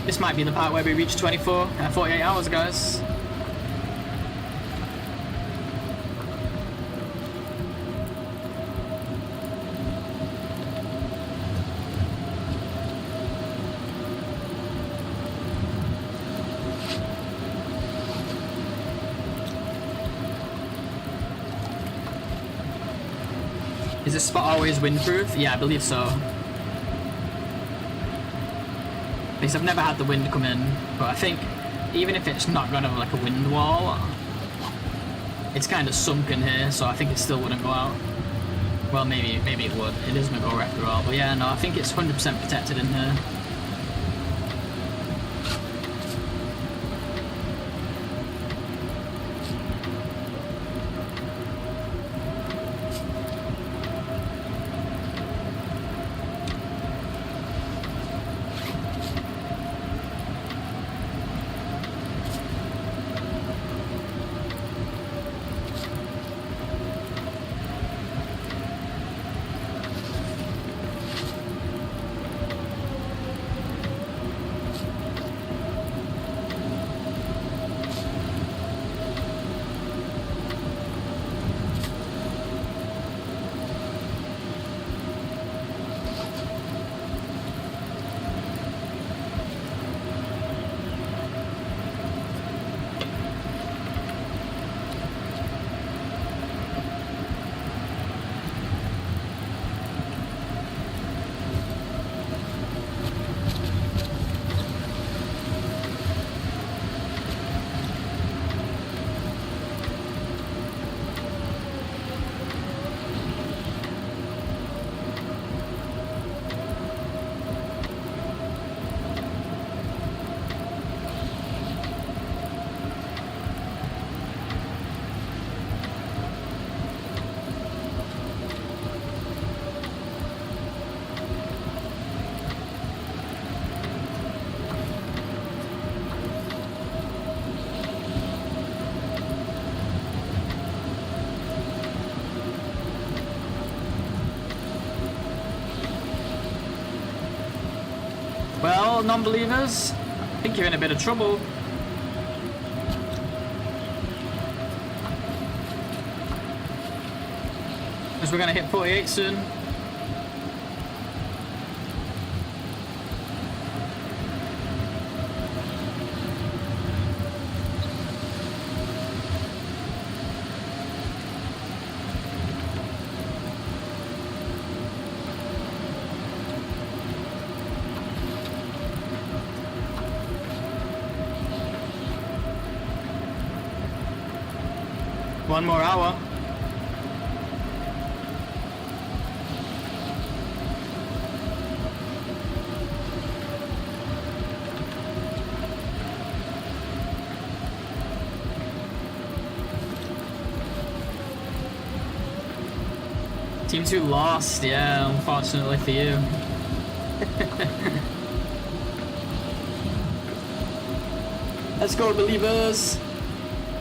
This might be the part where we reach 48 hours, guys. Is this spot always windproof? Yeah, I believe so. At least I've never had the wind come in, but I think even if it's not got like a wind wall, it's kind of sunken here, so I think it still wouldn't go out. Well, maybe it would. It is NOGOA after all, but yeah, no, I think it's 100% protected in here. Well, non-believers, I think you're in a bit of trouble. Because we're going to hit 48 soon. One more hour. Team 2 lost, yeah, unfortunately for you. Let's go, believers!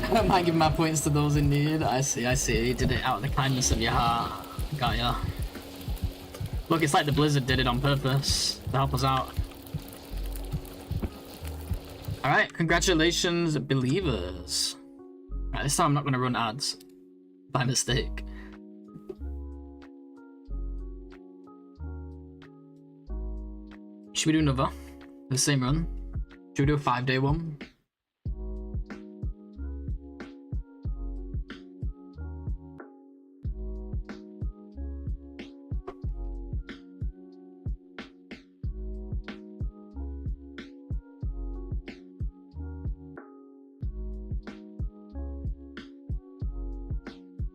I don't mind giving my points to those in need. I see. You did it out of the kindness of your heart. Got ya. Look, it's like the Blizzard did it on purpose to help us out. Alright, congratulations, believers. Right, this time I'm not going to run ads by mistake. Should we do another? The same run? Should we do a 5-day one?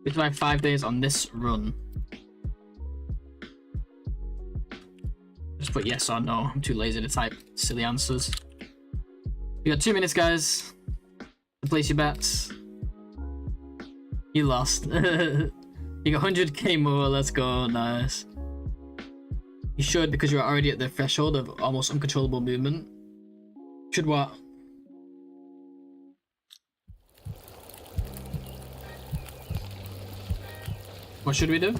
We survived 5 days on this run. Just put yes or no. I'm too lazy to type silly answers. You got 2 minutes, guys, to place your bets. You lost. You got 100k more. Let's go. Nice. You should, because you're already at the threshold of almost uncontrollable movement. Should what? What should we do?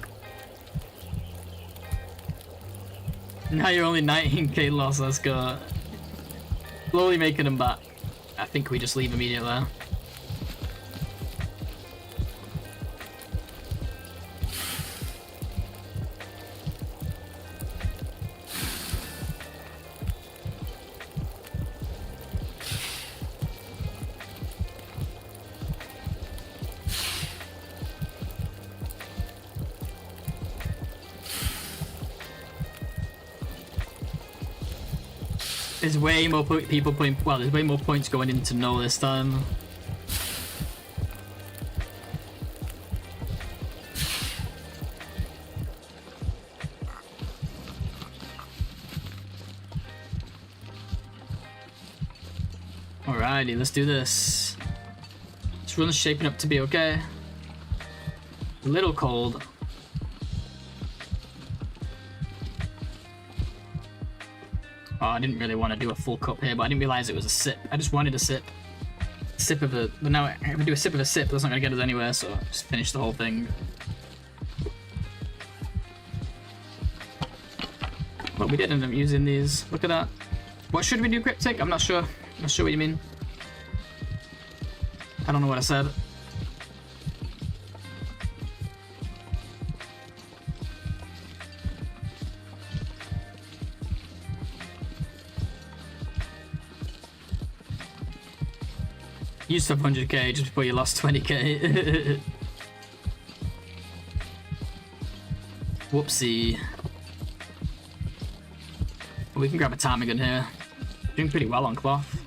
Now you're only 19k loss, let's go. Slowly making them back. I think we just leave immediately. There's way more people putting, well, there's way more points going into no this time. Alrighty, let's do this. This run's shaping up to be okay. A little cold. Oh, I didn't really want to do a full cup here, but I didn't realize it was a sip. I just wanted a sip. Sip of a... But now I have to do a sip of a sip. That's not going to get us anywhere, so just finish the whole thing. But we did end up using these. Look at that. What should we do, Cryptic? I'm not sure. I'm not sure what you mean. I don't know what I said. You used to have 100k just before you lost 20k. Whoopsie. We can grab a ptarmigan here. Doing pretty well on cloth.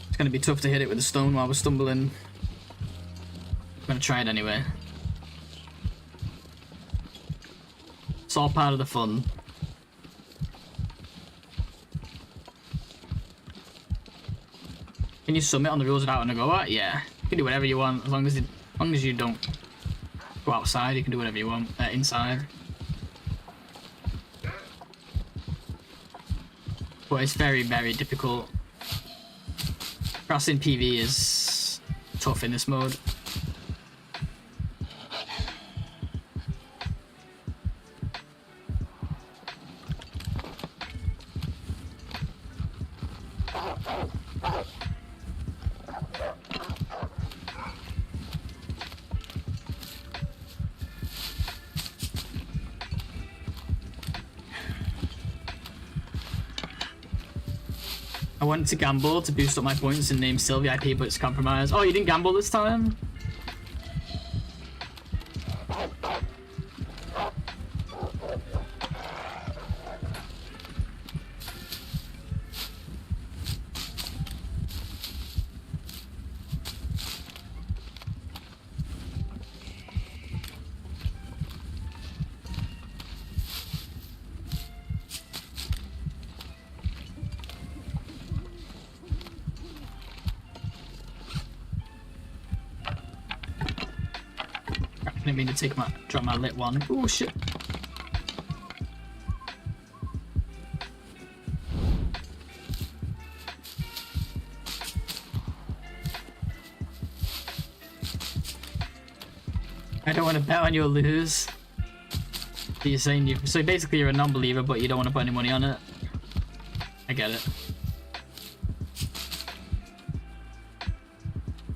It's gonna be tough to hit it with a stone while we're stumbling. I'm gonna try it anyway. It's all part of the fun. Can you submit on the rules of OuterNOGOA? Yeah, you can do whatever you want as long as you don't go outside. You can do whatever you want inside. But it's very, very difficult. Crossing PV is tough in this mode. I wanted to gamble to boost up my points and name Sylvie IP, but it's compromised. Oh, you didn't gamble this time? I didn't mean to drop my lit one. Oh shit. I don't want to bet on you or lose. You're saying so basically you're a non-believer, but you don't want to put any money on it. I get it.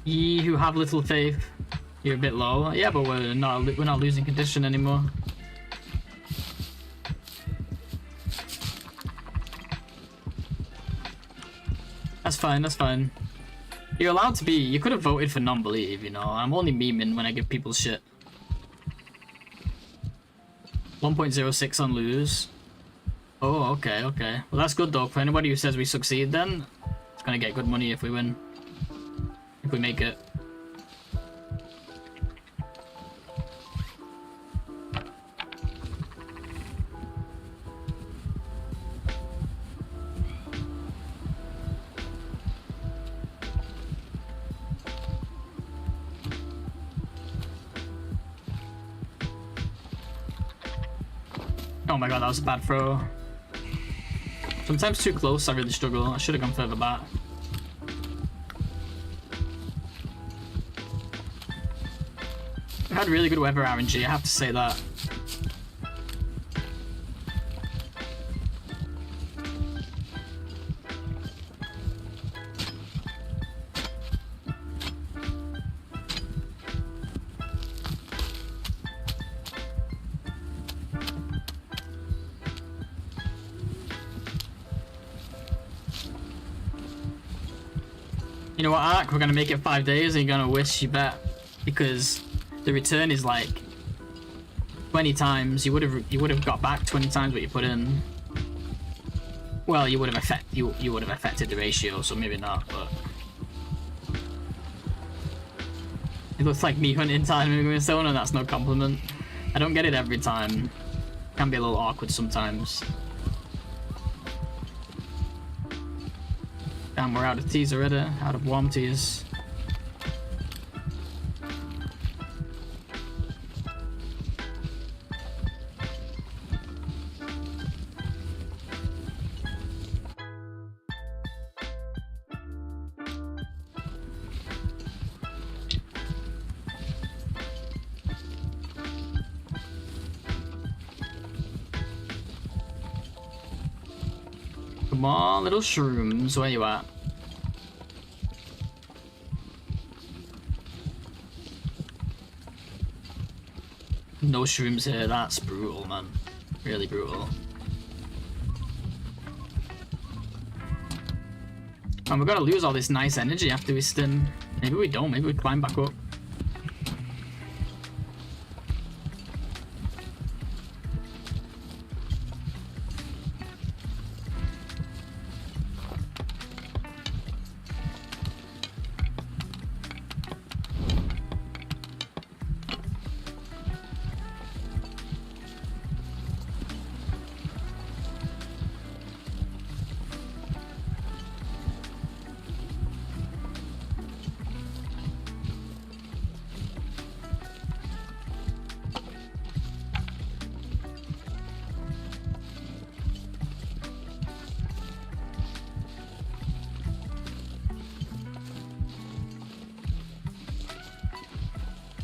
Ye who have little faith. You're a bit low. Yeah, but we're not losing condition anymore. That's fine, that's fine. You're allowed to be... You could have voted for non-believe, you know. I'm only memeing when I give people shit. 1.06 on lose. Oh, okay, okay. Well, that's good though. For anybody who says we succeed then, it's gonna get good money if we win. If we make it. Oh my god, that was a bad throw. Sometimes too close, I really struggle. I should have gone further back. I had really good weather RNG, I have to say that. You know what, Ark? We're gonna make it 5 days and you're gonna wish you bet. Because the return is like 20 times. You would have got back 20 times what you put in. Well, you would have affected the ratio, so maybe not, but it looks like me hunting time in Stone, and that's no compliment. I don't get it every time. Can be a little awkward sometimes. Damn, we're out of teas already. Out of warm teas. Come on, little shrooms, where you at? No shrooms here, that's brutal, man. Really brutal. And we're gonna lose all this nice energy after we stim. Maybe we don't, maybe we climb back up.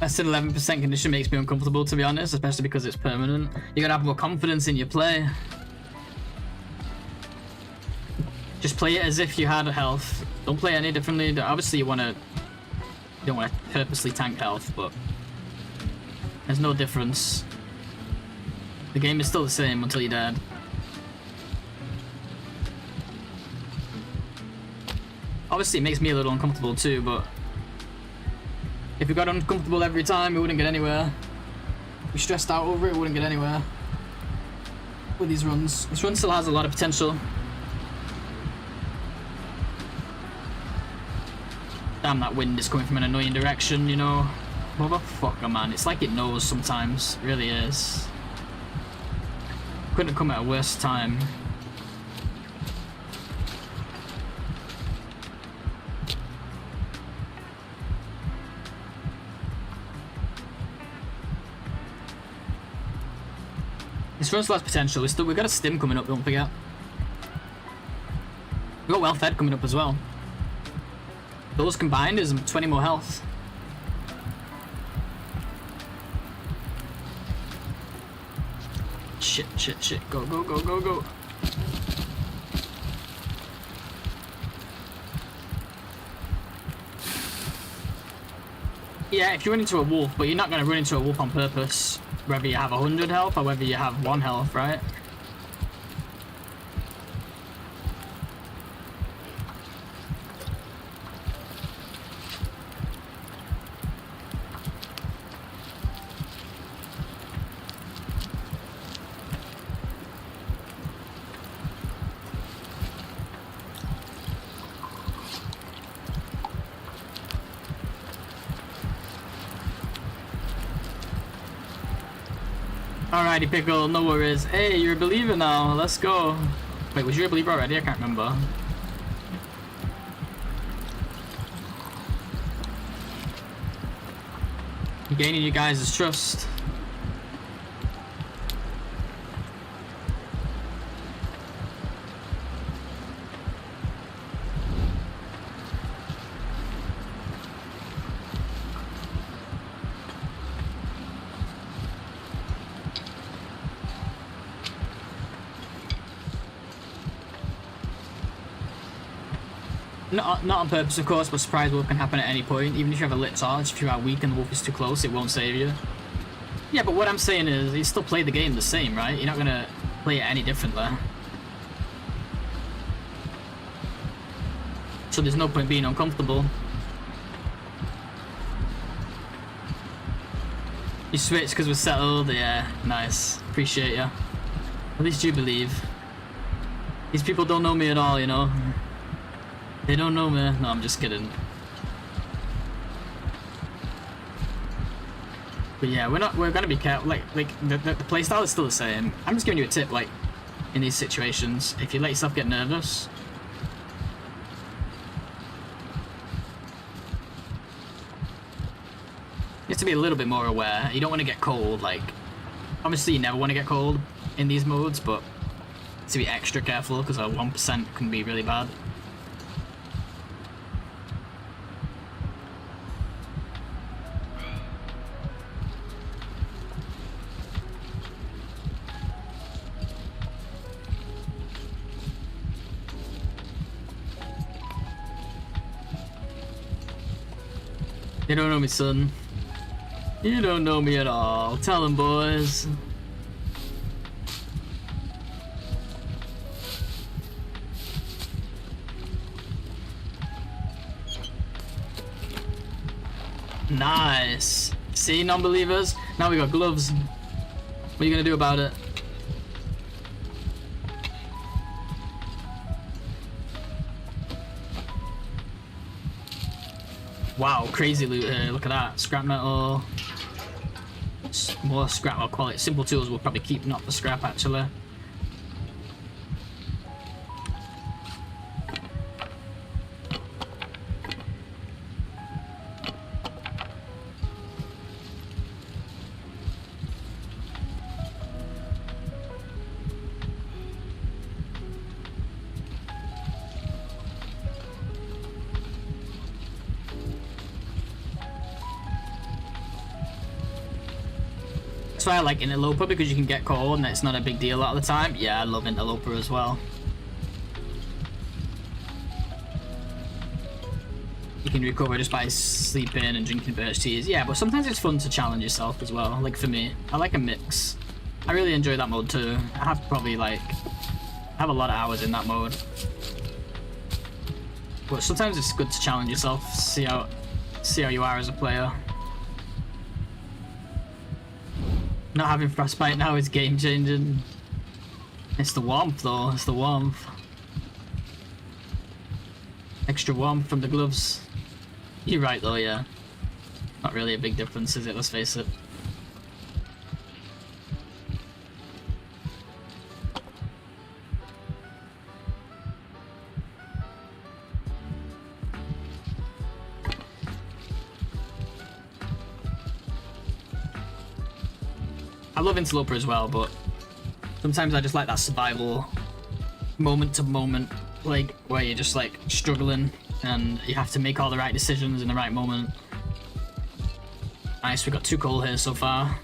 Less than 11% condition makes me uncomfortable, to be honest, especially because it's permanent. You gotta have more confidence in your play. Just play it as if you had health. Don't play any differently. Obviously, you don't want to purposely tank health, but there's no difference. The game is still the same until you're dead. Obviously, it makes me a little uncomfortable too, but if we got uncomfortable every time, we wouldn't get anywhere. If we stressed out over it, we wouldn't get anywhere with these runs. This run still has a lot of potential. Damn, that wind is coming from an annoying direction, you know. Motherfucker, man. It's like it knows sometimes. It really is. Couldn't have come at a worse time. This run still has potential. We've got a stim coming up, don't forget. We've got well fed coming up as well. Those combined is 20 more health. Shit, shit, shit. Go, go, go, go, go. Yeah, if you run into a wolf, but you're not going to run into a wolf on purpose. Whether you have 100 health or whether you have 1 health, right? Alrighty, Pickle, no worries. Hey, you're a believer now, let's go. Wait, was you a believer already? I can't remember. I'm gaining you guys' trust. Not on purpose, of course, but surprise wolf can happen at any point. Even if you have a lit torch, if you are weak and the wolf is too close, it won't save you. Yeah, but what I'm saying is, you still play the game the same, right? You're not gonna play it any differently. So there's no point being uncomfortable. You switched because we're settled? Yeah, nice. Appreciate ya. At least you believe. These people don't know me at all, you know? They don't know me. No, I'm just kidding. But yeah, we're gonna be careful. Like the playstyle is still the same. I'm just giving you a tip, like, in these situations, if you let yourself get nervous, you have to be a little bit more aware. You don't want to get cold. Like, obviously you never want to get cold in these modes, but to be extra careful because a 1% can be really bad. You don't know me, son. You don't know me at all. Tell them, boys. Nice. See, non-believers? Now we got gloves. What are you gonna do about it? Wow, crazy loot here. Look at that. Scrap metal. More scrap metal quality. Simple tools will probably keep, not the scrap, actually. That's why I like Interloper, because you can get cold and it's not a big deal a lot of the time. Yeah, I love Interloper as well. You can recover just by sleeping and drinking birch teas. Yeah, but sometimes it's fun to challenge yourself as well. Like for me, I like a mix. I really enjoy that mode too. I have probably like, I have a lot of hours in that mode. But sometimes it's good to challenge yourself, see how you are as a player. Not having frostbite now is game changing. It's the warmth though, it's the warmth. Extra warmth from the gloves. You're right though, yeah. Not really a big difference, is it? Let's face it. I love Interloper as well, but sometimes I just like that survival moment to moment, like where you're just like struggling and you have to make all the right decisions in the right moment. Nice, we got 2 coal here so far.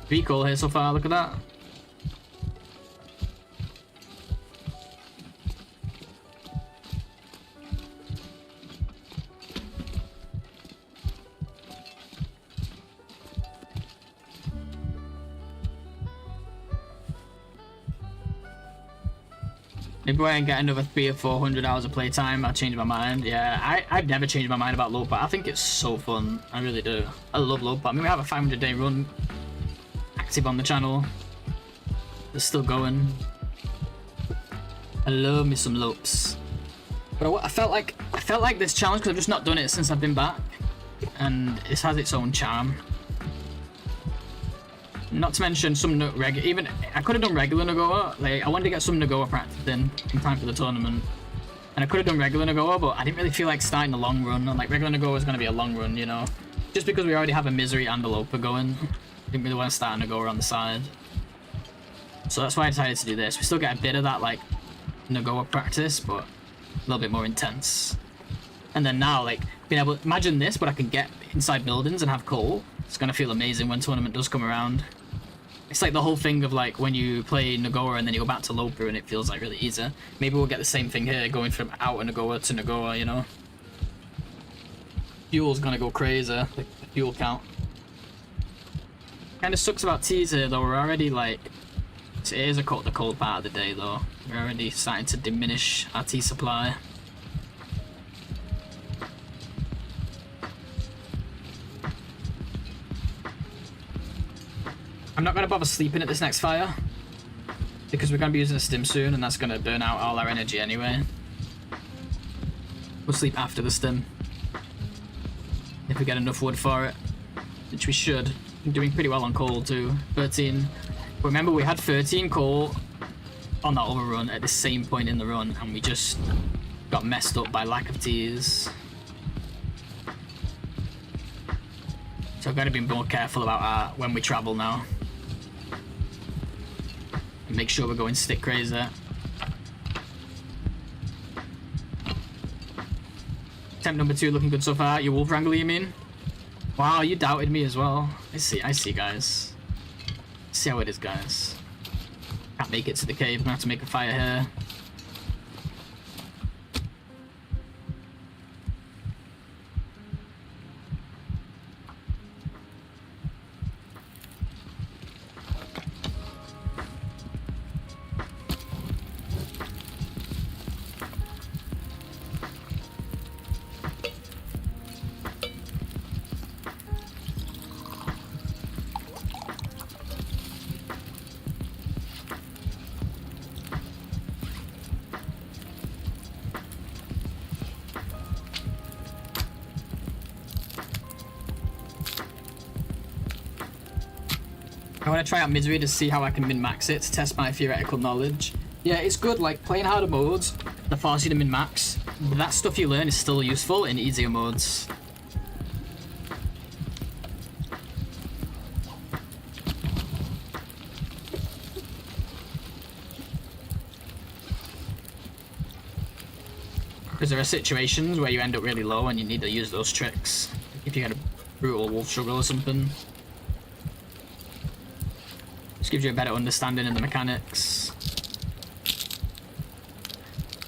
Three coal here so far, look at that. Maybe when I get another 300 or 400 hours of playtime, I'll change my mind. Yeah, I've never changed my mind about Loper. I think it's so fun. I really do. I love Loper. I mean, we have a 500-day run active on the channel. It's still going. I love me some Lopes. But I felt like this challenge, because I've just not done it since I've been back, and it has its own charm. Not to mention some even I could have done regular NOGOA. Like, I wanted to get some NOGOA practice in time for the tournament, and I could have done regular NOGOA, but I didn't really feel like starting the long run. Like, regular NOGOA was going to be a long run, you know, just because we already have a Misery and a Loper going. Didn't really want to start a NOGOA on the side, so that's why I decided to do this. We still get a bit of that like NOGOA practice, but a little bit more intense. And then now, like, being able to imagine this, but I can get inside buildings and have coal. It's gonna feel amazing when tournament does come around. It's like the whole thing of like when you play NOGOA and then you go back to Loper and it feels like really easy. Maybe we'll get the same thing here, going from outer NOGOA to NOGOA, you know? Fuel's gonna go crazy, like the fuel count. Kinda sucks about teas here though, we're already like So it is the cold part of the day though. We're already starting to diminish our tea supply. I'm not going to bother sleeping at this next fire because we're going to be using a stim soon and that's going to burn out all our energy anyway. We'll sleep after the stim if we get enough wood for it, which we should. We're doing pretty well on coal too. 13. But remember, we had 13 coal on that other run at the same point in the run and we just got messed up by lack of teas. So I've got to be more careful about when we travel now. And make sure we're going stick crazy. Attempt number 2 looking good so far. Your wolf wrangler, you mean? Wow, you doubted me as well. I see, guys. See how it is, guys. Can't make it to the cave. I'm gonna have to make a fire here. I want to try out Misery to see how I can min-max it to test my theoretical knowledge. Yeah, it's good, like, playing harder modes that force you to min-max, but that stuff you learn is still useful in easier modes. Because there are situations where you end up really low and you need to use those tricks. If you get a brutal wolf struggle or something. Just gives you a better understanding of the mechanics.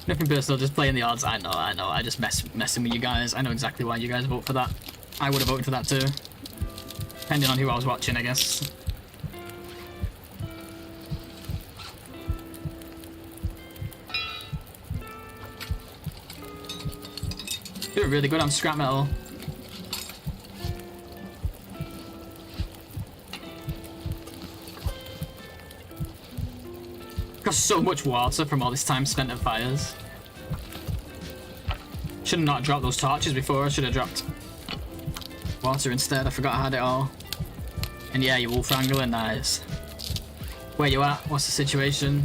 Nothing personal, just playing the odds. I know. I just messing with you guys. I know exactly why you guys vote for that. I would have voted for that too. Depending on who I was watching, I guess. Doing really good on scrap metal. Got so much water from all this time spent at fires. Should have not dropped those torches before. I should have dropped water instead. I forgot I had it all. And yeah, you wolf wrangler, nice. Where you at? What's the situation?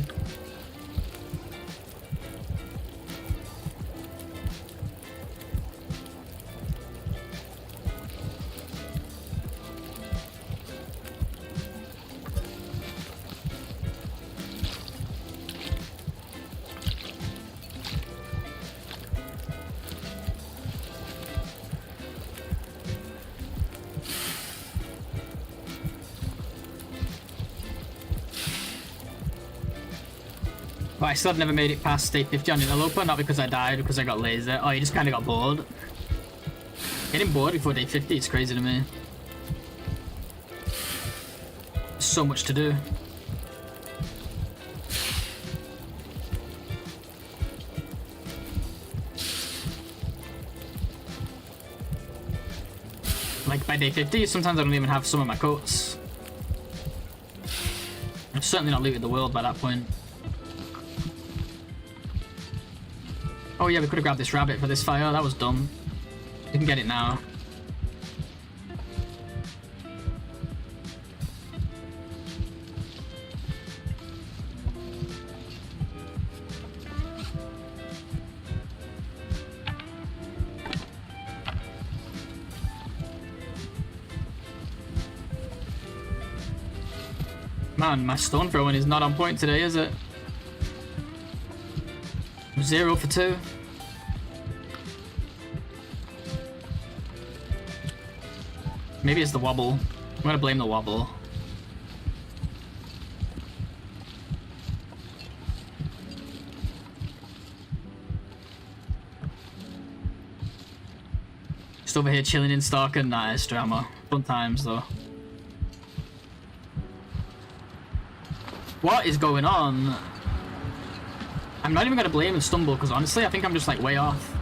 But I still have never made it past day 50 on Interloper, not because I died, because I got lazy. Oh, you just kind of got bored. Getting bored before day 50 is crazy to me. So much to do. Like by day 50, sometimes I don't even have some of my coats. I've certainly not looted the world by that point. Oh yeah, we could have grabbed this rabbit for this fire. That was dumb. We can get it now. Man, my stone throwing is not on point today, is it? 0 for 2. Maybe it's the wobble. I'm gonna blame the wobble. Just over here chilling in Stalker. Nice drama. Fun times though. What is going on? I'm not even gonna blame and stumble because honestly, I think I'm just like way off.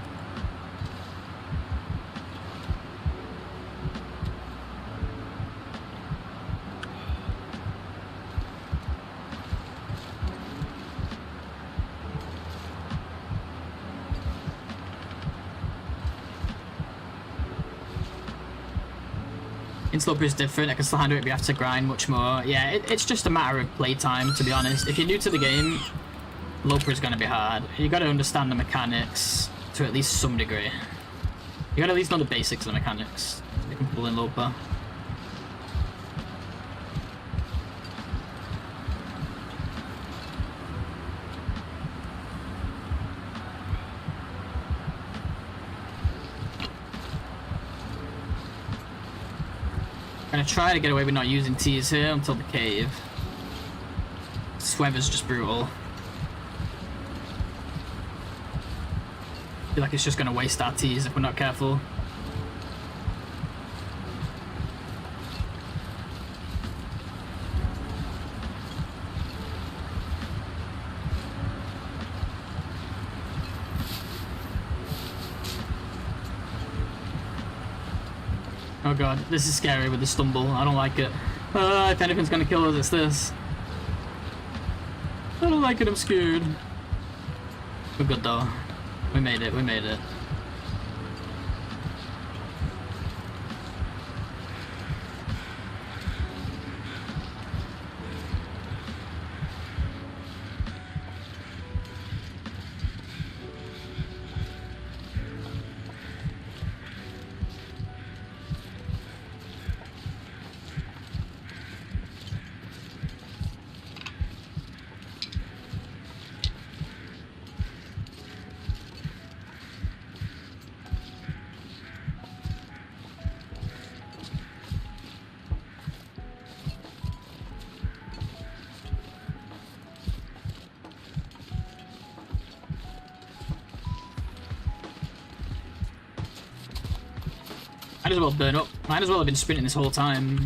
Sloper is different. I can still handle it, but you have to grind much more. Yeah, it's just a matter of playtime, to be honest. If you're new to the game, Loper is going to be hard. You got to understand the mechanics to at least some degree. You got to at least know the basics of the mechanics. You can pull in Loper. I'm gonna try to get away with not using T's here until the cave. This weather's just brutal. I feel like it's just gonna waste our T's if we're not careful. Oh god, this is scary with the stumble. I don't like it. If anything's gonna kill us, it's this. I don't like it, I'm scared. We're good though. We made it, we made it. Might as well burn up. Might as well have been sprinting this whole time.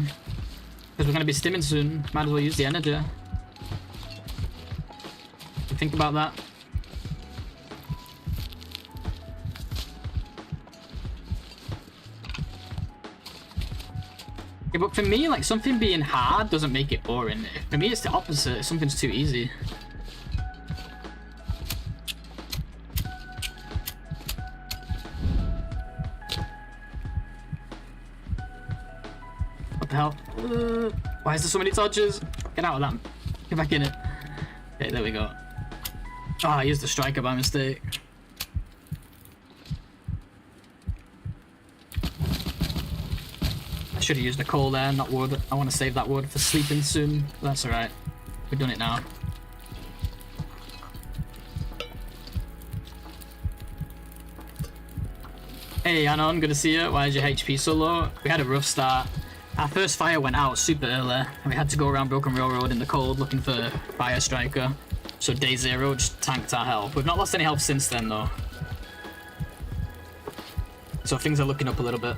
Because we're going to be stimming soon. Might as well use the energy. Think about that. Yeah, but for me, like, something being hard doesn't make it boring. For me, it's the opposite. Something's too easy. What the hell? Why is there so many dodges? Get out of that. Get back in it. Okay, there we go. Oh, I used the striker by mistake. I should have used a coal there, not wood. I want to save that wood for sleeping soon. That's alright. We've done it now. Hey Anon, good to see you. Why is your HP so low? We had a rough start. Our first fire went out super early, and we had to go around Broken Railroad in the cold looking for Fire Striker. So day 0 just tanked our health. We've not lost any health since then though. So things are looking up a little bit.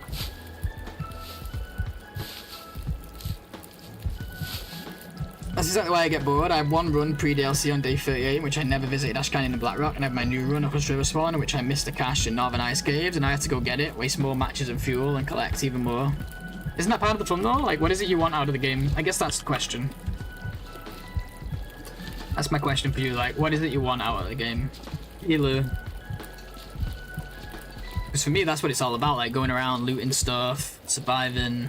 That's exactly why I get bored. I have one run pre-DLC on day 38 in which I never visited Ash Canyon and Blackrock, and I have my new run across River Spawn in which I missed the cache in Northern Ice Caves, and I had to go get it, waste more matches and fuel, and collect even more. Isn't that part of the fun though? Like, what is it you want out of the game? I guess that's the question. That's my question for you, like, what is it you want out of the game? Elu. Because for me, that's what it's all about, like, going around, looting stuff, surviving.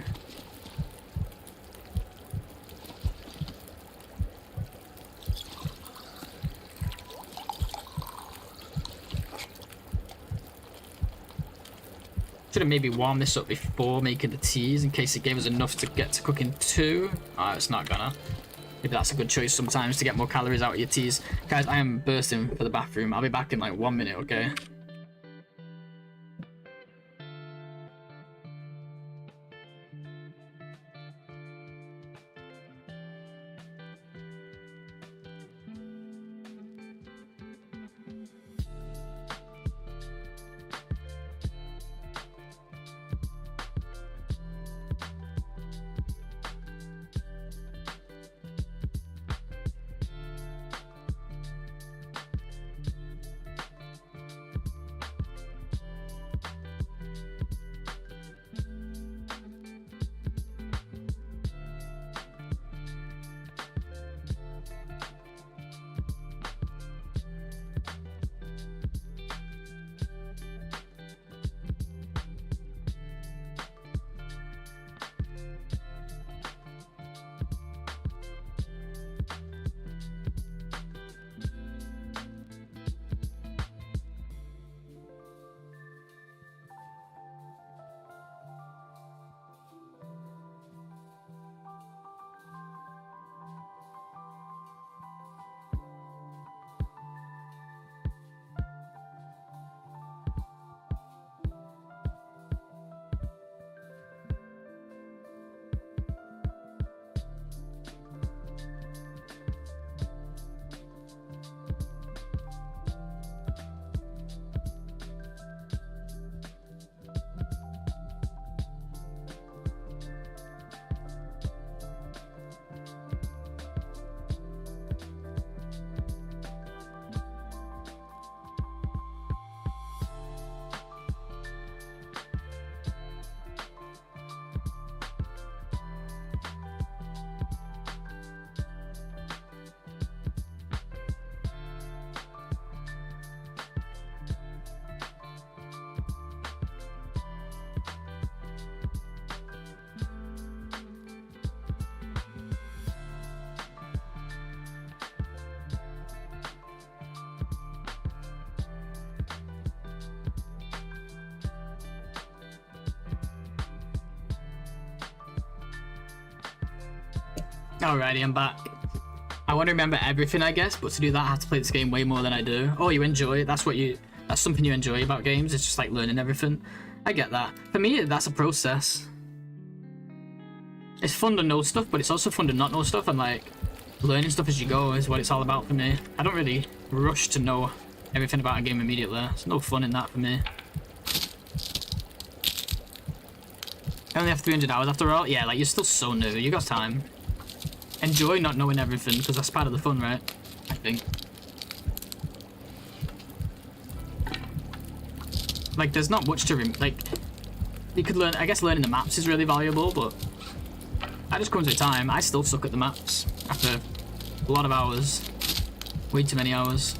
Should have maybe warmed this up before making the teas in case it gave us enough to get to cooking 2. Oh, it's not gonna. Maybe that's a good choice sometimes to get more calories out of your teas. Guys, I am bursting for the bathroom. I'll be back in like 1 minute, okay? Alrighty, I'm back. I want to remember everything, I guess, but to do that, I have to play this game way more than I do. Oh, you enjoy it? That's something you enjoy about games. It's just like learning everything. I get that. For me, that's a process. It's fun to know stuff, but it's also fun to not know stuff, and like learning stuff as you go is what it's all about for me. I don't really rush to know everything about a game immediately. There's no fun in that for me. I only have 300 hours after all. Yeah, like you're still so new. You got time. Enjoy not knowing everything, because that's part of the fun, right? I think. Like, there's not much to like. You could learn. I guess learning the maps is really valuable, but that just comes with time. I still suck at the maps after a lot of hours. Way too many hours.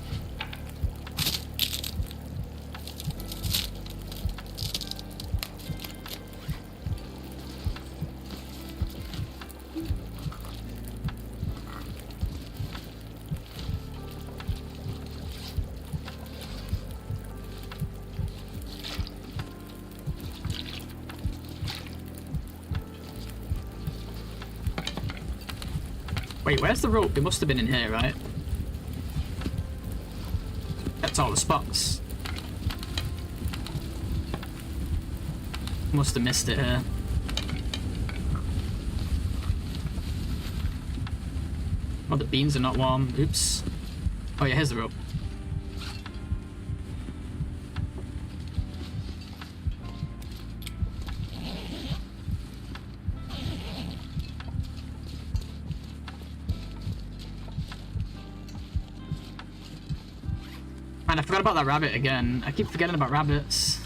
Wait, where's the rope? It must have been in here, right? That's all the spots. Must have missed it here. Oh, the beans are not warm. Oops. Oh yeah, here's the rope. Man, I forgot about that rabbit again. I keep forgetting about rabbits.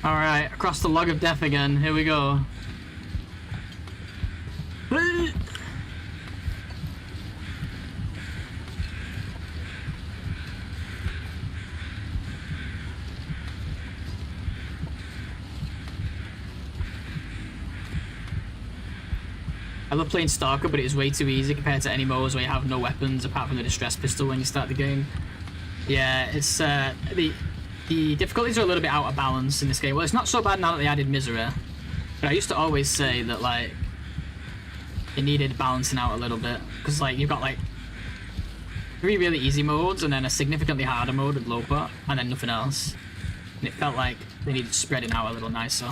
Alright, across the log of death again. Here we go. I love playing Stalker, but it is way too easy compared to any modes where you have no weapons apart from the distress pistol when you start the game. Yeah, it's the difficulties are a little bit out of balance in this game. Well, it's not so bad now that they added misery, but I used to always say that like it needed balancing out a little bit, because like you've got like 3 really easy modes and then a significantly harder mode with Loper and then nothing else, and it felt like they needed spreading out a little nicer.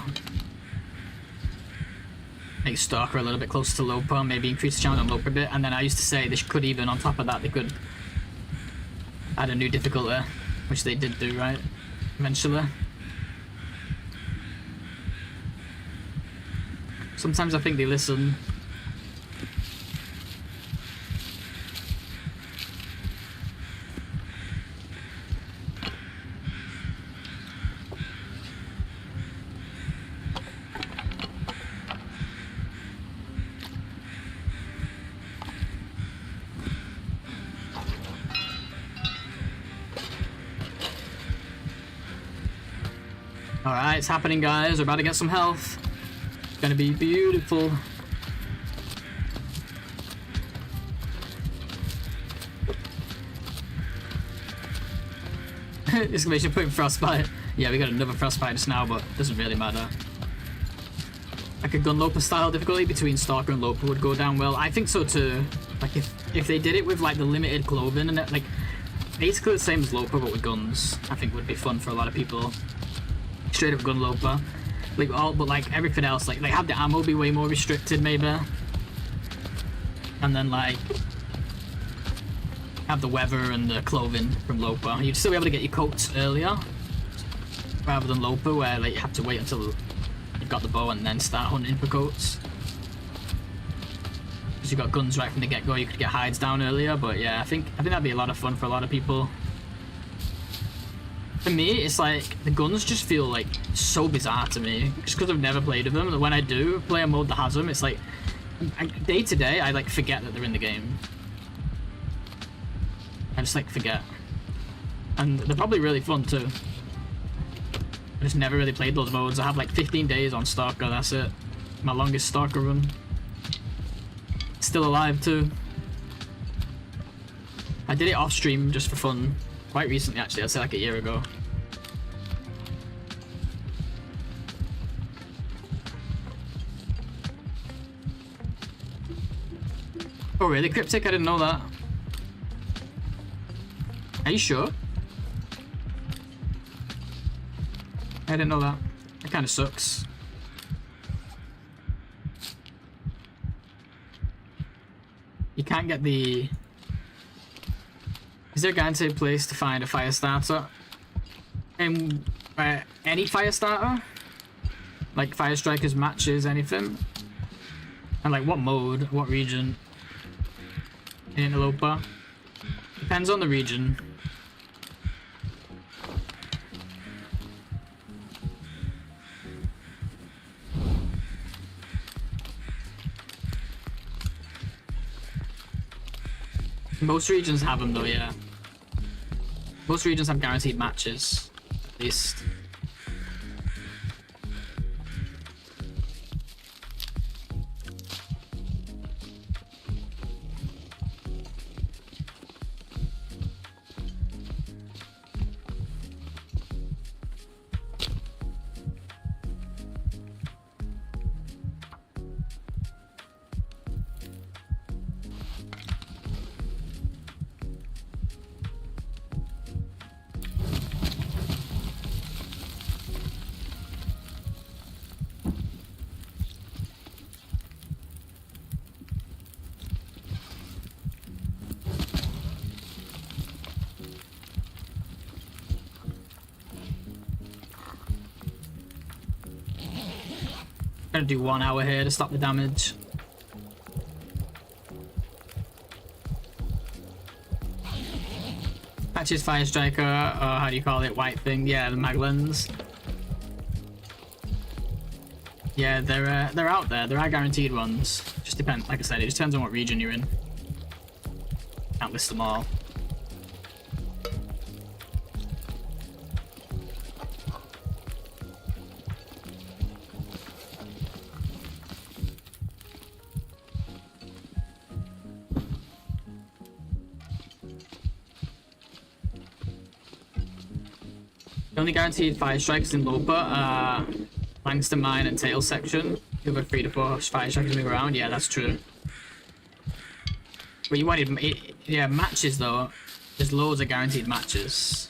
Make Stalker a little bit closer to Loper, maybe increase the challenge on Loper a bit, and then I used to say they could even, on top of that, they could add a new difficulty, which they did do, right? Eventually. Sometimes I think they listen. Alright, it's happening, guys. We're about to get some health. It's gonna be beautiful. Exclamation point frostbite. Yeah, we got another frostbite just now, but it doesn't really matter. Like a gunloper style difficulty between Stalker and Loper would go down well. I think so too. Like if they did it with like the limited clothing and it, like basically the same as Loper but with guns, I think would be fun for a lot of people. Straight up gunloper. Like but like everything else, like have the ammo be way more restricted maybe. And then like have the weather and the clothing from Loper. You'd still be able to get your coats earlier rather than Loper where like you have to wait until you've got the bow and then start hunting for coats. Because you got guns right from the get-go, you could get hides down earlier, but yeah, I think that'd be a lot of fun for a lot of people. For me, it's like the guns just feel like so bizarre to me, just because I've never played with them. And when I do play a mode that has them, it's like day to day I like forget that they're in the game. I just like forget, and they're probably really fun too. I just never really played those modes. I have like 15 days on Stalker, that's it. My longest Stalker run. Still alive too. I did it off stream just for fun. Quite recently actually, I'd say like a year ago. Oh really? Cryptic? I didn't know that. Are you sure? I didn't know that. That kind of sucks. You can't get the... Is there a guaranteed place to find a fire starter? Any fire starter? Like fire strikers, matches, anything? And like what mode, what region? In Interloper? Depends on the region. Most regions have them though, yeah. Most regions have guaranteed matches, at least. Gonna do 1 hour here to stop the damage. Patches Fire Striker, or how do you call it, white thing? Yeah, the mag lens. Yeah, they're out there. There are guaranteed ones. Just depends. Like I said, it just depends on what region you're in. Can't list them all. The only guaranteed fire strikes in Loper Langston Mine and Tail section. You have 3 to 4 fire strikers move around. Yeah, that's true. But you wanted, yeah, matches though. There's loads of guaranteed matches.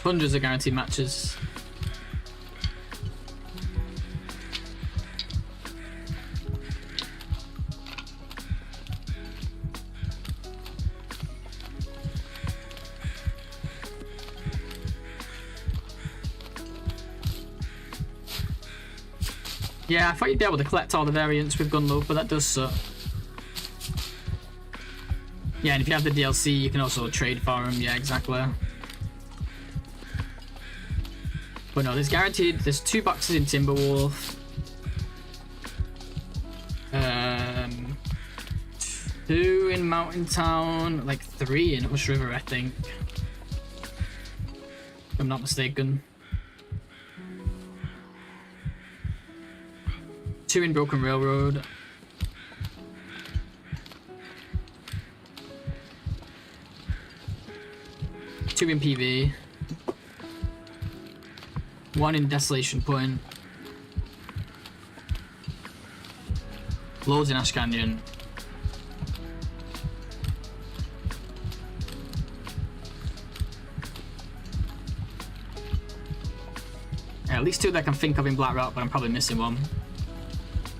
Hundreds of guaranteed matches. Yeah, I thought you'd be able to collect all the variants with Gunloper, but that does suck. Yeah, and if you have the DLC, you can also trade for them. Yeah, exactly. But no, there's guaranteed. There's 2 boxes in Timberwolf. 2 in Mountain Town, like 3 in Hush River, I think. if I'm not mistaken. 2 in Broken Railroad. 2 in PV. 1 in Desolation Point. Loads in Ash Canyon. Yeah, at least 2 that I can think of in Black Rock, but I'm probably missing 1.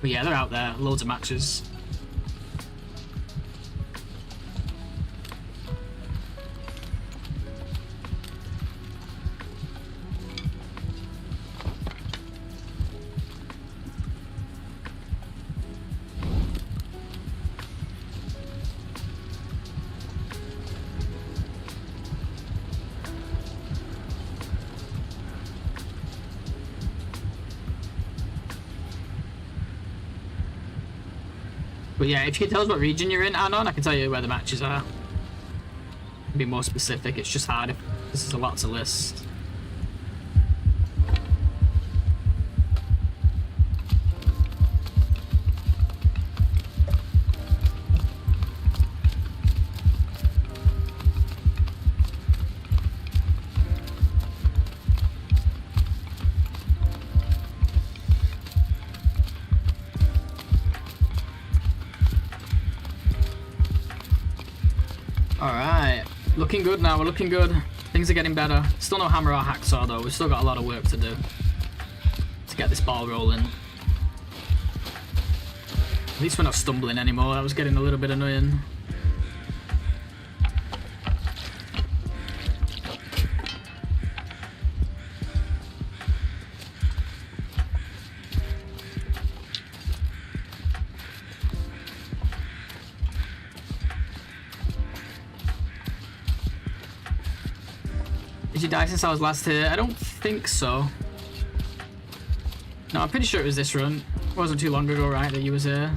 But yeah, they're out there. Loads of matches. But yeah, if you can tell us what region you're in, Anon, I can tell you where the matches are. Be more specific, it's just hard if this is a lot to list. Alright, looking good now, we're looking good. Things are getting better. Still no hammer or hacksaw though, we've still got a lot of work to do to get this ball rolling. At least we're not stumbling anymore, that was getting a little bit annoying. Did you die since I was last here? I don't think so. No, I'm pretty sure it was this run. It wasn't too long ago, right, that you was here.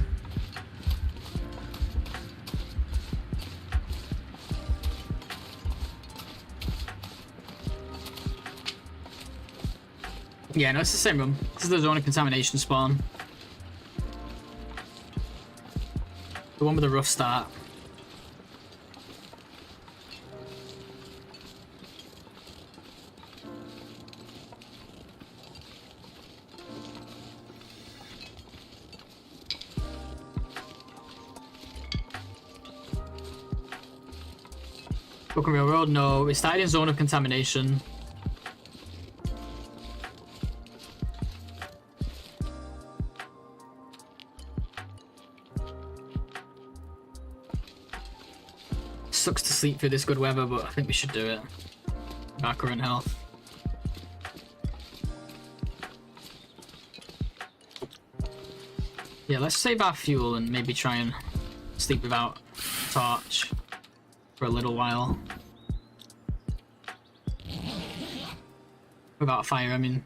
Yeah, no, it's the same run. This is the zone of contamination spawn. The one with the rough start. Broken Railroad, no. We started in zone of contamination. Sucks to sleep through this good weather, but I think we should do it. Our current health. Yeah, let's save our fuel and maybe try and sleep without torch for a little while. Without fire, I mean.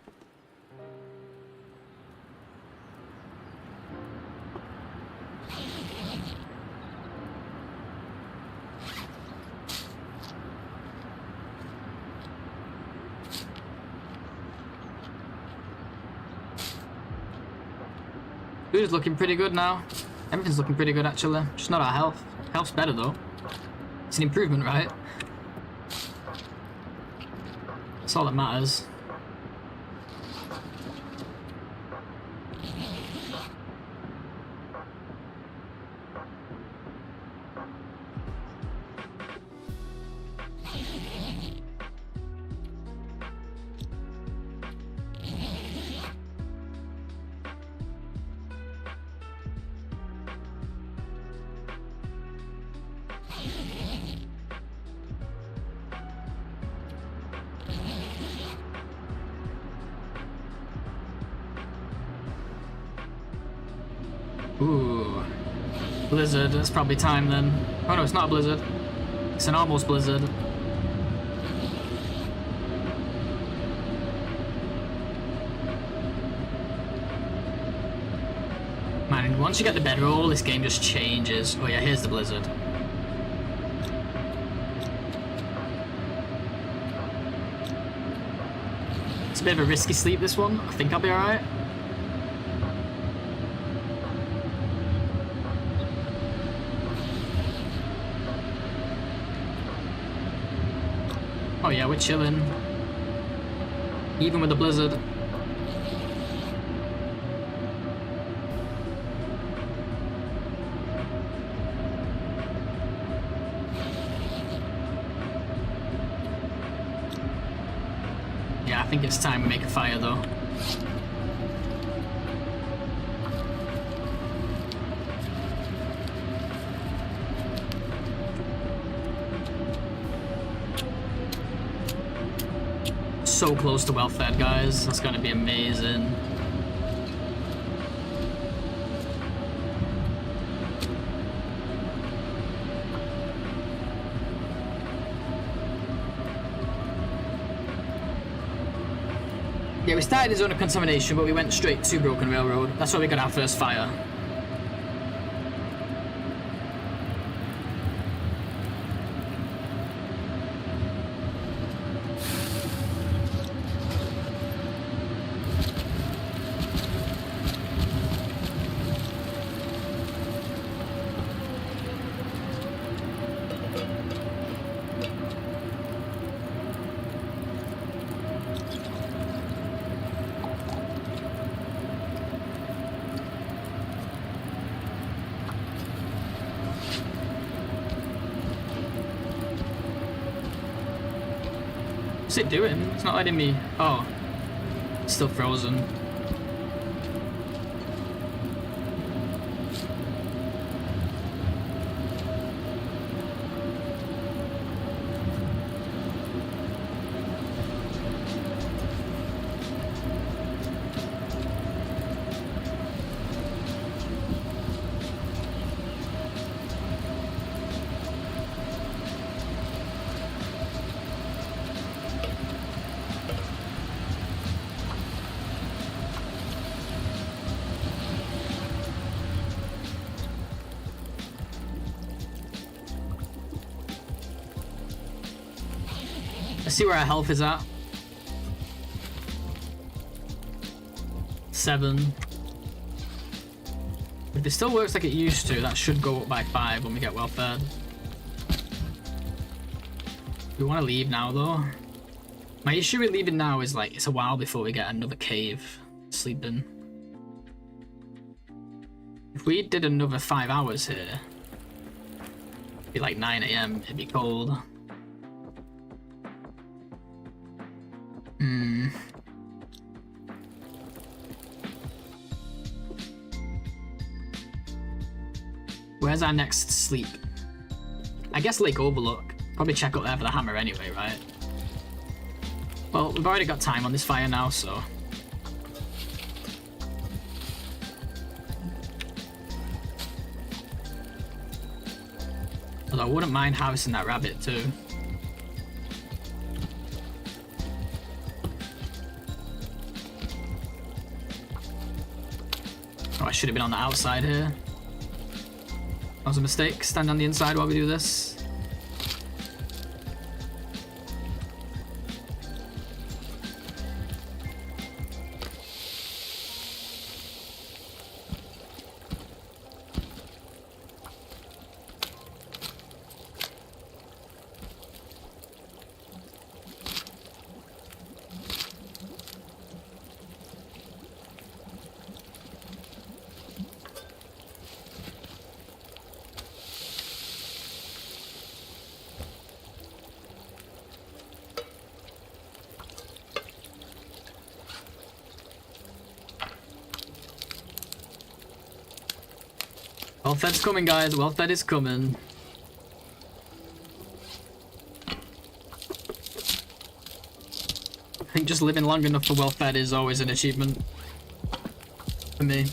Food's looking pretty good now. Everything's looking pretty good actually. Just not our health. Health's better though. It's an improvement, right? That's all that matters. Ooh. Blizzard, that's probably time then. Oh no, it's not a blizzard. It's an almost blizzard. Man, once you get the bedroll, this game just changes. Oh yeah, here's the blizzard. a bit of a risky sleep, this one. I think I'll be alright. Oh yeah, we're chilling. Even with the blizzard. Yeah, I think it's time we make a fire though. So close to well fed, guys. That's gonna be amazing. Yeah, we started in zone of contamination, but we went straight to Broken Railroad. That's where we got our first fire. What's it doing? It's not letting me... Oh. It's still frozen. Let's see where our health is at. 7. If it still works like it used to, that should go up by 5 when we get well fed. We want to leave now though. My issue with leaving now is like it's a while before we get another cave to sleep in. If we did another 5 hours here, it'd be like 9 AM, it'd be cold. Where's our next sleep? I guess Lake Overlook. Probably check up there for the hammer anyway, right? Well, we've already got time on this fire now, so... Although I wouldn't mind harvesting that rabbit too. Oh, I should have been on the outside here. That was a mistake. Stand on the inside while we do this. Well fed's coming, guys. Well fed is coming. I think just living long enough for well fed is always an achievement for me.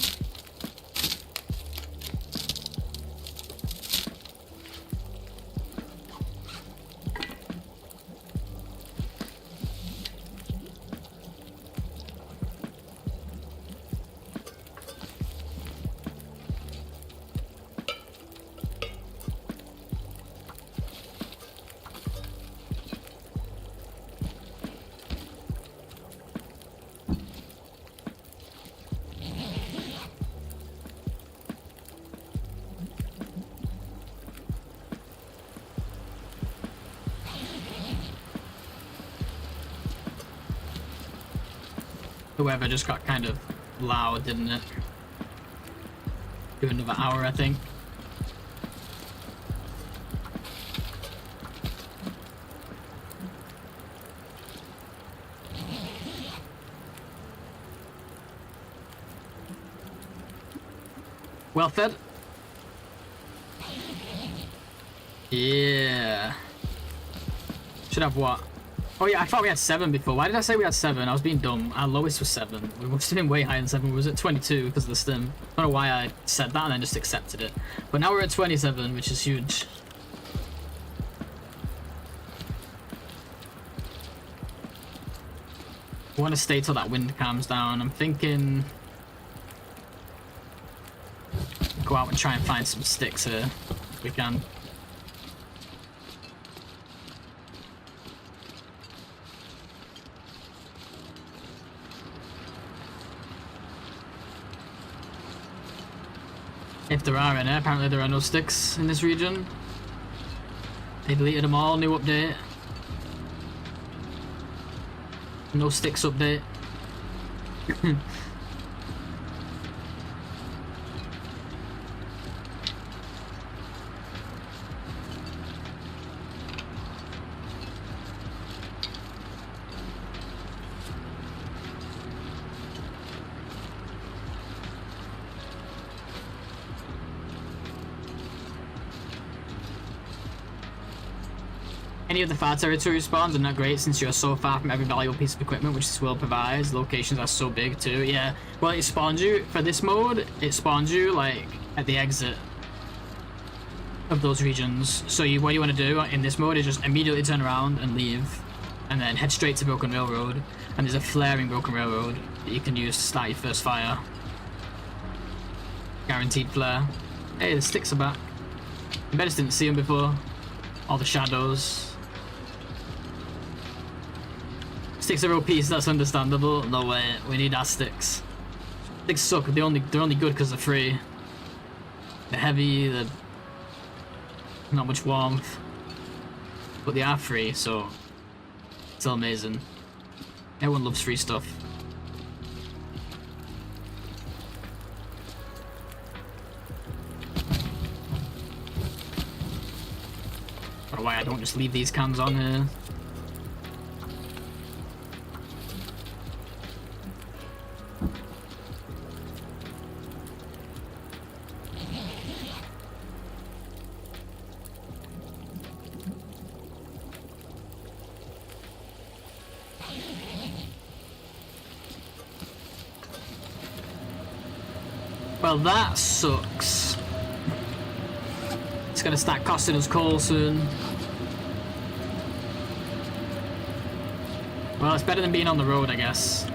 The weather just got kind of loud, didn't it? Do another hour, I think. Well fed. Yeah. Should have what? Oh yeah, I thought we had 7 before. Why did I say we had 7? I was being dumb. Our lowest was 7. We must have been way higher than 7. We was at 22 because of the stim. I don't know why I said that and then just accepted it. But now we're at 27, which is huge. I want to stay till that wind calms down. I'm thinking... go out and try and find some sticks here if we can. If there are any, apparently there are no sticks in this region. They deleted them all, new update. No sticks update. Any of the far territory spawns are not great since you're so far from every valuable piece of equipment which this world provides. Locations are so big too. Yeah, well it spawns you, for this mode, it spawns you like at the exit of those regions. So what you want to do in this mode is just immediately turn around and leave and then head straight to Broken Railroad. And there's a flaring Broken Railroad that you can use to start your first fire. Guaranteed flare. Hey, the sticks are back. I bet I just didn't see them before. All the shadows. Sticks are OP, so that's understandable. No way, we need our sticks. Sticks suck, they're only good because they're free. They're heavy, they're not much warmth. But they are free, so it's still amazing. Everyone loves free stuff. I don't know why I don't just leave these cans on here. Well, that sucks. It's gonna start costing us coal soon. Well, it's better than being on the road, I guess.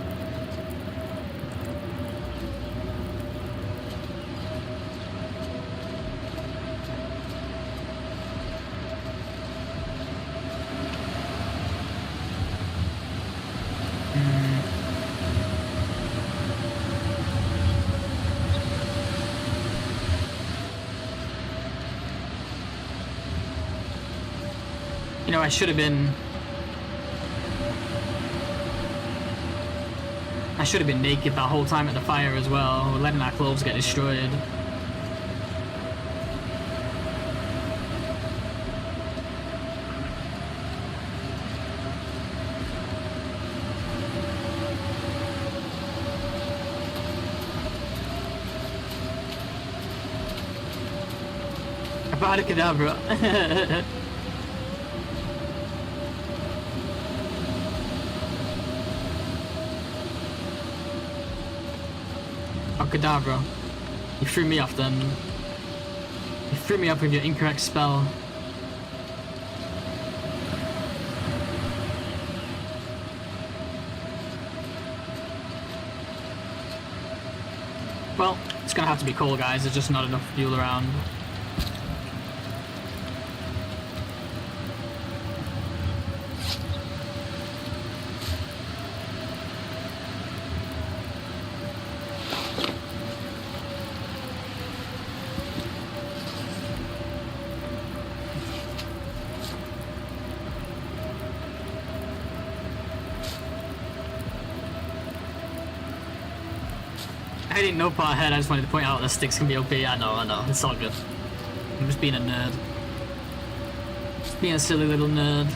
You know, I should have been naked that whole time at the fire as well. We're letting our clothes get destroyed. Abracadabra. Oh, Kadabra. You threw me off then. You threw me off with your incorrect spell. Well, it's gonna have to be coal, guys. There's just not enough fuel around. I didn't know part ahead, I just wanted to point out that sticks can be OP. I know, it's all good. I'm just being a nerd. Just being a silly little nerd.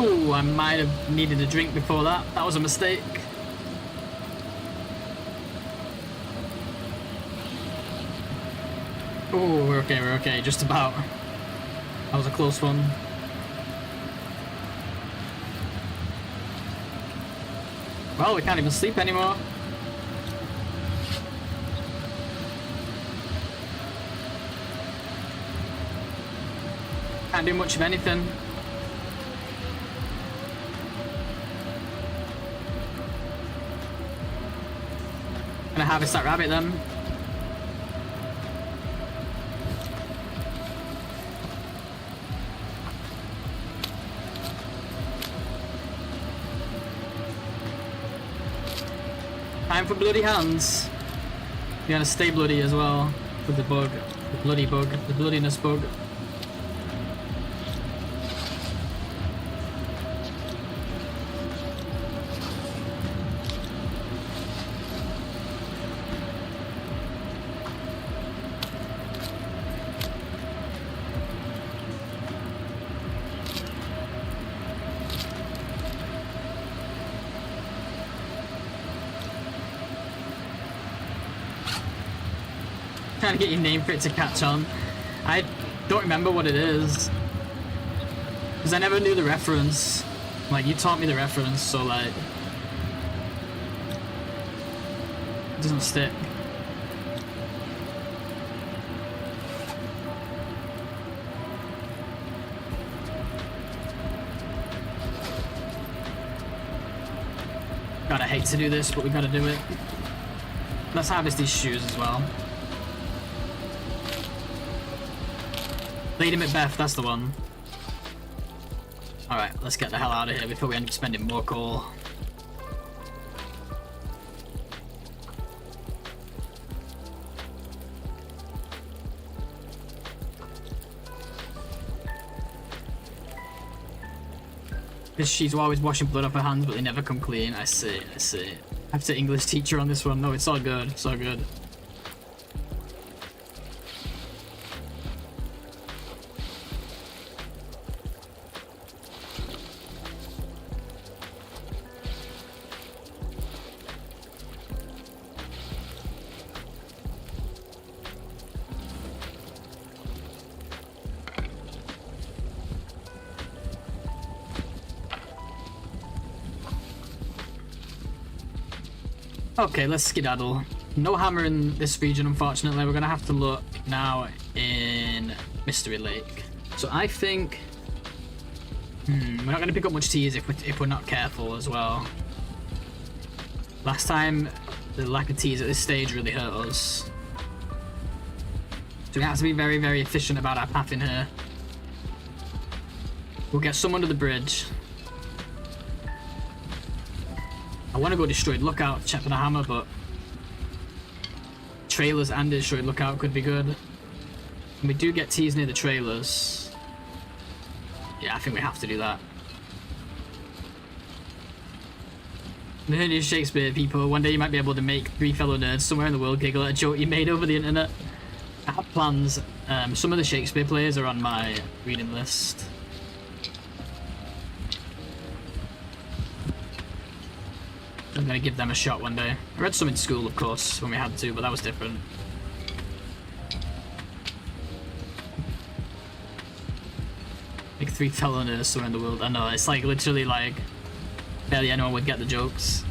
Ooh, I might have needed a drink before that. That was a mistake. Oh, we're okay, just about. That was a close one. Well, we can't even sleep anymore. Can't do much of anything. Gonna harvest that rabbit then. Time for bloody hands. You're gonna stay bloody as well with the bug, the bloody bug, the bloodiness bug. Trying to get your name for it to catch on. I don't remember what it is because I never knew the reference. Like, you taught me the reference, so like it doesn't stick. God, I hate to do this, but we gotta do it. Let's harvest these shoes as well. Lady Macbeth, that's the one. Alright, let's get the hell out of here before we end up spending more coal. Because she's always washing blood off her hands, but they never come clean. I see. I have to English teacher on this one. No, it's all good. It's all good. Okay, let's skedaddle. No hammer in this region, unfortunately. We're gonna have to look now in Mystery Lake. So I think we're not gonna pick up much teas if we're not careful as well. Last time the lack of teas at this stage really hurt us. So we have to be very, very efficient about our path in here. We'll get some under the bridge. I want to go Destroyed Lookout, check for the hammer, but trailers and Destroyed Lookout could be good. And we do get teas near the trailers. Yeah, I think we have to do that. The Nerdy Shakespeare people, one day you might be able to make 3 fellow nerds somewhere in the world giggle at a joke you made over the internet. I have plans. Some of the Shakespeare players are on my reading list. I'm gonna give them a shot one day. I read some in school, of course, when we had to, but that was different. Like 3 fellow nerds somewhere in the world. I know, it's like literally like barely anyone would get the jokes.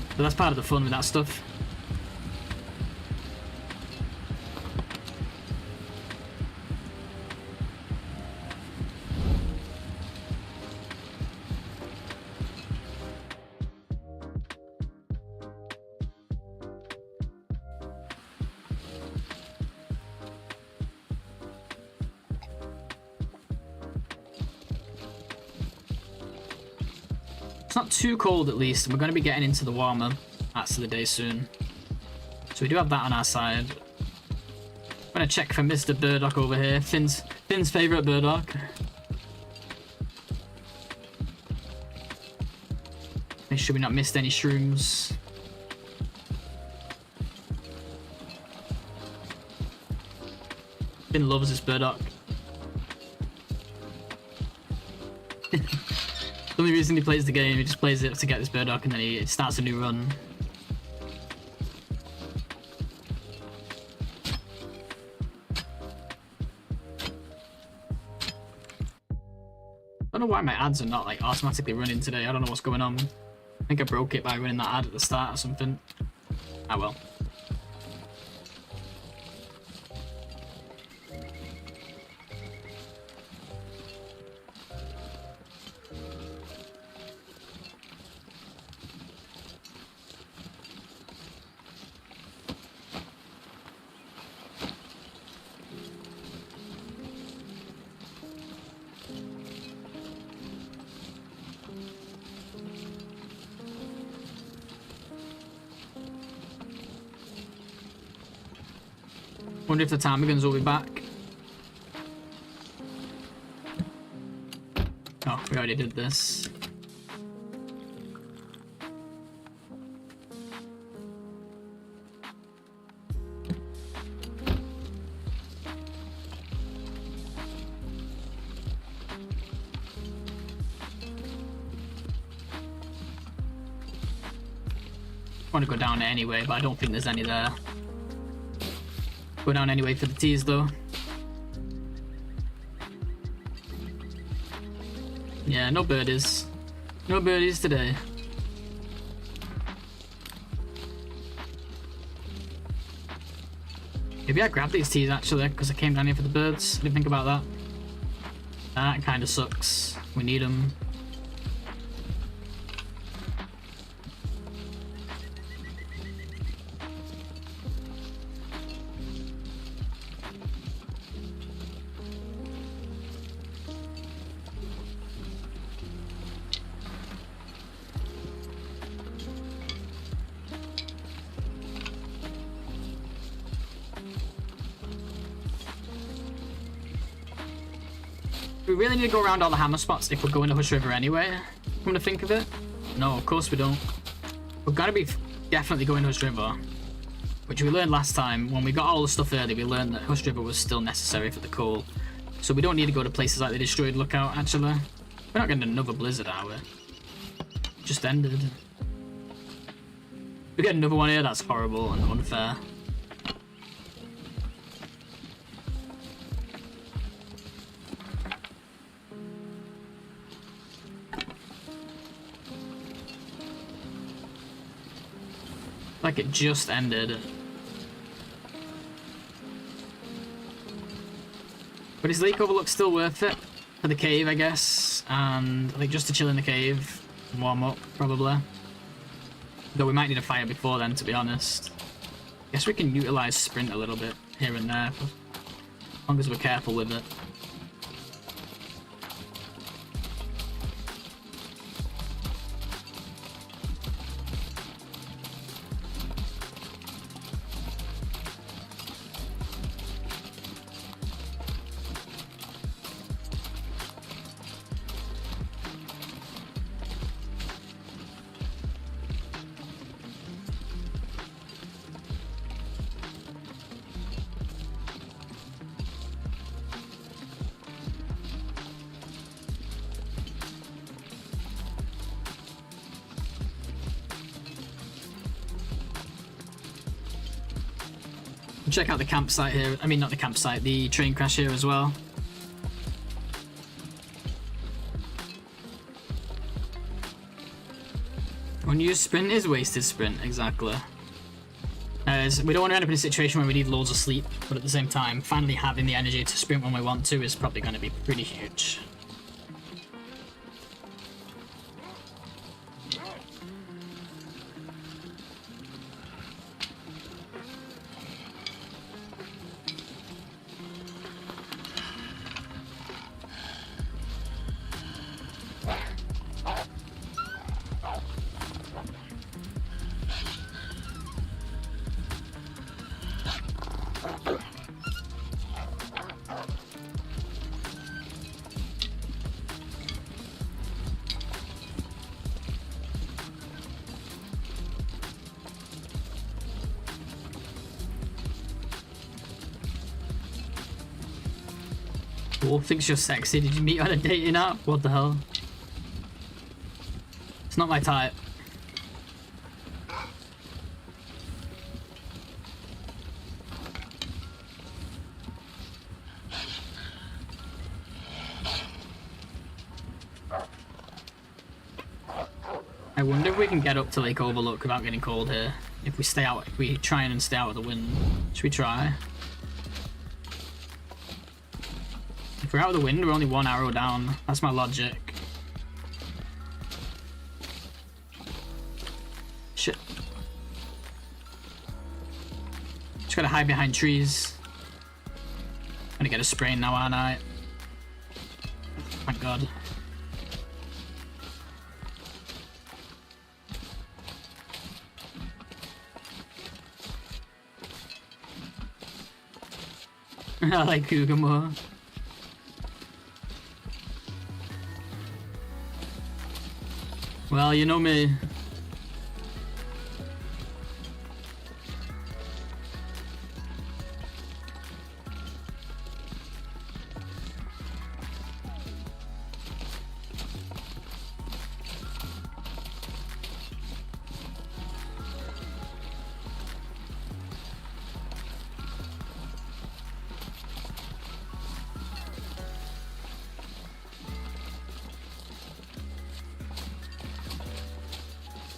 But that's part of the fun with that stuff. Not too cold at least, and we're going to be getting into the warmer parts of the day soon. So we do have that on our side. I'm going to check for Mr. Burdock over here, Finn's favourite Burdock. Make sure we not missed any shrooms. Finn loves this Burdock. The only reason he plays the game, he just plays it to get this Burdock and then he starts a new run. I don't know why my ads are not like automatically running today. I don't know what's going on. I think I broke it by running that ad at the start or something. Ah well. Wonder if the ptarmigans will be back. Oh, we already did this. I want to go down there anyway, but I don't think there's any there. Go down anyway for the teas though. Yeah, no birdies. No birdies today. Maybe I grabbed these teas actually because I came down here for the birds. I didn't think about that. That kind of sucks. We need them. We really need to go around all the hammer spots if we're going to Hush River anyway. Come to think of it. No, of course we don't. We're gonna be definitely going to Hush River. Which we learned last time. When we got all the stuff early, we learned that Hush River was still necessary for the coal. So we don't need to go to places like the Destroyed Lookout, actually. We're not getting another blizzard, are we? Just ended. We get another one here, that's horrible and unfair. Like it just ended. But is Lake Overlook still worth it? For the cave, I guess. And I think just to chill in the cave and warm up, probably. Though we might need a fire before then, to be honest. Guess we can utilize sprint a little bit here and there, as long as we're careful with it. Check out the campsite here. I mean, not the campsite, the train crash here as well. Unused sprint is wasted sprint, exactly. As we don't want to end up in a situation where we need loads of sleep, but at the same time, finally having the energy to sprint when we want to is probably going to be pretty huge. Wolf thinks you're sexy. Did you meet on a dating app? What the hell? It's not my type. I wonder if we can get up to Lake Overlook without getting cold here. If we stay out, if we try and stay out of the wind. Should we try? If we're out of the wind, we're only 1 arrow down. That's my logic. Shit. Just gotta hide behind trees. I'm gonna get a sprain now, aren't I? Thank God. I like Cougar more. Well, you know me.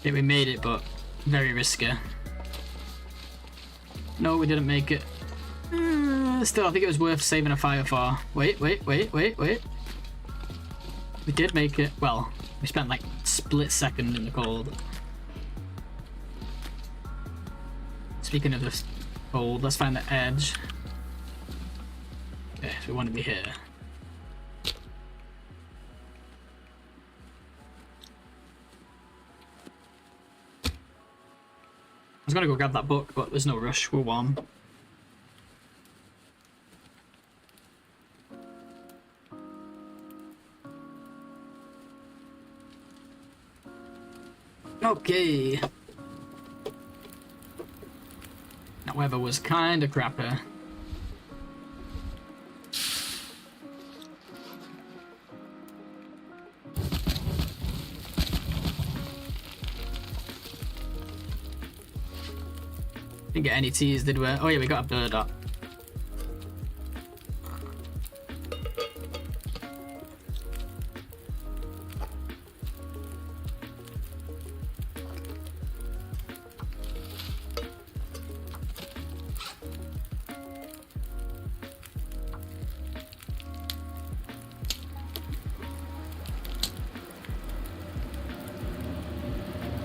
Yeah, we made it, but very risky. No, we didn't make it. Still, I think it was worth saving a fire for. Wait. We did make it. Well, we spent like split second in the cold. Speaking of the cold, let's find the edge. Okay, so we want to be here. I was gonna go grab that book, but there's no rush. We're warm. Okay. That weather was kinda crappy. Didn't get any teas, did we? Oh yeah, we got a bird up.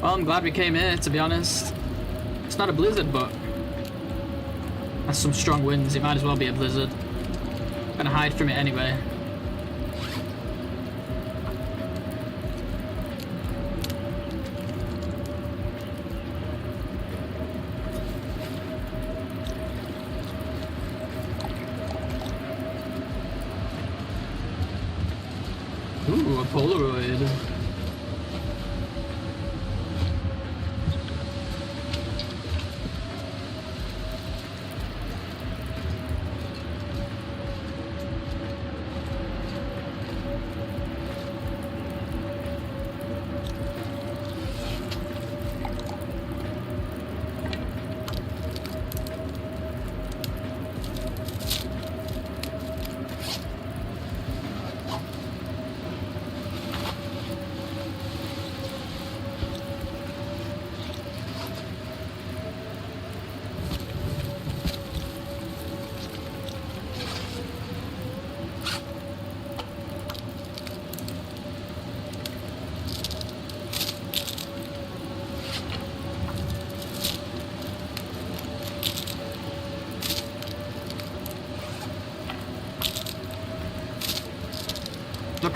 Well, I'm glad we came here, to be honest. It's not a blizzard, but that's some strong winds. It might as well be a blizzard. I'm gonna hide from it anyway. Ooh, a Polaroid.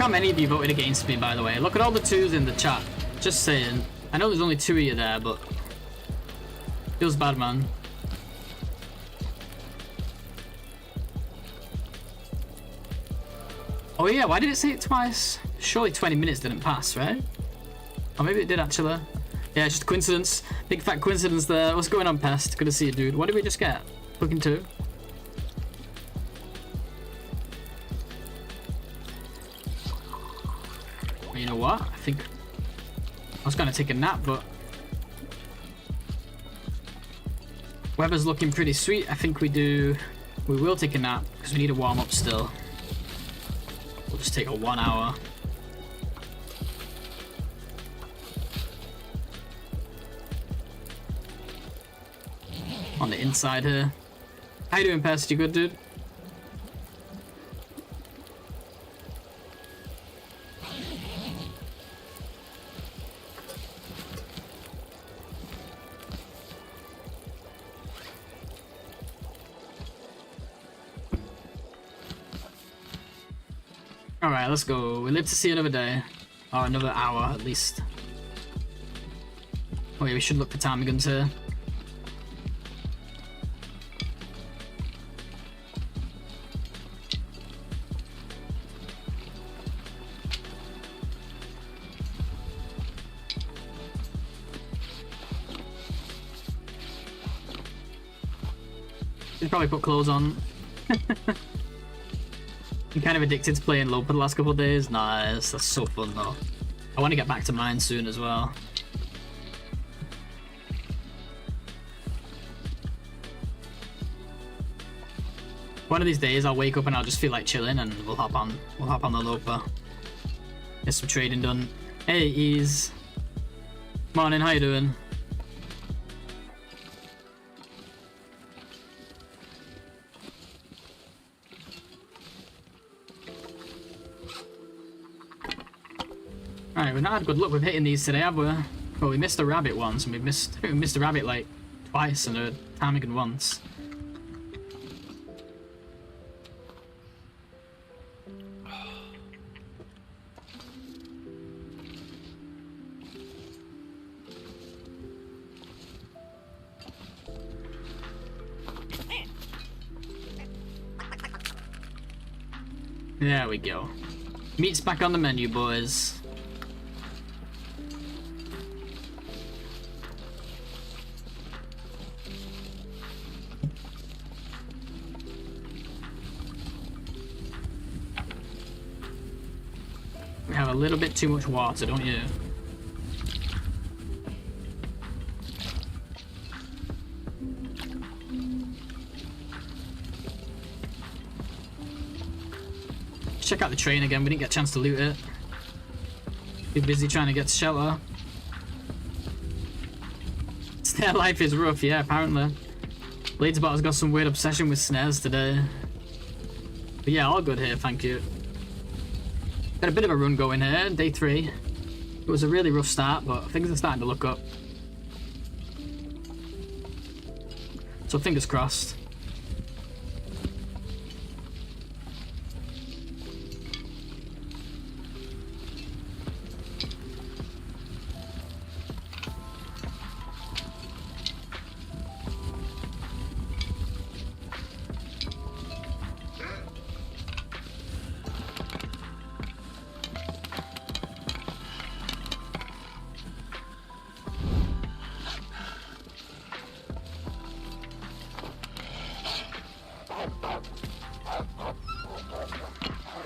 how many of you voted against me, by the way. Look at all the 2s in the chat. Just saying. I know there's only 2 of you there, but feels bad, man. Oh yeah, why did it say it twice? Surely 20 minutes didn't pass, right? Or maybe it did actually. Yeah, it's just a coincidence. Big fat coincidence there. What's going on, Pest? Good to see you, dude. What did we just get? Looking to. You know what? I think I was gonna take a nap, but weather's looking pretty sweet. I think we will take a nap because we need to warm up still. We'll just take a 1 hour. On the inside here. How you doing, Pest? You good, dude? Alright, let's go. We live to see another day. Or another hour, at least. Oh yeah, we should look for ptarmigans here. Should probably put clothes on. I'm kind of addicted to playing Loper the last couple of days. Nice, that's so fun though. I want to get back to mine soon as well. One of these days I'll wake up and I'll just feel like chilling and we'll hop on the Loper. Get some trading done. Hey Ease. Morning, how you doing? Alright, we've not had good luck with hitting these today, have we? Well, we missed a rabbit once, and I think we missed a rabbit like twice and a ptarmigan once. There we go. Meat's back on the menu, boys. We have a little bit too much water, don't you? Check out the train again, we didn't get a chance to loot it. Too busy trying to get to shelter. Snare life is rough, yeah, apparently. Ladybot has got some weird obsession with snares today. But yeah, all good here, thank you. Got a bit of a run going here, day 3. It was a really rough start, but things are starting to look up. So fingers crossed.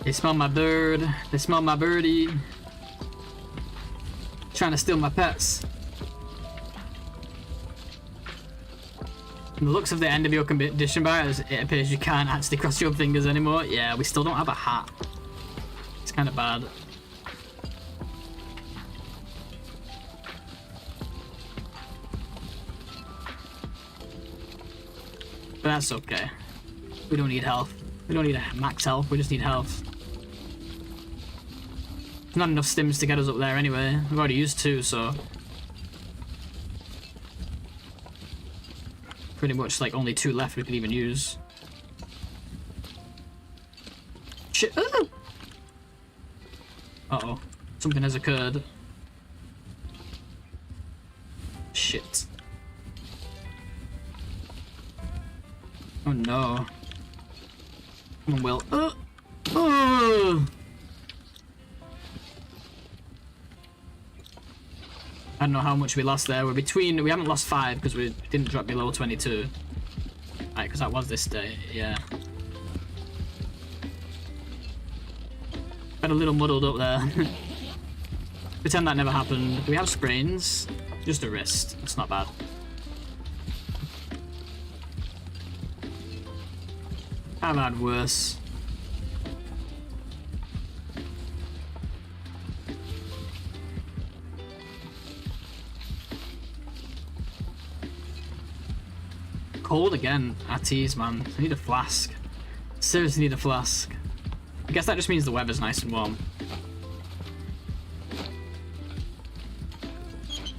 They smell my bird. They smell my birdie. Trying to steal my pets. From the looks of the end of your condition bar, it appears you can't actually cross your fingers anymore. Yeah, we still don't have a hat. It's kind of bad. But that's okay. We don't need health. We don't need a max health, we just need health. Not enough stims to get us up there anyway. We've already used 2, so pretty much like only 2 left we could even use. Shit. Something has occurred. Shit. Oh no. Come on, Will. Oh! I don't know how much we lost there. We're between. We haven't lost 5 because we didn't drop below 22. Right, because that was this day. Yeah. Got a little muddled up there. Pretend that never happened. Do we have sprains? Just a wrist. That's not bad. I've had worse. Cold again. At tease, man. I need a flask. Seriously need a flask. I guess that just means the weather's nice and warm.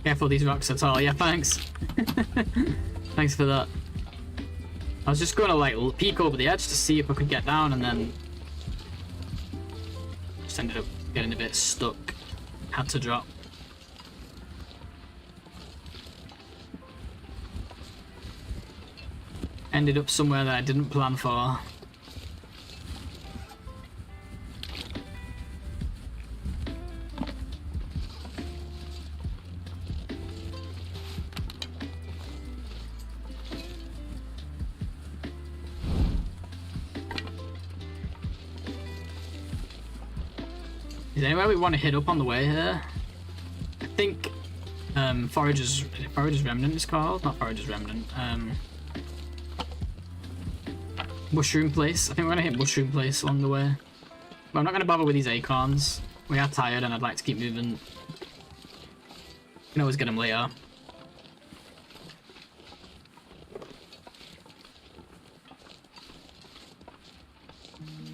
Careful these rocks are tall. Yeah, thanks. Thanks for that. I was just gonna like peek over the edge to see if I could get down, and then just ended up getting a bit stuck. Had to drop. Ended up somewhere that I didn't plan for. Is there anywhere we want to hit up on the way here? I think Forager's Remnant is called, not Forager's Remnant. Mushroom Place. I think we're gonna hit Mushroom Place along the way. But I'm not gonna bother with these acorns. We are tired and I'd like to keep moving. You can always get them later.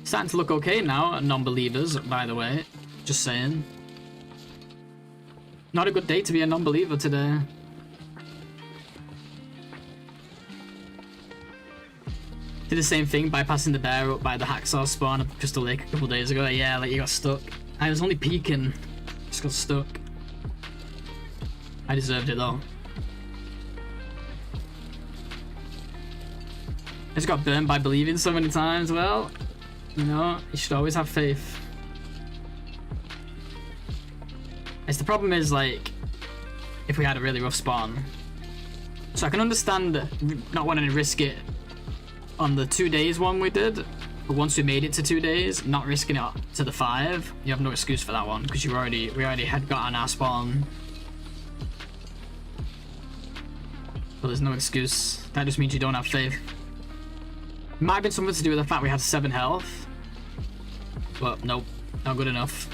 Starting to look okay now, non-believers, by the way. Just saying. Not a good day to be a non-believer today. Did the same thing, bypassing the bear up by the hacksaw spawn at Crystal Lake a couple days ago. Yeah, like you got stuck. I was only peeking. Just got stuck. I deserved it though. I just got burned by believing so many times. Well, you know, you should always have faith. It's the problem is like, if we had a really rough spawn. So I can understand not wanting to risk it on the 2 days one we did, but once we made it to 2 days, not risking it to the 5, you have no excuse for that one because we already had gotten our spawn. So there's no excuse. That just means you don't have faith. It might have been something to do with the fact we had 7 health, but nope, not good enough.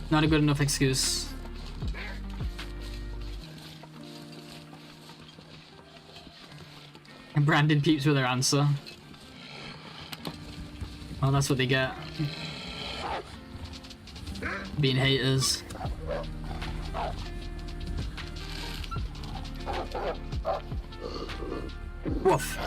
Not a good enough excuse. And Brandon peeps with their answer. Well, that's what they get. Being haters. Woof.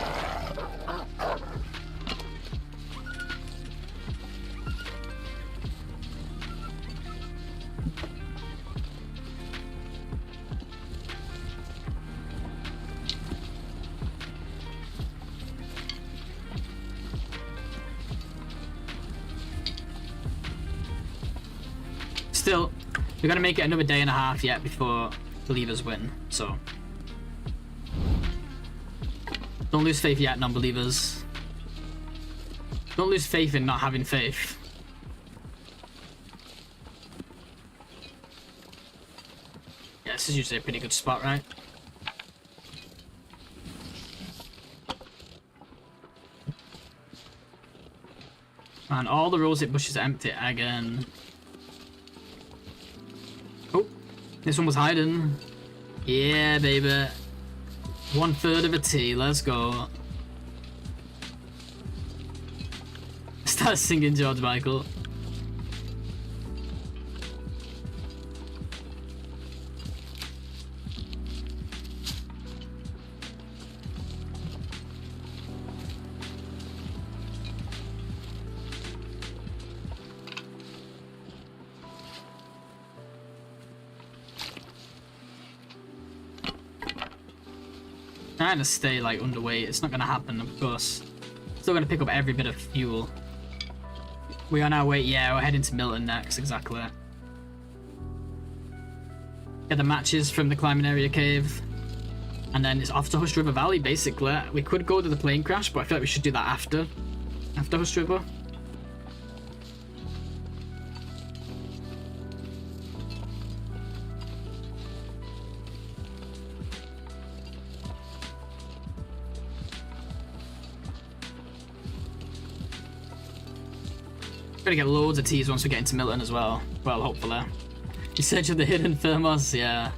Still, we're gonna make it another day and a half yet before believers win, so don't lose faith yet, non-believers. Don't lose faith in not having faith. Yeah, this is usually a pretty good spot, right? Man, all the roseate bushes are empty again. Oh, this one was hiding. Yeah, baby. 1/3 of a T, let's go. Start singing George Michael. trying to stay like underweight. It's not gonna happen, of course. Still gonna pick up every bit of fuel. We are on our way. Yeah, we're heading to Milton next. Exactly. Get the matches from the climbing area cave, and then it's off to Hush River Valley. Basically, we could go to the plane crash, but I feel like we should do that after Hush River. Gonna get loads of teas once we get into Milton as well. Well, hopefully. You search of the hidden thermos, yeah.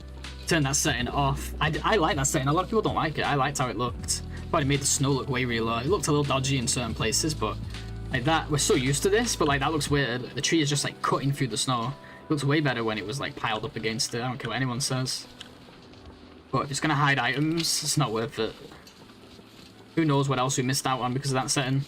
Turn that setting off. I like that setting. A lot of people don't like it. I liked how it looked. But it made the snow look way realer. It looked a little dodgy in certain places, but like that, we're so used to this, but like that looks weird. The tree is just like cutting through the snow. It looks way better when it was like piled up against it. I don't care what anyone says. But if it's gonna hide items, it's not worth it. Who knows what else we missed out on because of that setting.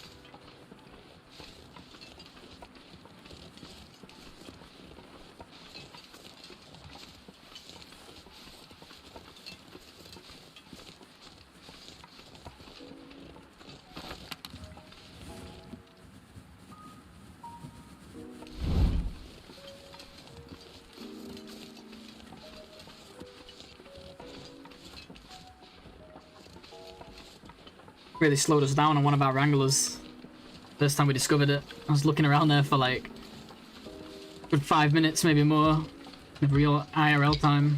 Really slowed us down on one of our Wranglers. First time we discovered it. I was looking around there for like a good 5 minutes, maybe more, of real IRL time.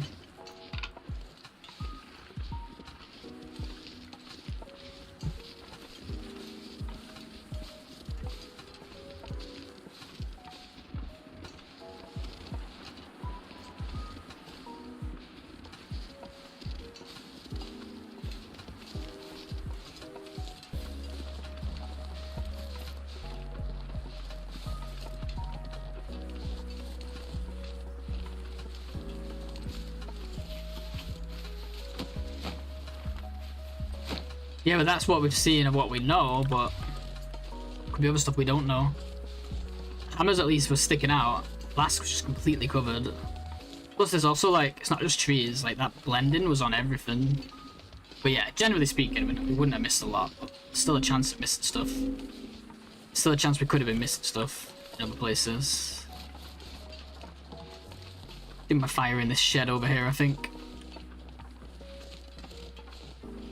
Yeah, but that's what we've seen of what we know, but could be other stuff we don't know. Hammers at least was sticking out. Flask was just completely covered. Plus there's also like, it's not just trees, like that blending was on everything. But yeah, generally speaking, we wouldn't have missed a lot, but still a chance of missing stuff. Still a chance we could have been missing stuff in other places. Do my fire in this shed over here, I think.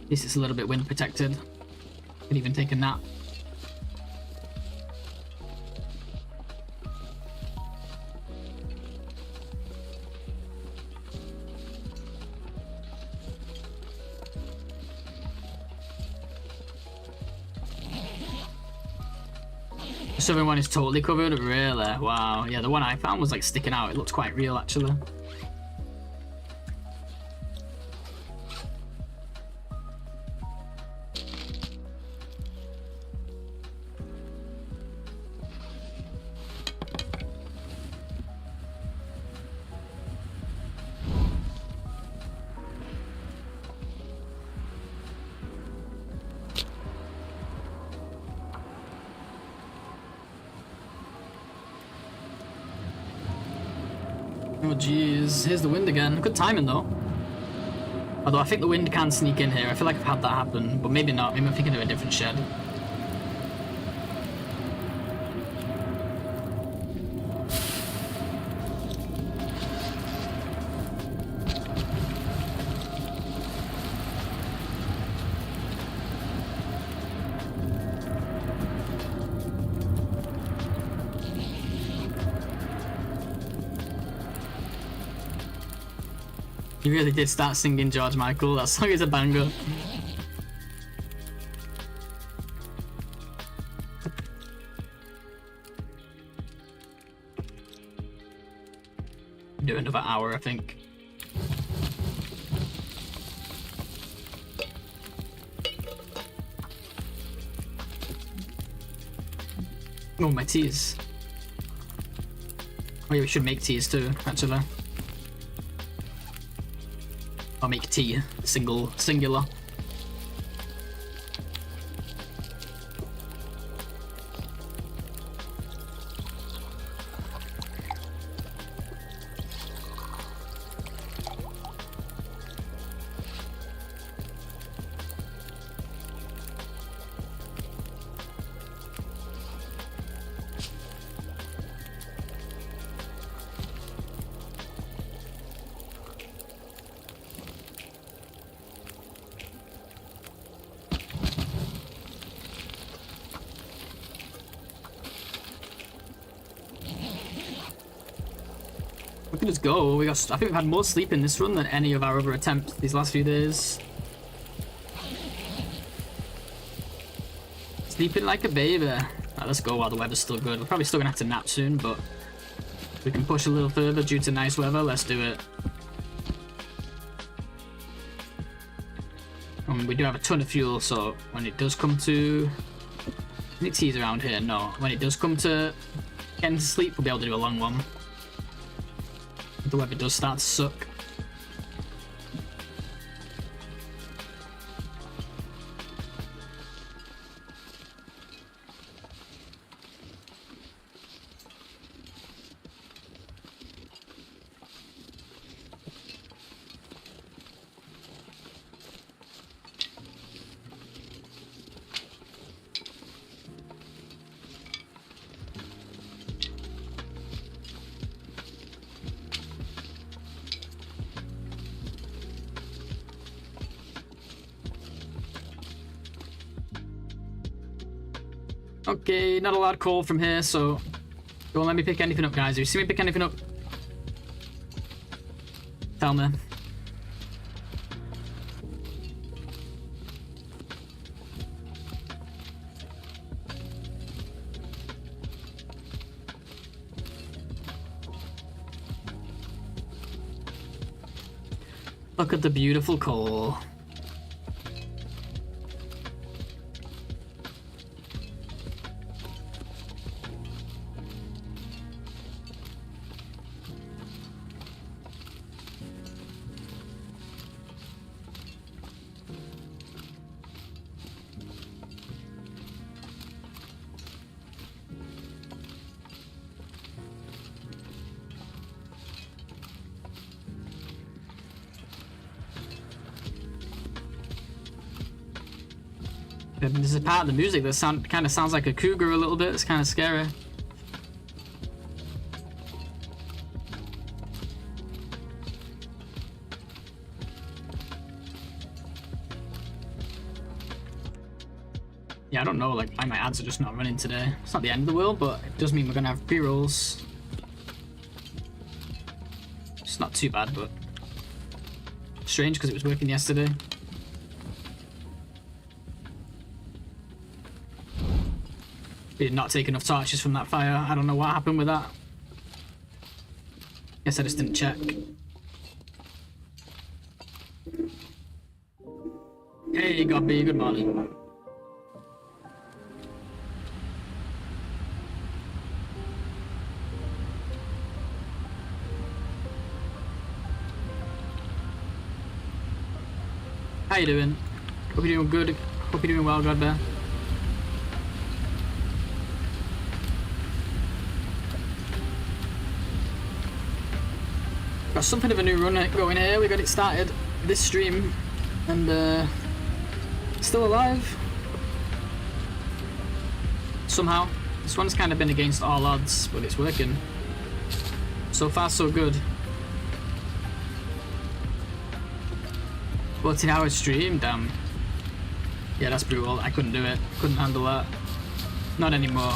At least it's a little bit wind protected. Could even take a nap. The southern one is totally covered, really? Wow. Yeah, the one I found was like sticking out. It looks quite real actually. Oh jeez, here's the wind again. Good timing though. Although I think the wind can sneak in here. I feel like I've had that happen, but maybe not. Maybe I'm thinking of a different shed. You really did start singing George Michael. That song is a banger. Do another hour, I think. Oh, my teas. Oh yeah, we should make teas too, actually. I'll make tea, singular. We can just go. I think we've had more sleep in this run than any of our other attempts these last few days. Sleeping like a baby. Right, let's go while the weather's still good. We're probably still gonna have to nap soon, but if we can push a little further due to nice weather, let's do it. We do have a ton of fuel, so when it does come to... Any teas around here? No. When it does come to getting to sleep, we'll be able to do a long one. If the weather does start to suck. Okay, not a loud call from here, so don't let me pick anything up, guys. If you see me pick anything up, tell me. Look at the beautiful coal. There's a part of the music that kind of sounds like a cougar a little bit. It's kind of scary. Yeah, I don't know, like, why my ads are just not running today. It's not the end of the world, but it does mean we're gonna have pre-rolls. It's not too bad, but strange because it was working yesterday. We did not take enough torches from that fire. I don't know what happened with that. Guess I just didn't check. Hey, Gobby, good morning. How you doing? Hope you're doing good. Hope you're doing well, Godbear. Got something of a new run going here. We got it started this stream, and still alive. Somehow. This one's kind of been against all odds, but it's working. So far, so good. 14-hour stream, damn. Yeah, that's brutal. I couldn't do it. Couldn't handle that. Not anymore.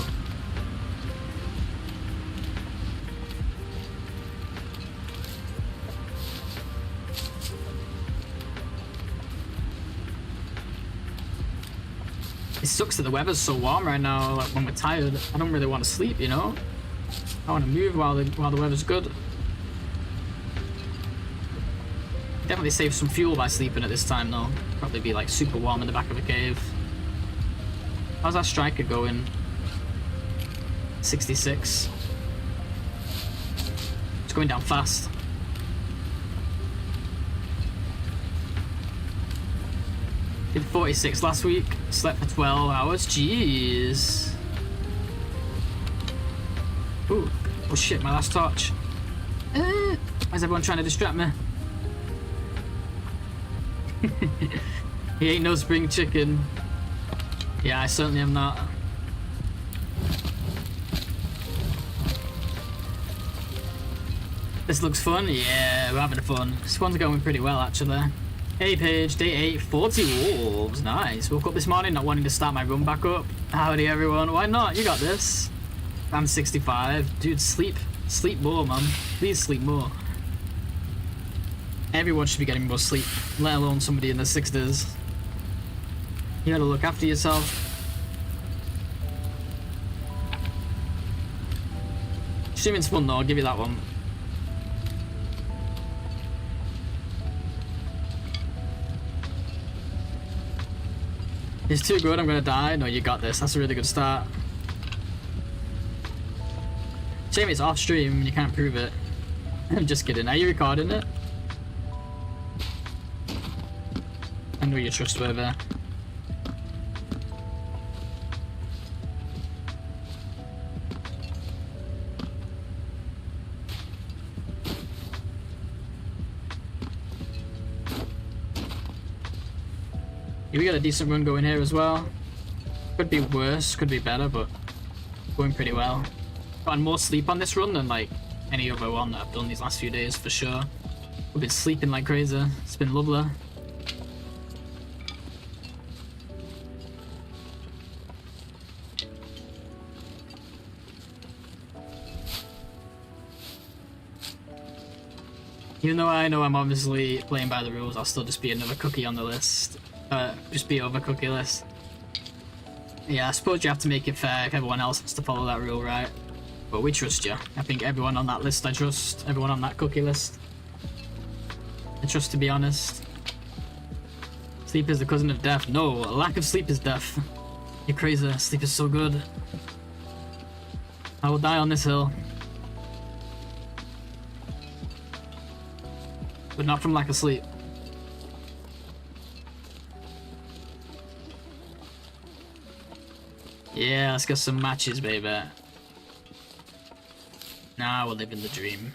It sucks that the weather's so warm right now. Like, when we're tired, I don't really want to sleep, you know? I want to move while the weather's good. Definitely save some fuel by sleeping at this time though. Probably be like super warm in the back of a cave. How's our striker going? 66. It's going down fast. Did 46 last week. Slept for 12 hours. Jeez. Ooh. Oh shit, my last torch. Why's everyone trying to distract me? He ain't no spring chicken. Yeah, I certainly am not. This looks fun. Yeah, we're having fun. This one's going pretty well, actually. Hey, Paige. Day 8, 40 wolves. Nice. Woke up this morning not wanting to start my run back up. Howdy, everyone. Why not? You got this. I'm 65. Dude, sleep. Sleep more, man. Please sleep more. Everyone should be getting more sleep, let alone somebody in their 60s. You gotta look after yourself. Streaming's fun though, I'll give you that one. It's too good, I'm gonna die. No, you got this. That's a really good start. Shame it's off stream and you can't prove it. I'm just kidding. Are you recording it? I know you're trustworthy. We got a decent run going here as well. Could be worse, could be better, but going pretty well. Gotten more sleep on this run than like any other one that I've done these last few days for sure. We've been sleeping like crazy. It's been lovely. Even though I know I'm obviously playing by the rules, I'll still just be another cookie on the list. Just be over cookie list. Yeah, I suppose you have to make it fair if everyone else has to follow that rule, right? But we trust you. I think everyone on that list I trust. Everyone on that cookie list I trust, to be honest. Sleep is the cousin of death. No, a lack of sleep is death. You're crazy. Sleep is so good. I will die on this hill. But not from lack of sleep. Yeah, let's get some matches, baby. Now we're living the dream.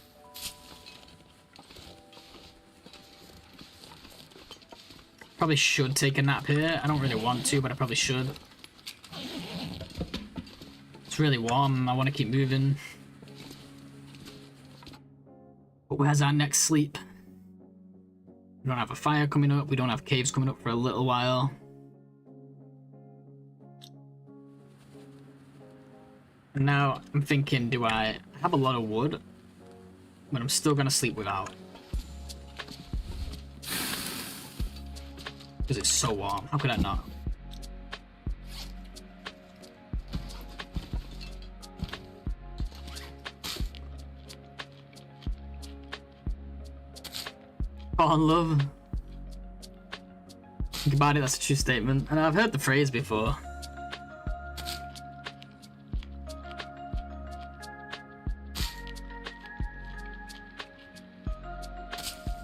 Probably should take a nap here. I don't really want to, but I probably should. It's really warm. I want to keep moving. But where's our next sleep? We don't have a fire coming up. We don't have caves coming up for a little while. And now I'm thinking, do I have a lot of wood? But I'm still gonna sleep without. Because it's so warm. How could I not? Oh, love. Think about it, that's a true statement. And I've heard the phrase before.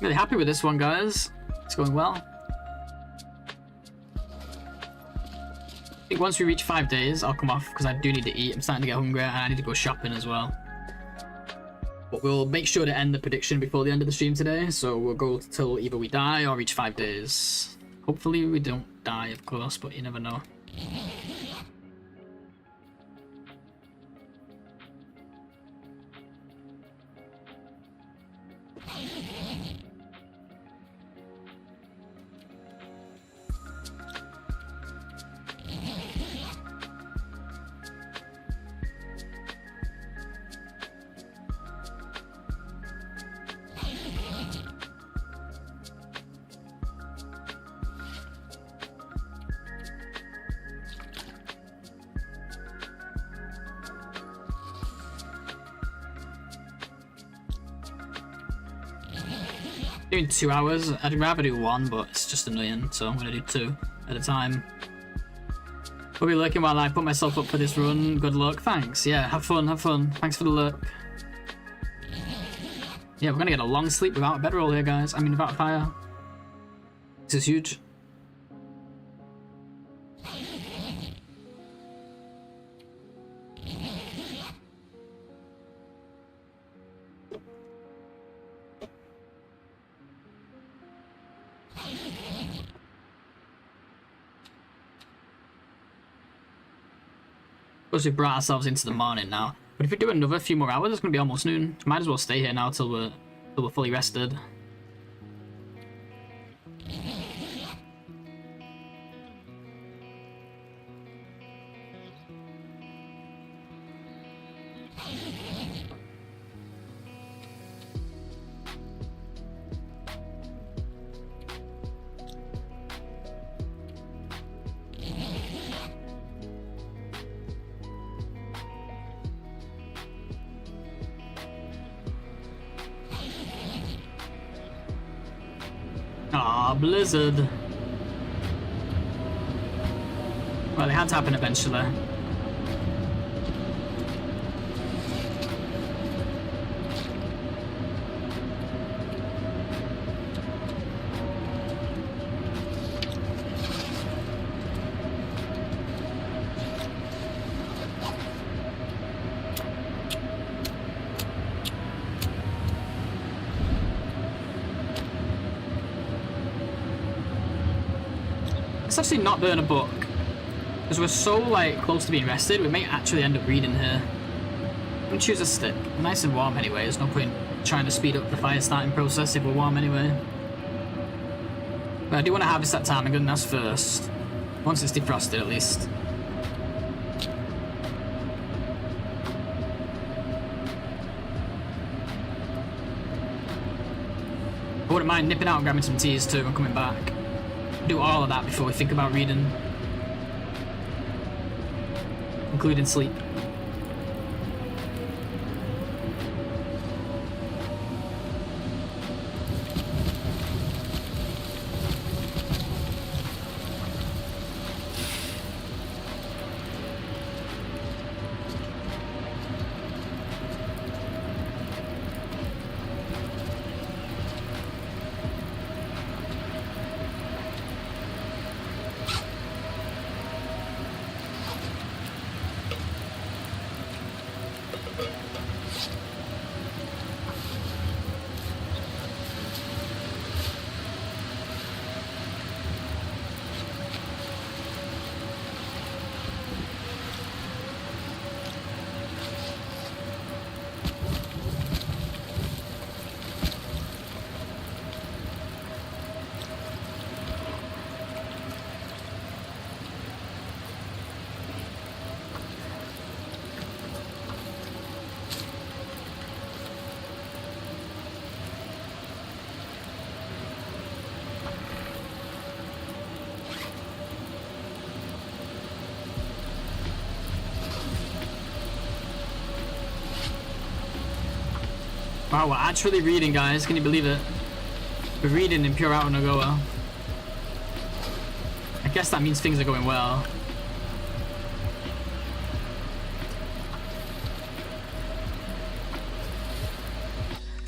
Really happy with this one, guys. It's going well. I think once we reach 5 days, I'll come off because I do need to eat. I'm starting to get hungry and I need to go shopping as well. But we'll make sure to end the prediction before the end of the stream today. So we'll go till either we die or reach 5 days. Hopefully we don't die, of course, but you never know. Doing 2 hours. I'd rather do 1, but it's just annoying, so I'm gonna do 2 at a time. We'll be lurking while I put myself up for this run. Good luck. Thanks. Yeah, have fun, have fun. Thanks for the lurk. Yeah, we're gonna get a long sleep without a bedroll here, guys. I mean, without a fire. This is huge. Because we've brought ourselves into the morning now. But if we do another few more hours, it's going to be almost noon. Might as well stay here now till we're fully rested. Ah, blizzard. Well, it had to happen eventually. Let's actually not burn a book. Because we're so like close to being rested, we may actually end up reading here. I'm gonna choose a stick. We're nice and warm anyway, there's no point trying to speed up the fire starting process if we're warm anyway. But I do want to harvest that ptarmigan, that's first. Once it's defrosted at least. I wouldn't mind nipping out and grabbing some teas too and coming back. Do all of that before we think about reading. Including sleep. Wow, we're actually reading, guys. Can you believe it? We're reading in Pure OuterNOGOA. I guess that means things are going well.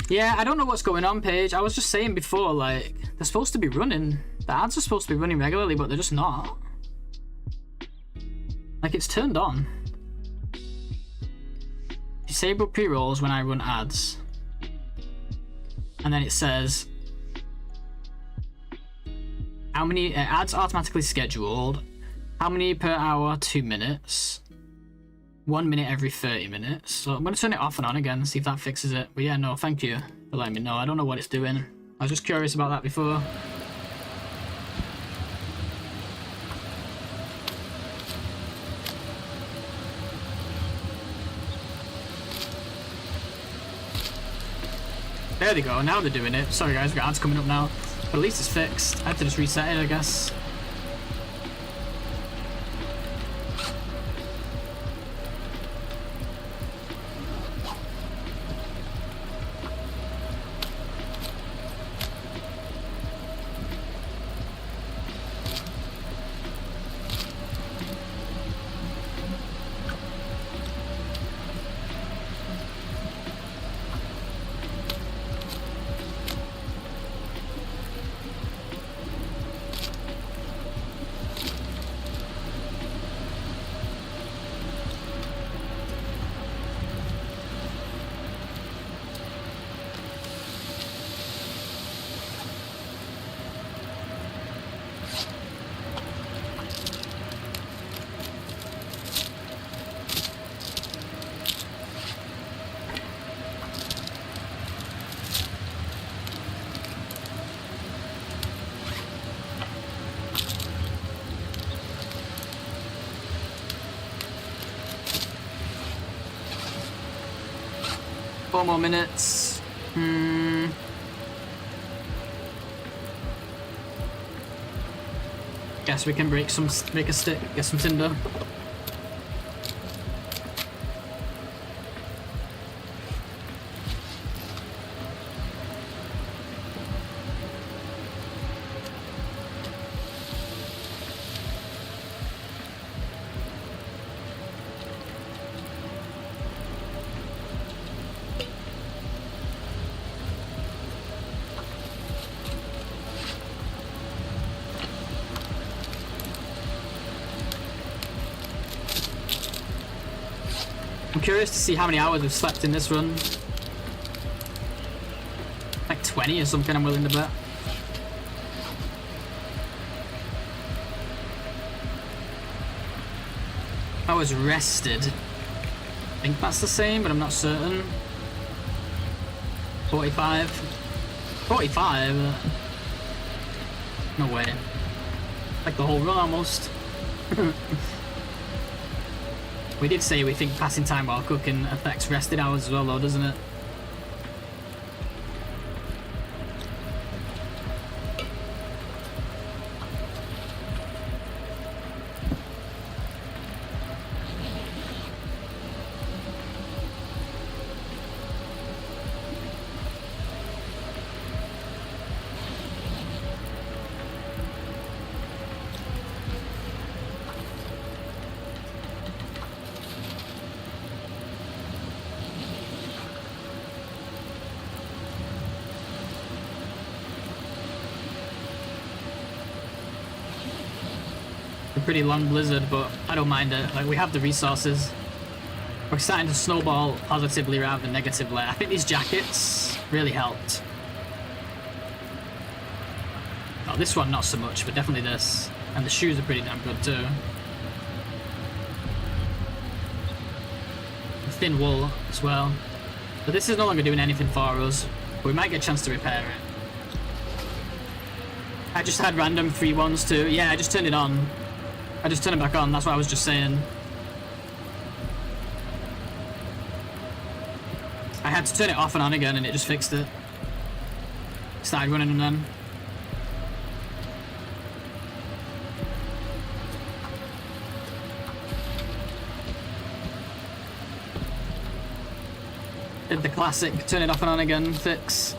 Yeah, I don't know what's going on, Paige. I was just saying before, like, they're supposed to be running. The ads are supposed to be running regularly, but they're just not. Like, it's turned on. Disable pre-rolls when I run ads. And then it says how many ads automatically scheduled, how many per hour, 2 minutes, 1 minute every 30 minutes. So I'm going to turn it off and on again, see if that fixes it. But yeah, no, thank you for letting me know. I don't know what it's doing. I was just curious about that before. There they go, now they're doing it. Sorry guys, we've got ads coming up now. But at least it's fixed. I have to just reset it, I guess. Four more minutes. Guess we can make a stick, get some tinder. curious to see how many hours we've slept in this run. Like 20 or something, I'm willing to bet. I was rested. I think that's the same, but I'm not certain. 45. 45? No way. Like the whole run almost. We did say we think passing time while cooking affects rested hours as well though, doesn't it? Pretty long blizzard, but I don't mind it. Like, we have the resources. We're starting to snowball positively rather than negatively. I think these jackets really helped. Oh, this one not so much, but definitely this. And the shoes are pretty damn good too. Thin wool as well. But this is no longer doing anything for us. But we might get a chance to repair it. I just had random free ones too. Yeah, I just turned it on. I just turned it back on, that's what I was just saying. I had to turn it off and on again and it just fixed it. Started running them then. Did the classic turn it off and on again fix.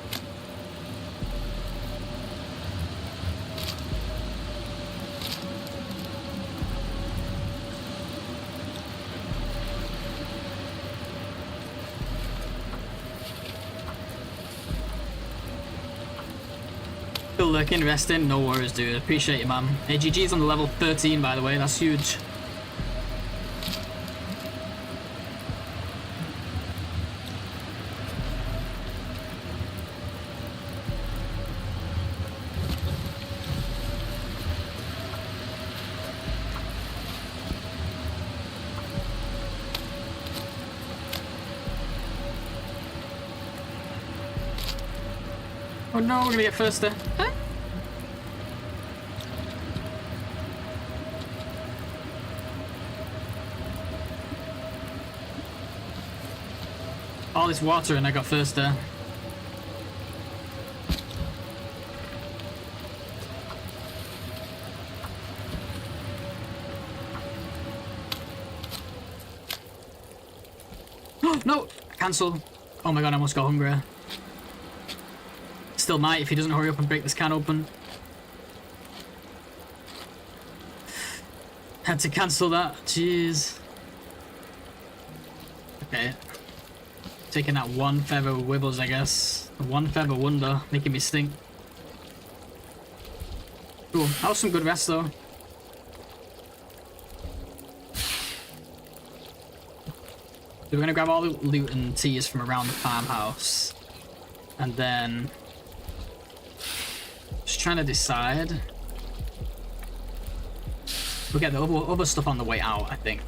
Still lurking, resting, no worries, dude. Appreciate you, man. Hey, GG's on the level 13, by the way. That's huge. Oh no, we're gonna get first there. Huh? All this water and I got first there. No! Cancel. Oh my god, I almost got hungry. Still might if he doesn't hurry up and break this can open. Had to cancel that. Jeez. Okay. Taking that one feather wibbles, I guess. One feather wonder, making me stink. Cool. That was some good rest though. So we're gonna grab all the loot and teas from around the farmhouse. And then just trying to decide. We'll get the other stuff on the way out, I think.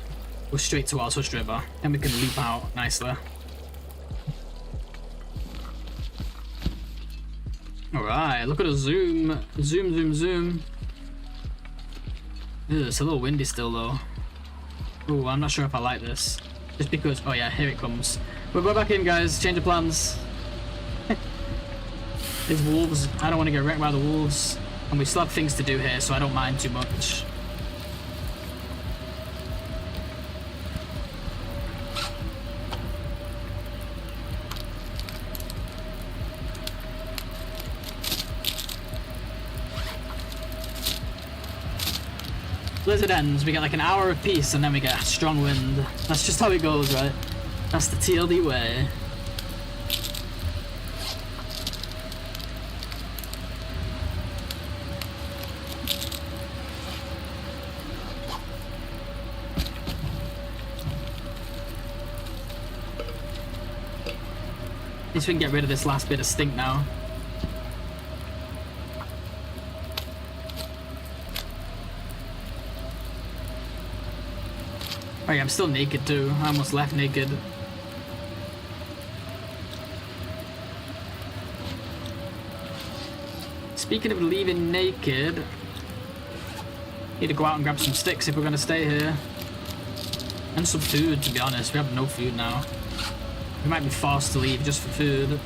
We're straight to Altus River. Then we can loop out nicely. Alright, look at the zoom. Zoom, zoom, zoom. Ew, it's a little windy still though. Ooh, I'm not sure if I like this. Just because, oh yeah, here it comes. We'll go back in, guys. Change of plans. These wolves, I don't want to get wrecked by the wolves. And we still have things to do here, so I don't mind too much. Blizzard ends, we get like an hour of peace and then we get a strong wind. That's just how it goes, right? That's the TLD way. At least we can get rid of this last bit of stink now. Oh yeah, I'm still naked too. I almost left naked. Speaking of leaving naked, need to go out and grab some sticks if we're gonna stay here. And some food, to be honest. We have no food now. We might be forced to leave just for food.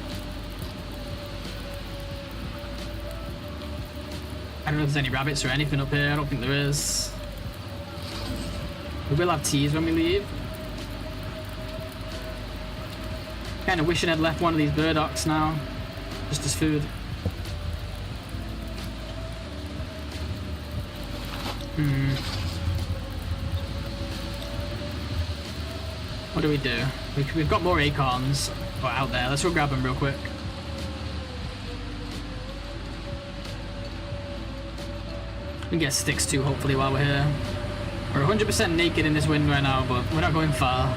I don't know if there's any rabbits or anything up here. I don't think there is. We will have teas when we leave. Kind of wishing I'd left one of these burdocks now, just as food. What do we do? We've got more acorns out there. Let's go grab them real quick. We can get sticks too, hopefully, while we're here. We're 100% naked in this wind right now, but we're not going far.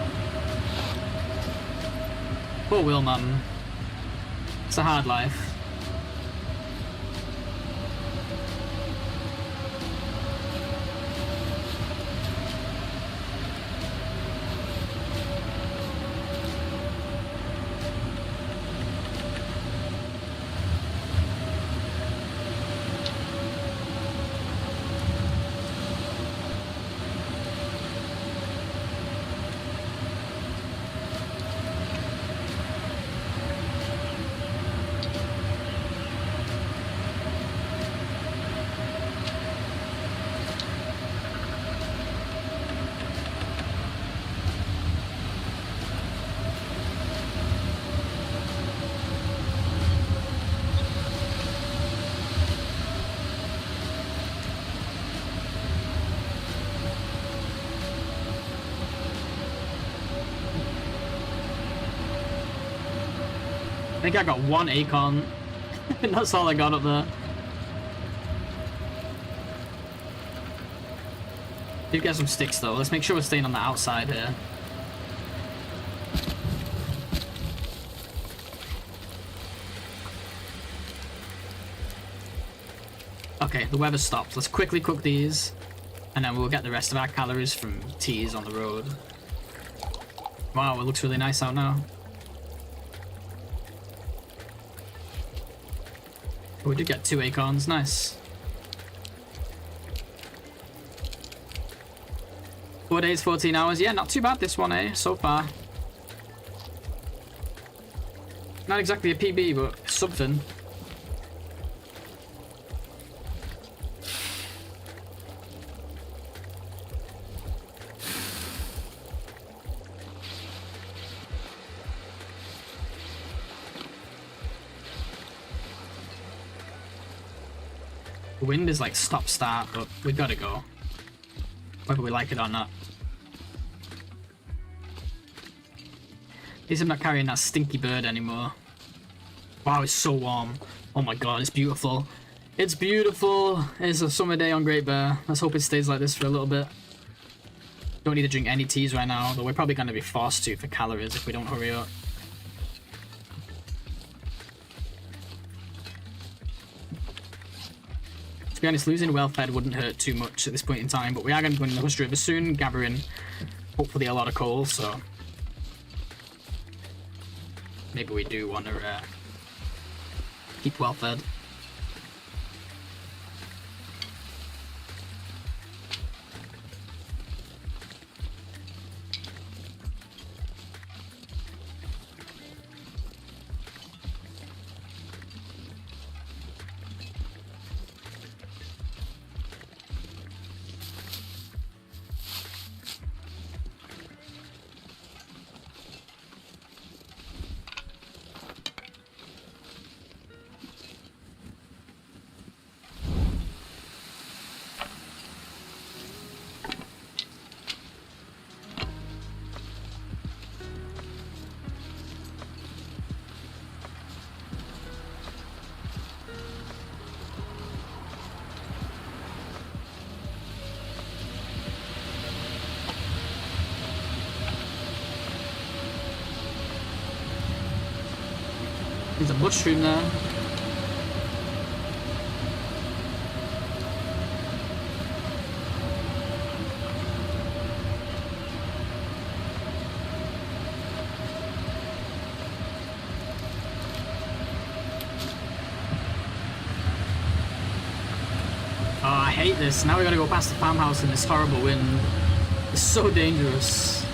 Poor Will, man. It's a hard life. I think I got one acorn. That's all I got up there. Did get some sticks though. Let's make sure we're staying on the outside here. Okay, the weather stopped. Let's quickly cook these, and then we'll get the rest of our calories from teas on the road. Wow, it looks really nice out now. Oh, we did get 2 acorns, nice. 4 days, 14 hours. Yeah, not too bad this one, eh, so far. Not exactly a PB, but something. The wind is like stop-start, but we gotta go. Whether we like it or not. At least I'm not carrying that stinky bird anymore. Wow, it's so warm. Oh my god, it's beautiful. It's beautiful. It's a summer day on Great Bear. Let's hope it stays like this for a little bit. Don't need to drink any teas right now, though we're probably going to be forced to for calories if we don't hurry up. To be honest, losing well-fed wouldn't hurt too much at this point in time, but we are going to go in the Hush River soon, gathering hopefully a lot of coal, so maybe we do want to keep well-fed. There's a mushroom there. Oh, I hate this. Now we gotta go past the farmhouse in this horrible wind. It's so dangerous.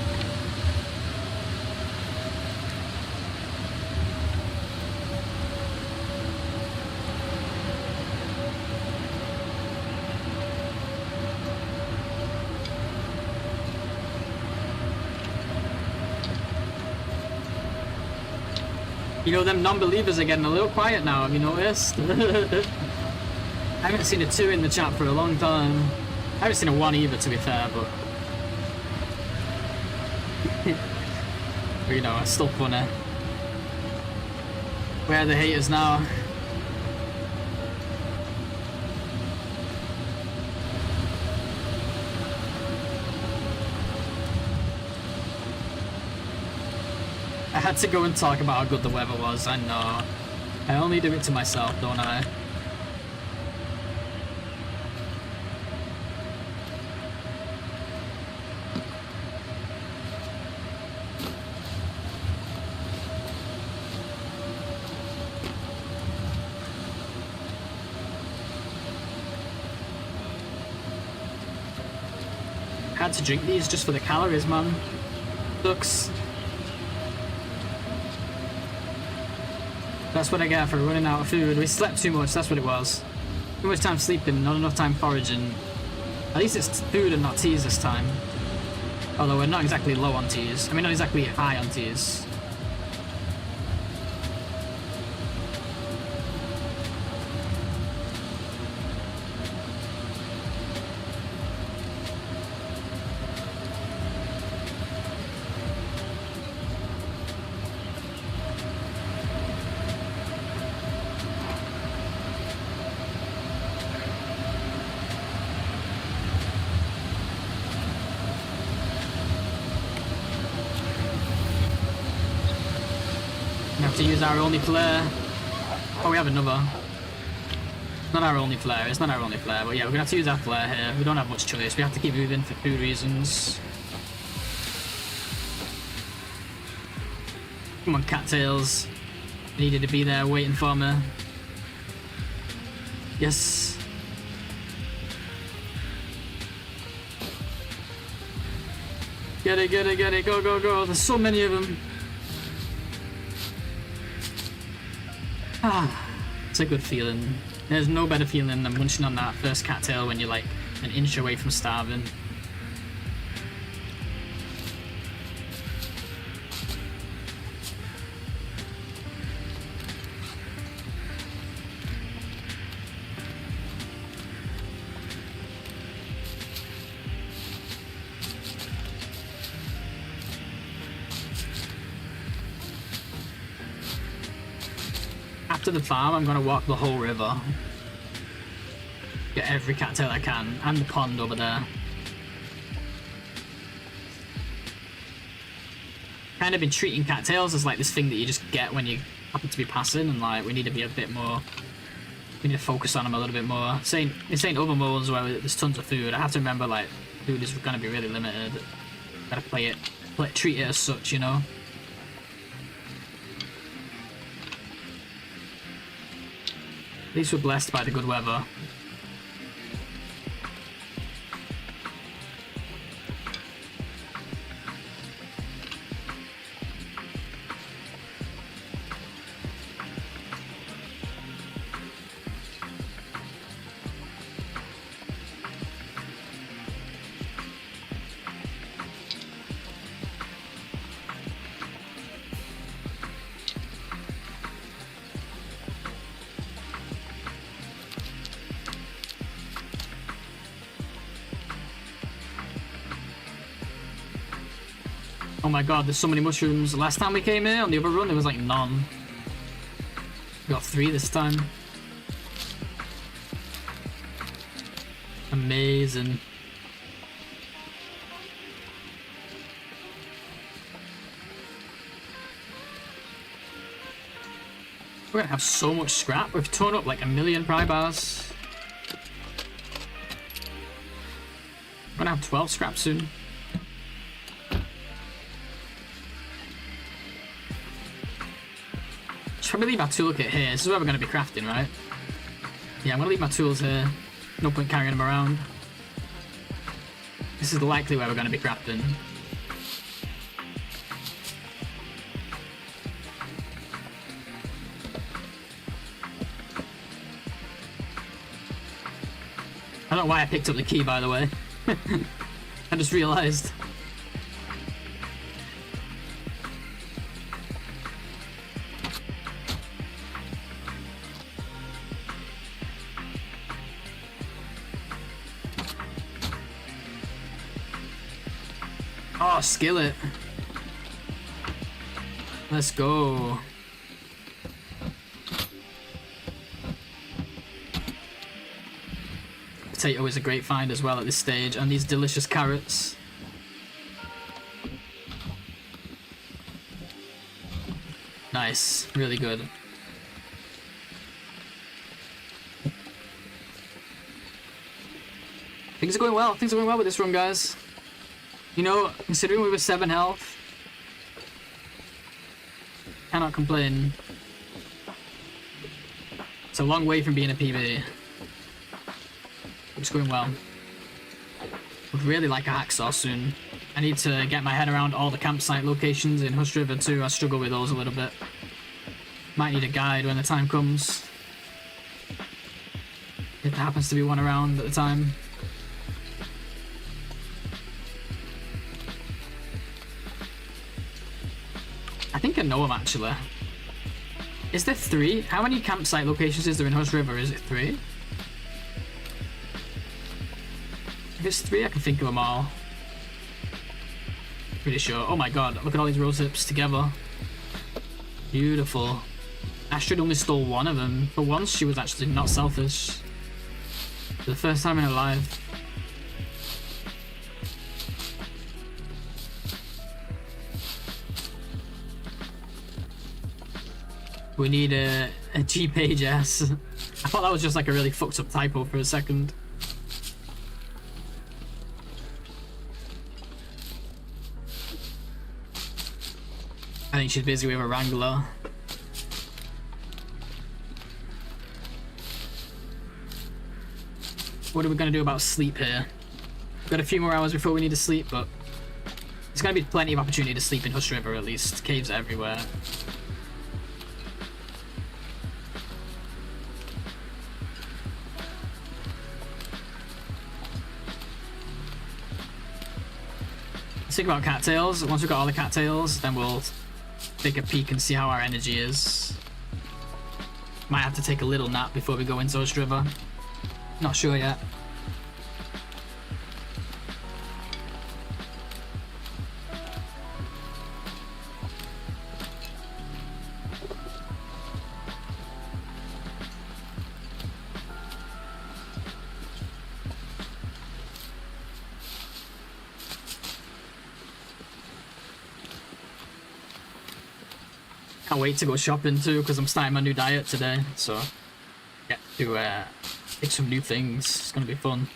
You know, them non-believers are getting a little quiet now, have you noticed? I haven't seen a 2 in the chat for a long time. I haven't seen a 1 either, to be fair, but... but you know, it's still funny. Where are the haters now? I had to go and talk about how good the weather was, I know. I only do it to myself, don't I? Had to drink these just for the calories, man. Sucks. That's what I get for running out of food. We slept too much, that's what it was. Too much time sleeping, not enough time foraging. At least it's food and not teas this time. Although we're not exactly low on teas. I mean, not exactly high on teas. To use our only flare. Oh, we have another. Not our only flare, it's not our only flare, but yeah, we're gonna have to use our flare here. We don't have much choice, we have to keep moving for food reasons. Come on, cattails. I needed to be there waiting for me. Yes. Get it, get it, get it, go, go, go. There's so many of them. Ah, it's a good feeling. There's no better feeling than munching on that first cattail when you're like an inch away from starving. After the farm, I'm gonna walk the whole river. Get every cattail I can, and the pond over there. Kind of been treating cattails as like this thing that you just get when you happen to be passing, and like we need to be a bit more. We need to focus on them a little bit more. This ain't other modes where there's tons of food. I have to remember like food is gonna be really limited. Gotta treat it as such, you know. At least we're blessed by the good weather. Oh my god, there's so many mushrooms. Last time we came here on the other run, there was like none. We got 3 this time. Amazing. We're gonna have so much scrap. We've torn up like 1,000,000 pry bars. We're gonna have 12 scrap soon. Should probably leave our toolkit here. This is where we're gonna be crafting, right? Yeah, I'm gonna leave my tools here. No point carrying them around. This is likely where we're gonna be crafting. I don't know why I picked up the key, by the way. I just realized. Oh, skillet. Let's go. Potato is a great find as well at this stage, and these delicious carrots. Nice, really good. Things are going well. Things are going well with this run, guys. You know, considering we were 7 health, cannot complain. It's a long way from being a PB. It's going well. Would really like a hacksaw soon. I need to get my head around all the campsite locations in Hush River too. I struggle with those a little bit. Might need a guide when the time comes. If there happens to be one around at the time. I think I know them actually. Is there 3? How many campsite locations is there in Hush River? Is it 3? If it's 3, I can think of them all. Pretty sure. Oh my god, look at all these rose hips together. Beautiful. Astrid only stole one of them. For once, she was actually not selfish. For the first time in her life. We need a G page S. I thought that was just like a really fucked up typo for a second. I think she's busy with a Wrangler. What are we gonna do about sleep here? We've got a few more hours before we need to sleep, but there's gonna be plenty of opportunity to sleep in Hush River at least. Caves are everywhere. Let's think about cattails. Once we've got all the cattails, then we'll take a peek and see how our energy is. Might have to take a little nap before we go into Hush River. Not sure yet. Can't wait to go shopping too, because I'm starting my new diet today, so get to pick some new things. It's gonna be fun.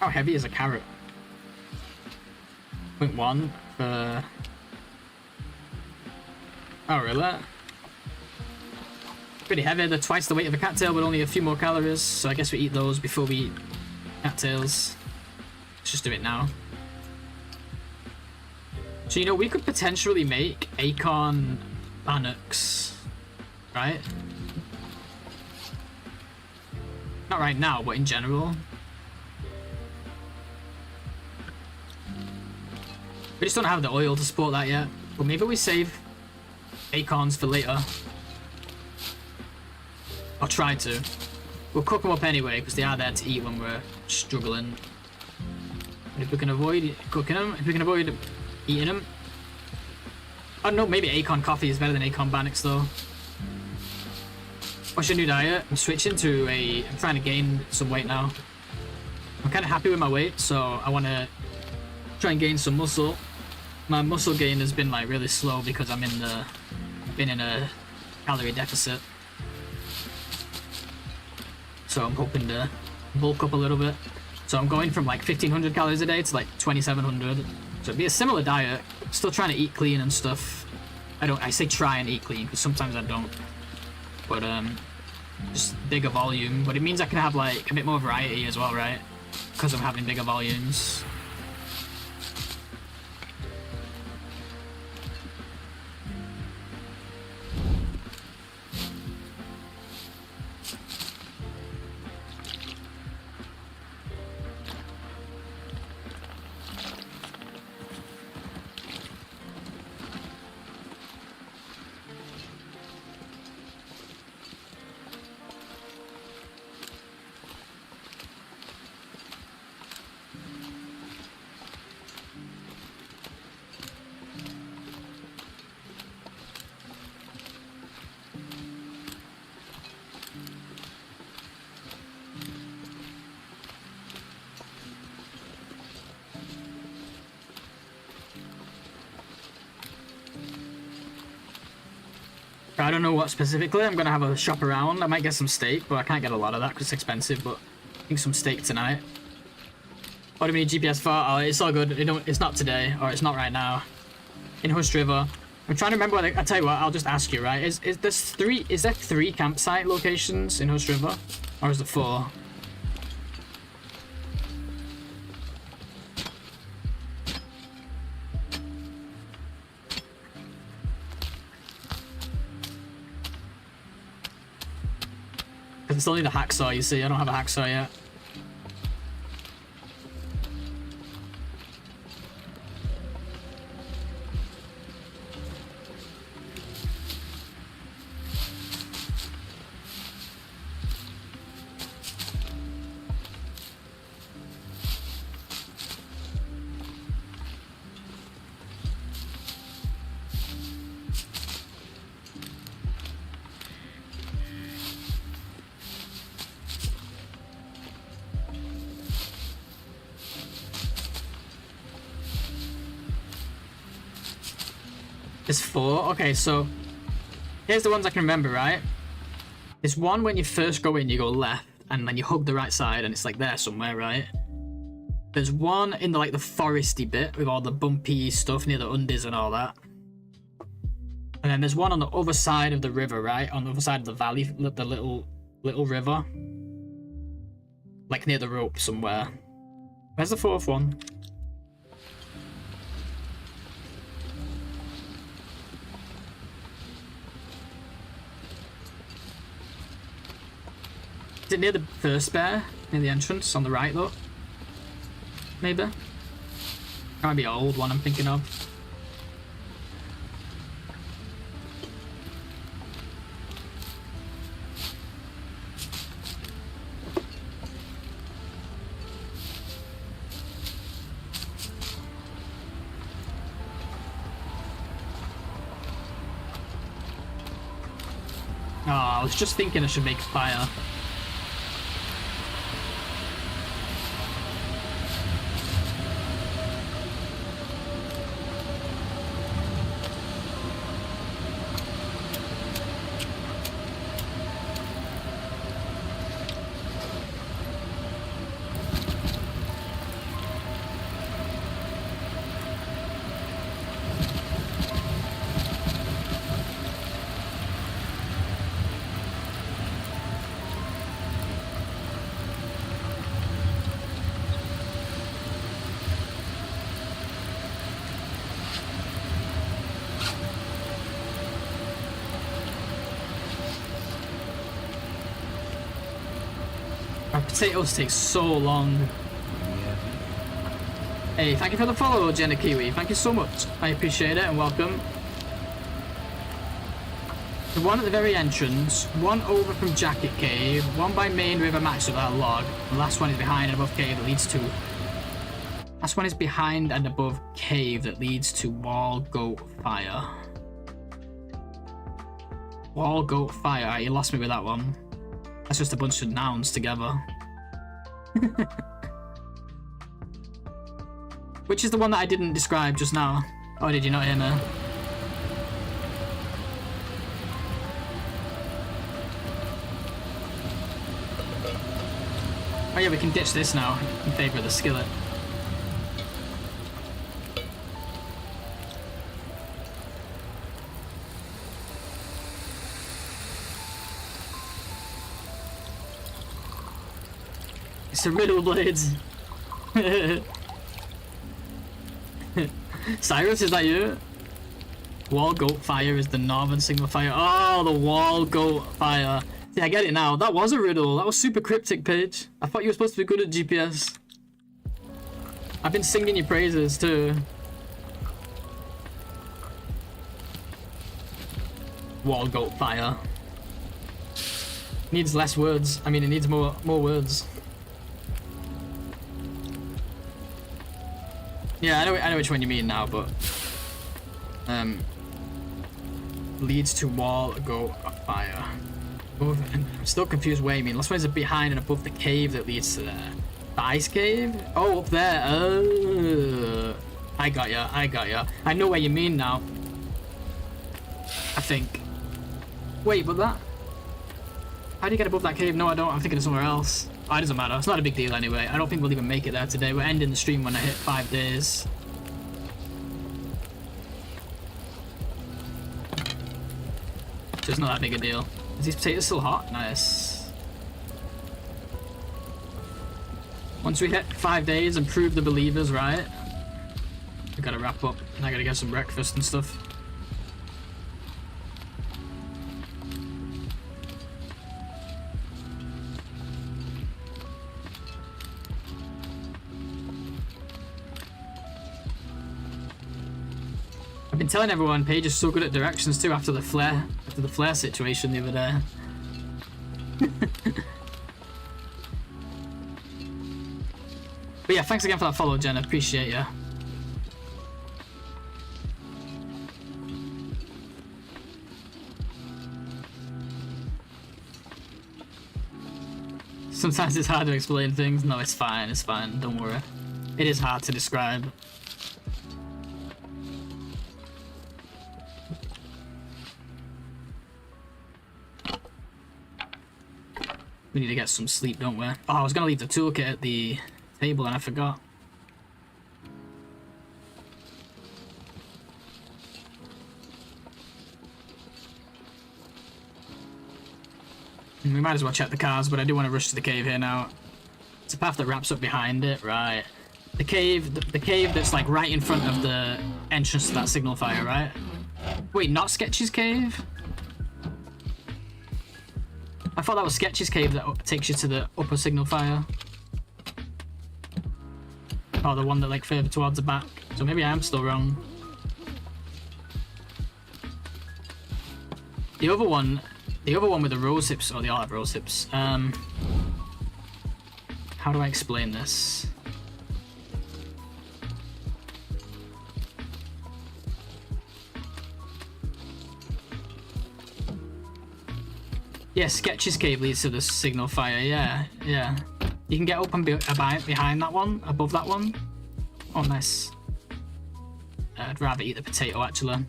How heavy is a carrot? 0.1 for... Oh really? Pretty heavy. They're twice the weight of a cattail, but only a few more calories. So I guess we eat those before we eat cattails. Let's just do it now. So you know, we could potentially make acorn bannocks, right? Not right now, but in general. We just don't have the oil to support that yet. But maybe we save acorns for later. I'll try to. We'll cook them up anyway, because they are there to eat when we're struggling. But if we can avoid cooking them, if we can avoid eating them... I don't know, maybe acorn coffee is better than acorn bannocks though. What's your new diet? I'm switching to a... I'm trying to gain some weight now. I'm kind of happy with my weight, so I want to try and gain some muscle. My muscle gain has been like really slow because I'm been in a calorie deficit. So I'm hoping to bulk up a little bit. So I'm going from like 1500 calories a day to like 2700. So it'd be a similar diet. Still trying to eat clean and stuff. I say try and eat clean because sometimes I don't. But just bigger volume. But it means I can have like a bit more variety as well, right? Because I'm having bigger volumes. I don't know what specifically. I'm gonna have a shop around. I might get some steak, but I can't get a lot of that because it's expensive. But I think some steak tonight. What do you mean GPS for? Oh, it's all good. It's not today, or it's not right now. In Hush River. I'm trying to remember. I'll tell you what. I'll just ask you. Right? Is there three campsite locations in Hush River, or is there 4? I still need a hacksaw, you see. I don't have a hacksaw yet. There's 4. Okay, so here's the ones I can remember, right? There's one when you first go in, you go left, and then you hug the right side, and it's like there somewhere, right? There's one in the like the foresty bit with all the bumpy stuff near the undies and all that. And then there's one on the other side of the river, right? On the other side of the valley, the little river, like near the rope somewhere. Where's the 4th one? Is it near the first bear? Near the entrance? On the right, though? Maybe? That might be an old one I'm thinking of. Oh, I was just thinking I should make fire. Our potatoes take so long. Yeah. Hey, thank you for the follow, Jenna Kiwi. Thank you so much. I appreciate it and welcome. The one at the very entrance, one over from Jacket Cave, one by Main River Max with that log. The last one is behind and above cave that leads to... Last one is behind and above cave that leads to Wall Goat Fire. Wall Goat Fire. You lost me with that one. That's just a bunch of nouns together. Which is the one that I didn't describe just now? Oh, did you not hear me? Oh yeah, we can ditch this now in favour of the skillet. It's a riddle, blades. Cyrus, is that you? Wall goat fire is the northern signal fire. Oh, the wall goat fire. See, I get it now. That was a riddle. That was super cryptic, Paige. I thought you were supposed to be good at GPS. I've been singing your praises too. Wall goat fire. Needs less words. I mean, it needs more words. Yeah, I know which one you mean now, but leads to wall goat fire. I'm still confused what you mean. Last one is behind and above the cave that leads to there. The ice cave? Oh, up there. I got ya. I know where you mean now. I think. Wait, but that... How do you get above that cave? No, I don't. I'm thinking of somewhere else. Oh, it doesn't matter. It's not a big deal anyway. I don't think we'll even make it there today. We're ending the stream when I hit 5 days. So it's not that big a deal. Is these potatoes still hot? Nice. Once we hit 5 days and prove the believers right, we gotta wrap up. And I gotta get some breakfast and stuff. I've been telling everyone Paige is so good at directions too after the flare situation the other day. But yeah, thanks again for that follow, Jen. I appreciate you. Sometimes it's hard to explain things. No, it's fine. It's fine. Don't worry. It is hard to describe. We need to get some sleep, don't we? Oh, I was gonna leave the toolkit at the table and I forgot. We might as well check the cars, but I do want to rush to the cave here now. It's a path that wraps up behind it, right? The cave that's like right in front of the entrance to that signal fire, right? Wait, not Sketch's cave? I thought that was Sketch's cave that takes you to the upper signal fire. Oh, the one that like further towards the back. So maybe I am still wrong. The other one with the rose hips, or they all have rose hips. How do I explain this? Yeah, Sketch's cave leads to the signal fire. Yeah. You can get up and behind that one, above that one. Oh, nice. I'd rather eat the potato, actually.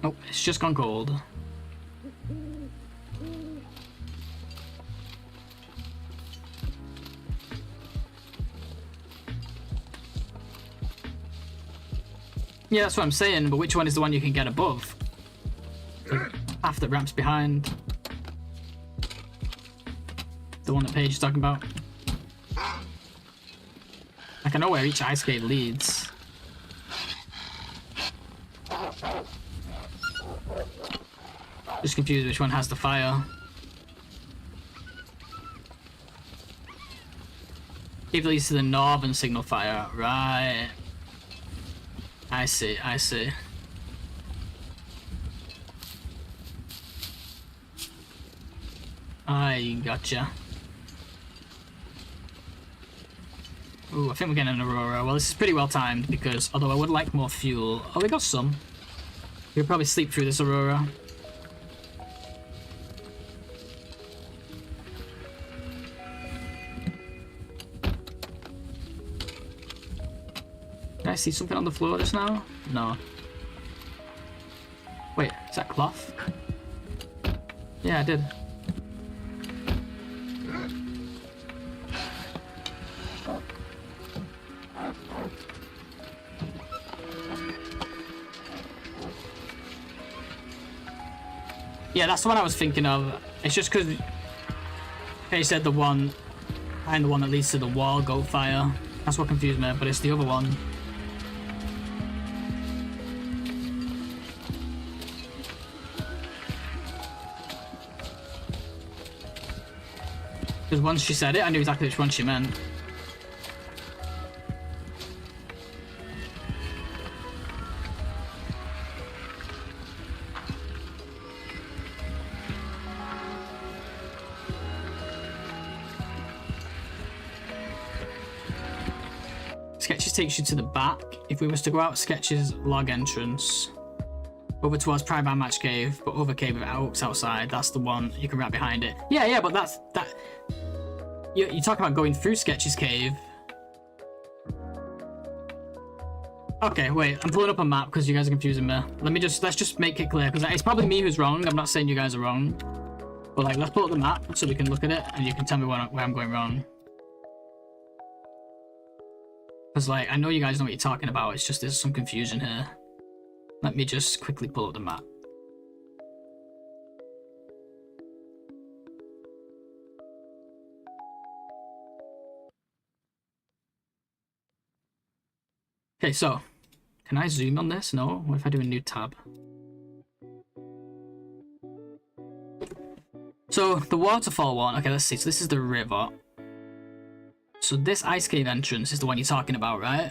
Oh, it's just gone cold. Yeah, that's what I'm saying, but which one is the one you can get above? The path that ramps behind. The one that Paige is talking about. Like, I know where each ice cave leads. Just confused which one has the fire. Cave leads to the northern signal fire, right. I see. I gotcha. Ooh, I think we're getting an Aurora. Well, this is pretty well timed because, although I would like more fuel. Oh, we got some. We'll probably sleep through this Aurora. Did I see something on the floor just now? No. Wait, is that cloth? Yeah, I did. Yeah, that's the one I was thinking of. It's just because they said the one behind the one that leads to the wall, goat fire. That's what confused me, but it's the other one. Because once she said it, I knew exactly which one she meant. Sketches takes you to the back. If we was to go out Sketches log entrance over towards Private Match Cave, but over cave if it hooks outside, that's the one you can wrap behind it. Yeah, but that's that. You're talking about going through Sketches cave. Okay, wait, I'm pulling up a map because you guys are confusing me. Let's just make it clear, because it's probably me who's wrong. I'm not saying you guys are wrong, but like, let's pull up the map so we can look at it and you can tell me where I'm going wrong. Because, like, I know you guys know what you're talking about, it's just there's some confusion here. Let me just quickly pull up the map. Okay, so, can I zoom on this? No? What if I do a new tab? So, the waterfall one, okay, let's see. So this is the river. So this ice cave entrance is the one you're talking about, right?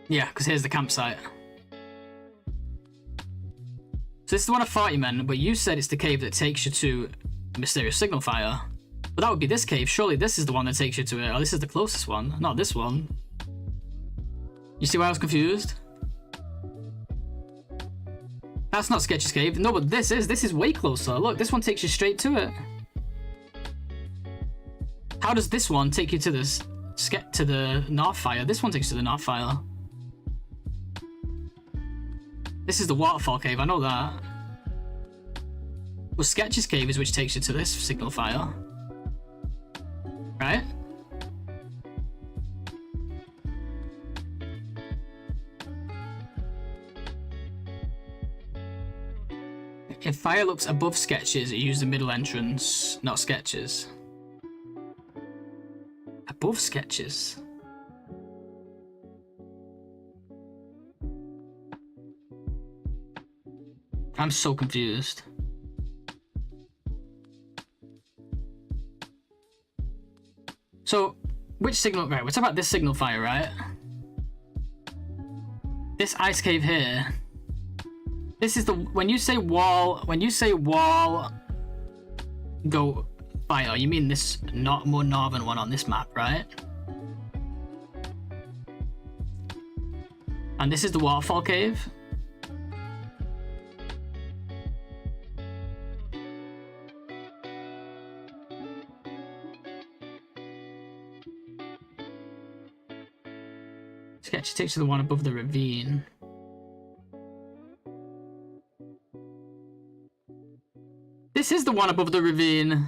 Yeah, because here's the campsite. So this is the one I thought you meant, but you said it's the cave that takes you to the mysterious signal fire. But that would be this cave. Surely this is the one that takes you to it. Or this is the closest one, not this one. You see why I was confused? That's not Sketch's cave. No, but this is way closer. Look, this one takes you straight to it. How does this one take you to this to the North Fire? This one takes you to the North Fire. This is the waterfall cave, I know that. Well, Sketch's cave is which takes you to this signal fire. Right? If fire looks above Sketches, use the middle entrance, not Sketches. Above Sketches? I'm so confused. So, which signal? Right, we're talking about this signal fire, right? This ice cave here. This is the when you say wall go fire, you mean this not more northern one on this map, right? And this is the waterfall cave. Sketch takes you to the one above the ravine. This is the one above the ravine.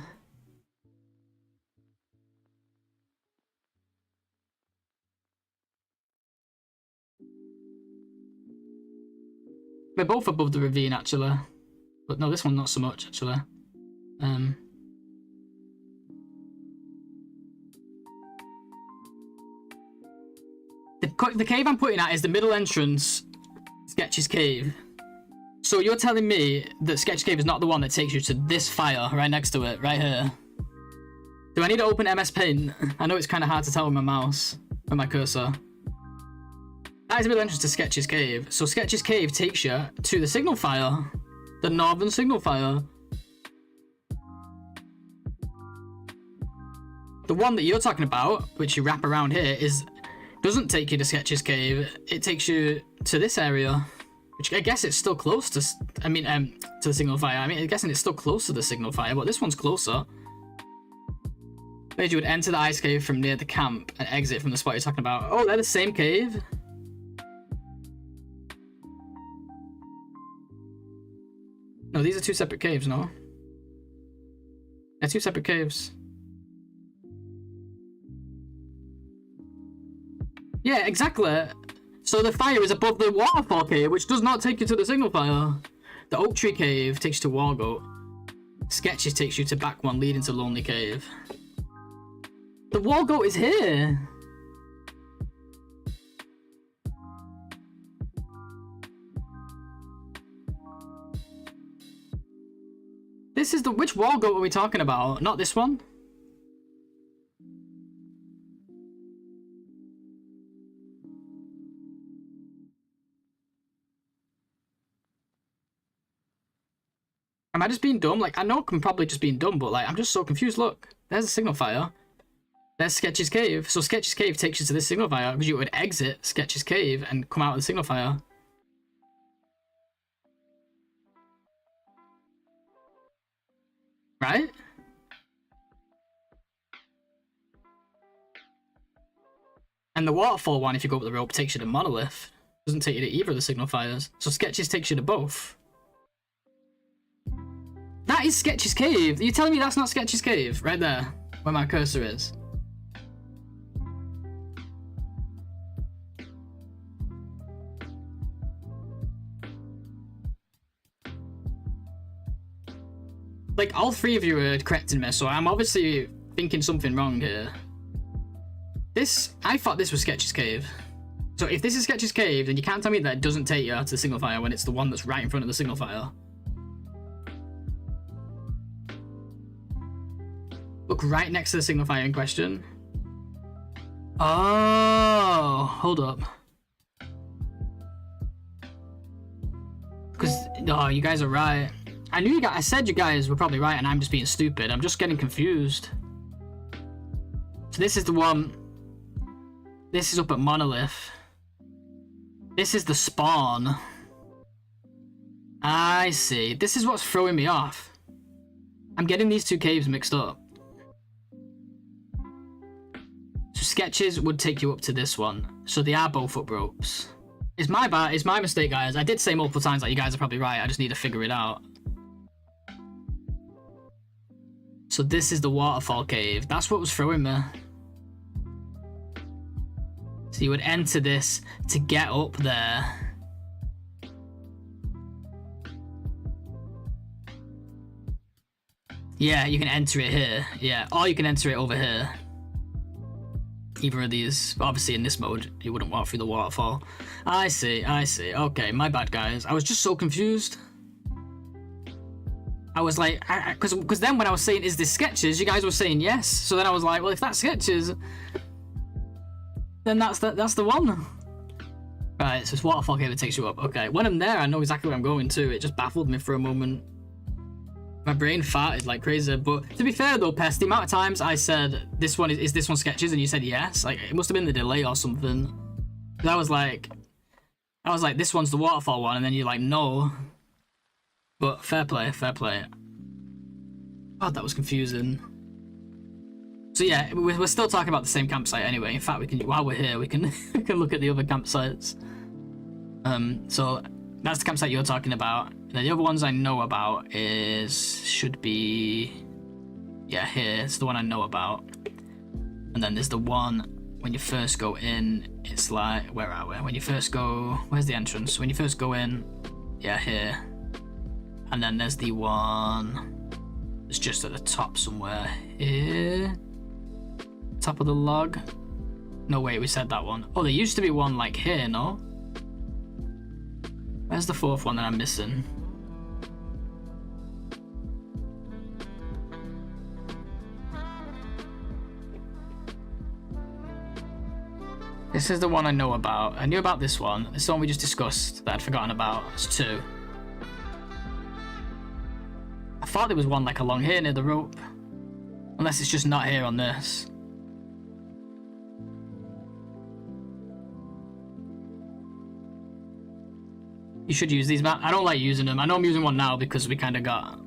They're both above the ravine, actually. But no, this one not so much, actually. The cave I'm putting at is the middle entrance, Sketch's cave. So you're telling me that Sketch Cave is not the one that takes you to this fire right next to it, right here? Do I need to open MS Paint? I know it's kind of hard to tell with my mouse, with my cursor. That is the middle entrance to Sketch's Cave. So Sketch's Cave takes you to the signal fire. The northern signal fire. The one that you're talking about, which you wrap around here, doesn't take you to Sketch's Cave. It takes you to this area, Which I guess it's still close to, to the signal fire. I mean, I'm guessing it's still close to the signal fire, but this one's closer. You would enter the ice cave from near the camp and exit from the spot you're talking about. Oh, they're the same cave? No, these are two separate caves, no? They're two separate caves. Yeah, exactly. So the fire is above the waterfall cave, which does not take you to the signal fire. The oak tree cave takes you to Wargoat. Sketches takes you to back one leading to Lonely Cave. The Wargoat is here! This is the... Which Wargoat are we talking about? Not this one? Am I just being dumb? Like, I know I'm probably just being dumb, but like, I'm just so confused. Look, there's a signal fire. There's Sketch's Cave. So Sketch's Cave takes you to this signal fire because you would exit Sketch's Cave and come out of the signal fire. Right? And the waterfall one, if you go up the rope, takes you to Monolith. Doesn't take you to either of the signal fires. So Sketch's takes you to both. That is Sketch's Cave. Are you telling me that's not Sketch's Cave? Right there, where my cursor is. Like, all three of you are correcting me, so I'm obviously thinking something wrong here. I thought this was Sketch's Cave. So if this is Sketch's Cave, then you can't tell me that it doesn't take you to the signal fire when it's the one that's right in front of the signal fire. Look right next to the signal fire in question. Oh, hold up. Because, oh, you guys are right. I said you guys were probably right and I'm just being stupid. I'm just getting confused. So this is the one. This is up at Monolith. This is the spawn. I see. This is what's throwing me off. I'm getting these two caves mixed up. So Sketches would take you up to this one. So they are both up ropes. It's my bad. It's my mistake, guys. I did say multiple times that you guys are probably right. I just need to figure it out. So this is the waterfall cave. That's what was throwing me. So you would enter this to get up there. Yeah, you can enter it here. Yeah, or you can enter it over here. Either of these. But obviously in this mode, you wouldn't walk through the waterfall. I see, I see. Okay, my bad, guys. I was just so confused. I was like, because then when I was saying, is this Sketches, you guys were saying yes. So then I was like, well, if that's Sketches, then that's the one. Right, so it's waterfall cave that takes you up. Okay, when I'm there, I know exactly where I'm going to. It just baffled me for a moment. My brain farted like crazy. But to be fair though, Pest, the amount of times I said, this one is this one Sketches, and you said yes, like it must have been the delay or something. I was like, this one's the waterfall one, and then you're like, no. But fair play, fair play. God, that was confusing. So yeah, we're still talking about the same campsite anyway. In fact, we can, while we're here, we can we can look at the other campsites. So that's the campsite you're talking about. And then the other ones I know about should be, yeah, here. It's the one I know about. And then there's the one when you first go in. It's like, where are we? When you first go, where's the entrance? When you first go in, yeah, here. And then there's the one that's just at the top somewhere here. Top of the log. No, wait, we said that one. Oh, there used to be one like here, no? Where's the fourth one that I'm missing? This is the one I know about. I knew about this one. This is the one we just discussed that I'd forgotten about. It's two. I thought there was one like along here near the rope. Unless it's just not here on this. You should use these maps. I don't like using them. I know I'm using one now because we kind of got...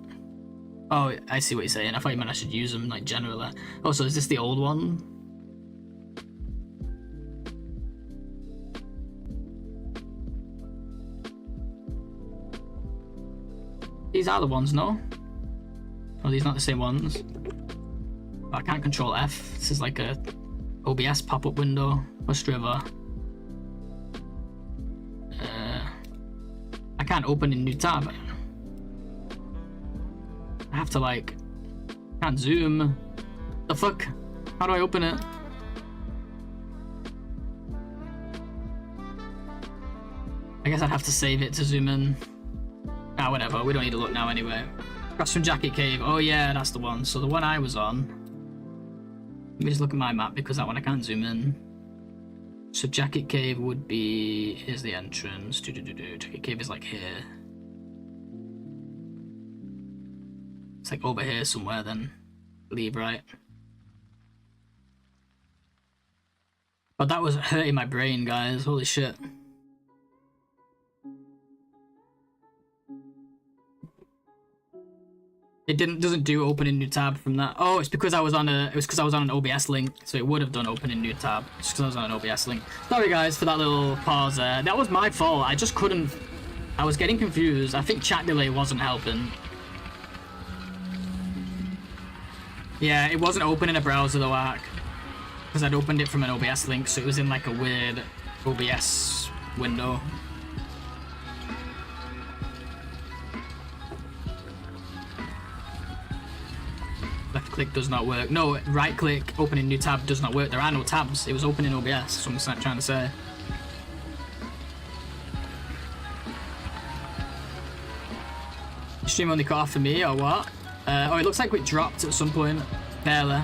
Oh, I see what you're saying. I thought you meant I should use them, like, generally. Oh, so is this the old one? These are the ones, no? Oh, these not the same ones. Oh, I can't control F. This is like a OBS pop-up window. West River. I can't open a new tab. I have to like... Can't zoom. The fuck? How do I open it? I guess I'd have to save it to zoom in. Ah, whatever. We don't need to look now anyway. Across from Jacket Cave. Oh yeah, that's the one. So the one I was on. Let me just look at my map because that one I can't zoom in. So Jacket Cave would be... Here's the entrance. Jacket Cave is like here. It's like over here somewhere then. Leave, right? But that was hurting my brain, guys. Holy shit. It doesn't do open a new tab from that. Oh, it's because I was on an OBS link, so it would have done open a new tab. Just because I was on an OBS link. Sorry guys for that little pause there. That was my fault. I just couldn't. I was getting confused. I think chat delay wasn't helping. Yeah, it wasn't open in a browser though, Ark. Because I'd opened it from an OBS link, so it was in like a weird OBS window. Left click does not work. No, right click, opening new tab does not work. There are no tabs. It was open in OBS, so I'm just trying to say. Stream only cut off for me, or what? Oh, it looks like we dropped at some point. Barely.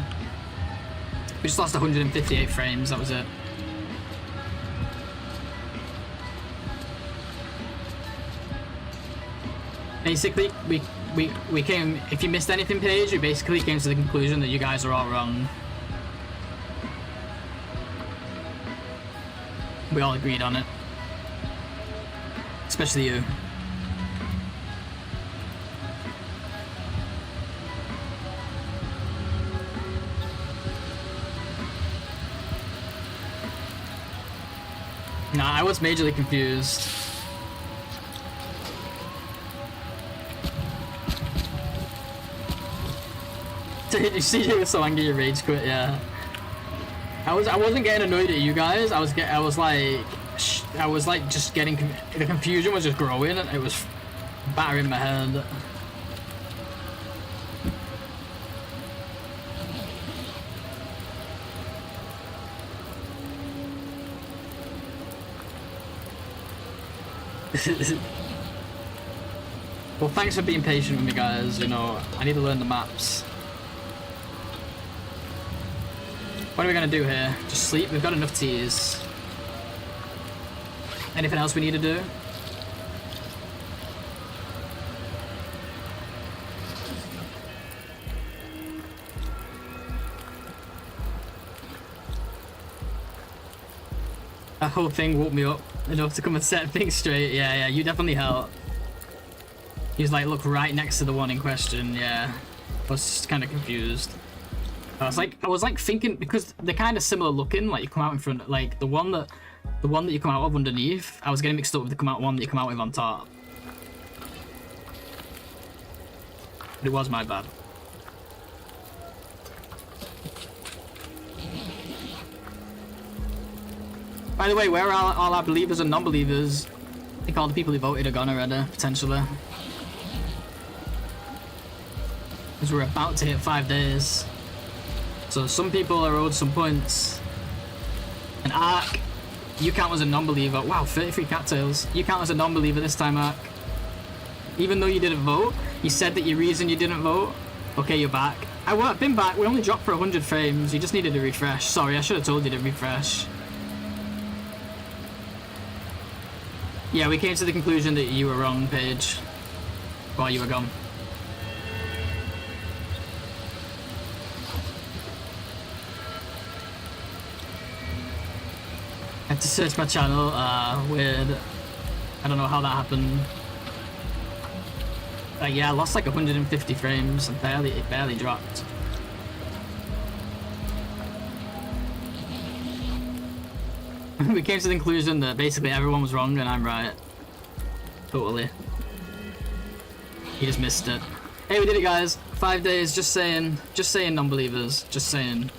We just lost 158 frames, that was it. Basically, we came, if you missed anything page, we basically came to the conclusion that you guys are all wrong. We all agreed on it. Especially you. Nah, I was majorly confused. You see, you were so angry you rage quit. Yeah, I wasn't getting annoyed at you guys. I was like just getting the confusion was just growing. It was battering my head. Well, thanks for being patient with me, guys. You know, I need to learn the maps. What are we gonna do here? Just sleep? We've got enough teas. Anything else we need to do? That whole thing woke me up enough to come and set things straight. Yeah, you definitely helped. He was like, look right next to the one in question. Yeah, I was just kind of confused. I was like thinking, because they're kind of similar looking. Like you come out in front, like the one that you come out of underneath. I was getting mixed up with the one that you come out with on top. But it was my bad. By the way, where are all our believers and non-believers? I think all the people who voted are gone already, potentially. Because we're about to hit 5 days. So some people are owed some points. And Ark, you count as a non-believer. Wow, 33 cattails. You count as a non-believer this time, Ark. Even though you didn't vote, you said that your reason you didn't vote. Okay, you're back. I've been back. We only dropped for 100 frames. You just needed to refresh. Sorry, I should have told you to refresh. Yeah, we came to the conclusion that you were wrong, Paige, while you were gone. I had to search my channel, weird. I don't know how that happened. Yeah, I lost like 150 frames and it barely dropped. We came to the conclusion that basically everyone was wrong and I'm right. Totally. You just missed it. Hey, we did it, guys. 5 days. Just saying, non-believers. Just saying.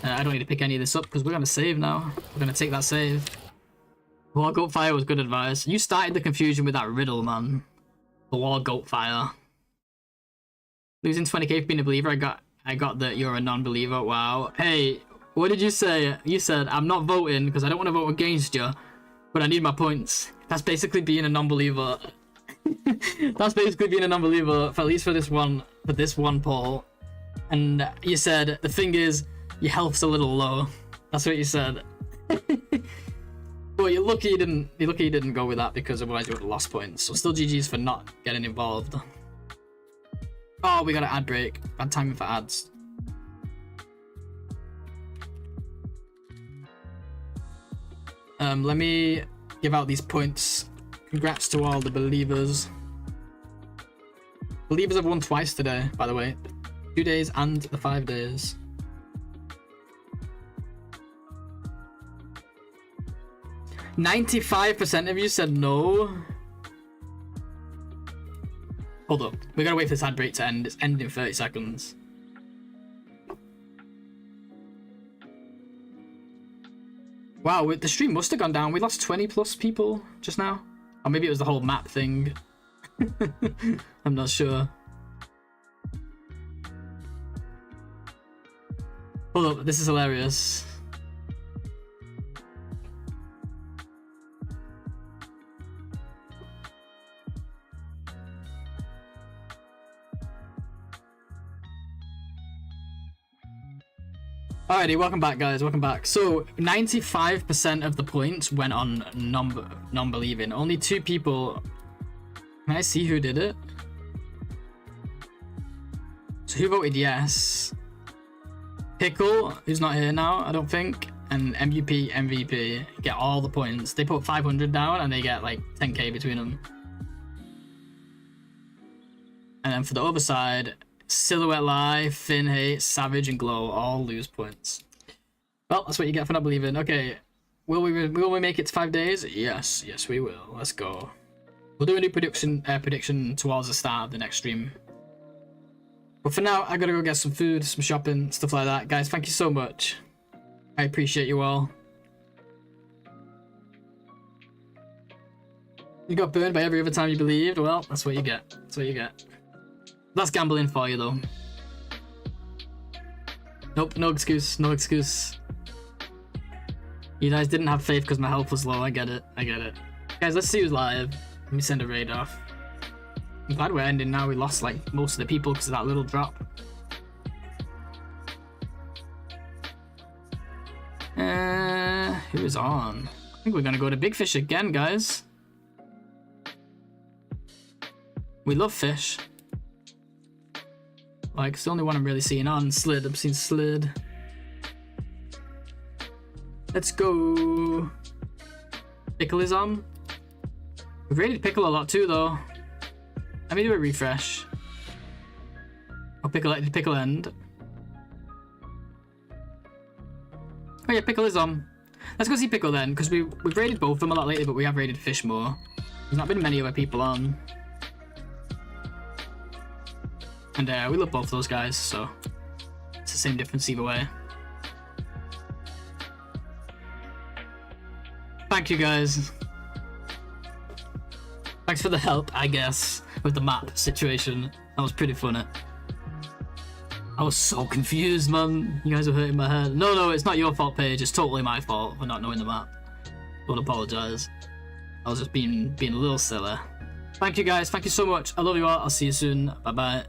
I don't need to pick any of this up because we're gonna save now. We're gonna take that save. War Goat Fire was good advice. You started the confusion with that riddle, man. The War Goat Fire. Losing 20k for being a believer. I got that you're a non-believer. Wow. Hey, what did you say? You said I'm not voting because I don't want to vote against you, but I need my points. That's basically being a non-believer. That's basically being a non-believer, for at least for this one poll. And you said the thing is your health's a little low. That's what you said. But you're lucky you didn't go with that, because otherwise you would have lost points. So still GG's for not getting involved. Oh, we got an ad break. Bad timing for ads. Let me give out these points. Congrats to all the believers. Believers have won twice today, by the way. 2 days and the 5 days. "95% of you said no." Hold up. We gotta wait for this ad break to end. It's ending in 30 seconds. Wow, the stream must have gone down. We lost 20 plus people just now. Or maybe it was the whole map thing. I'm not sure. Hold up, this is hilarious. Alrighty, welcome back, guys. Welcome back. So 95% of the points went on non-believing. Only 2 people. Can I see who did it? So who voted yes? Pickle, who's not here now, I don't think, and MVP get all the points. They put 500 down and they get like 10k between them. And then for the other side, Silhouette Lie, Finn Hate, Savage, and Glow all lose points. Well, that's what you get for not believing. Okay, will we make it to 5 days? Yes, we will. Let's go. We'll do a new prediction towards the start of the next stream. But for now, I gotta go get some food, some shopping, stuff like that. Guys, thank you so much. I appreciate you all. You got burned by every other time you believed. Well, that's what you get. That's what you get. That's gambling for you, though. Nope, no excuse, no excuse. You guys didn't have faith because my health was low. I get it, I get it. Guys, let's see who's live. Let me send a raid off. I'm glad we're ending now. We lost like most of the people because of that little drop. Who is on? I think we're gonna go to Big Fish again, guys. We love fish. Like, it's the only one I'm really seeing on. Slid, I've seen Slid. Let's go. Pickle is on. We've rated Pickle a lot too, though. Let me do a refresh. Oh, Pickle, did Pickle end? Oh yeah, Pickle is on. Let's go see Pickle then, because we've rated both of them a lot lately, but we have rated Fish more. There's not been many other people on. And we love both those guys, so it's the same difference either way. Thank you, guys. Thanks for the help, I guess, with the map situation. That was pretty funny. I was so confused, man. You guys are hurting my head. No, it's not your fault, Paige. It's totally my fault for not knowing the map. Don't apologize. I was just being a little silly. Thank you, guys. Thank you so much. I love you all. I'll see you soon. Bye-bye.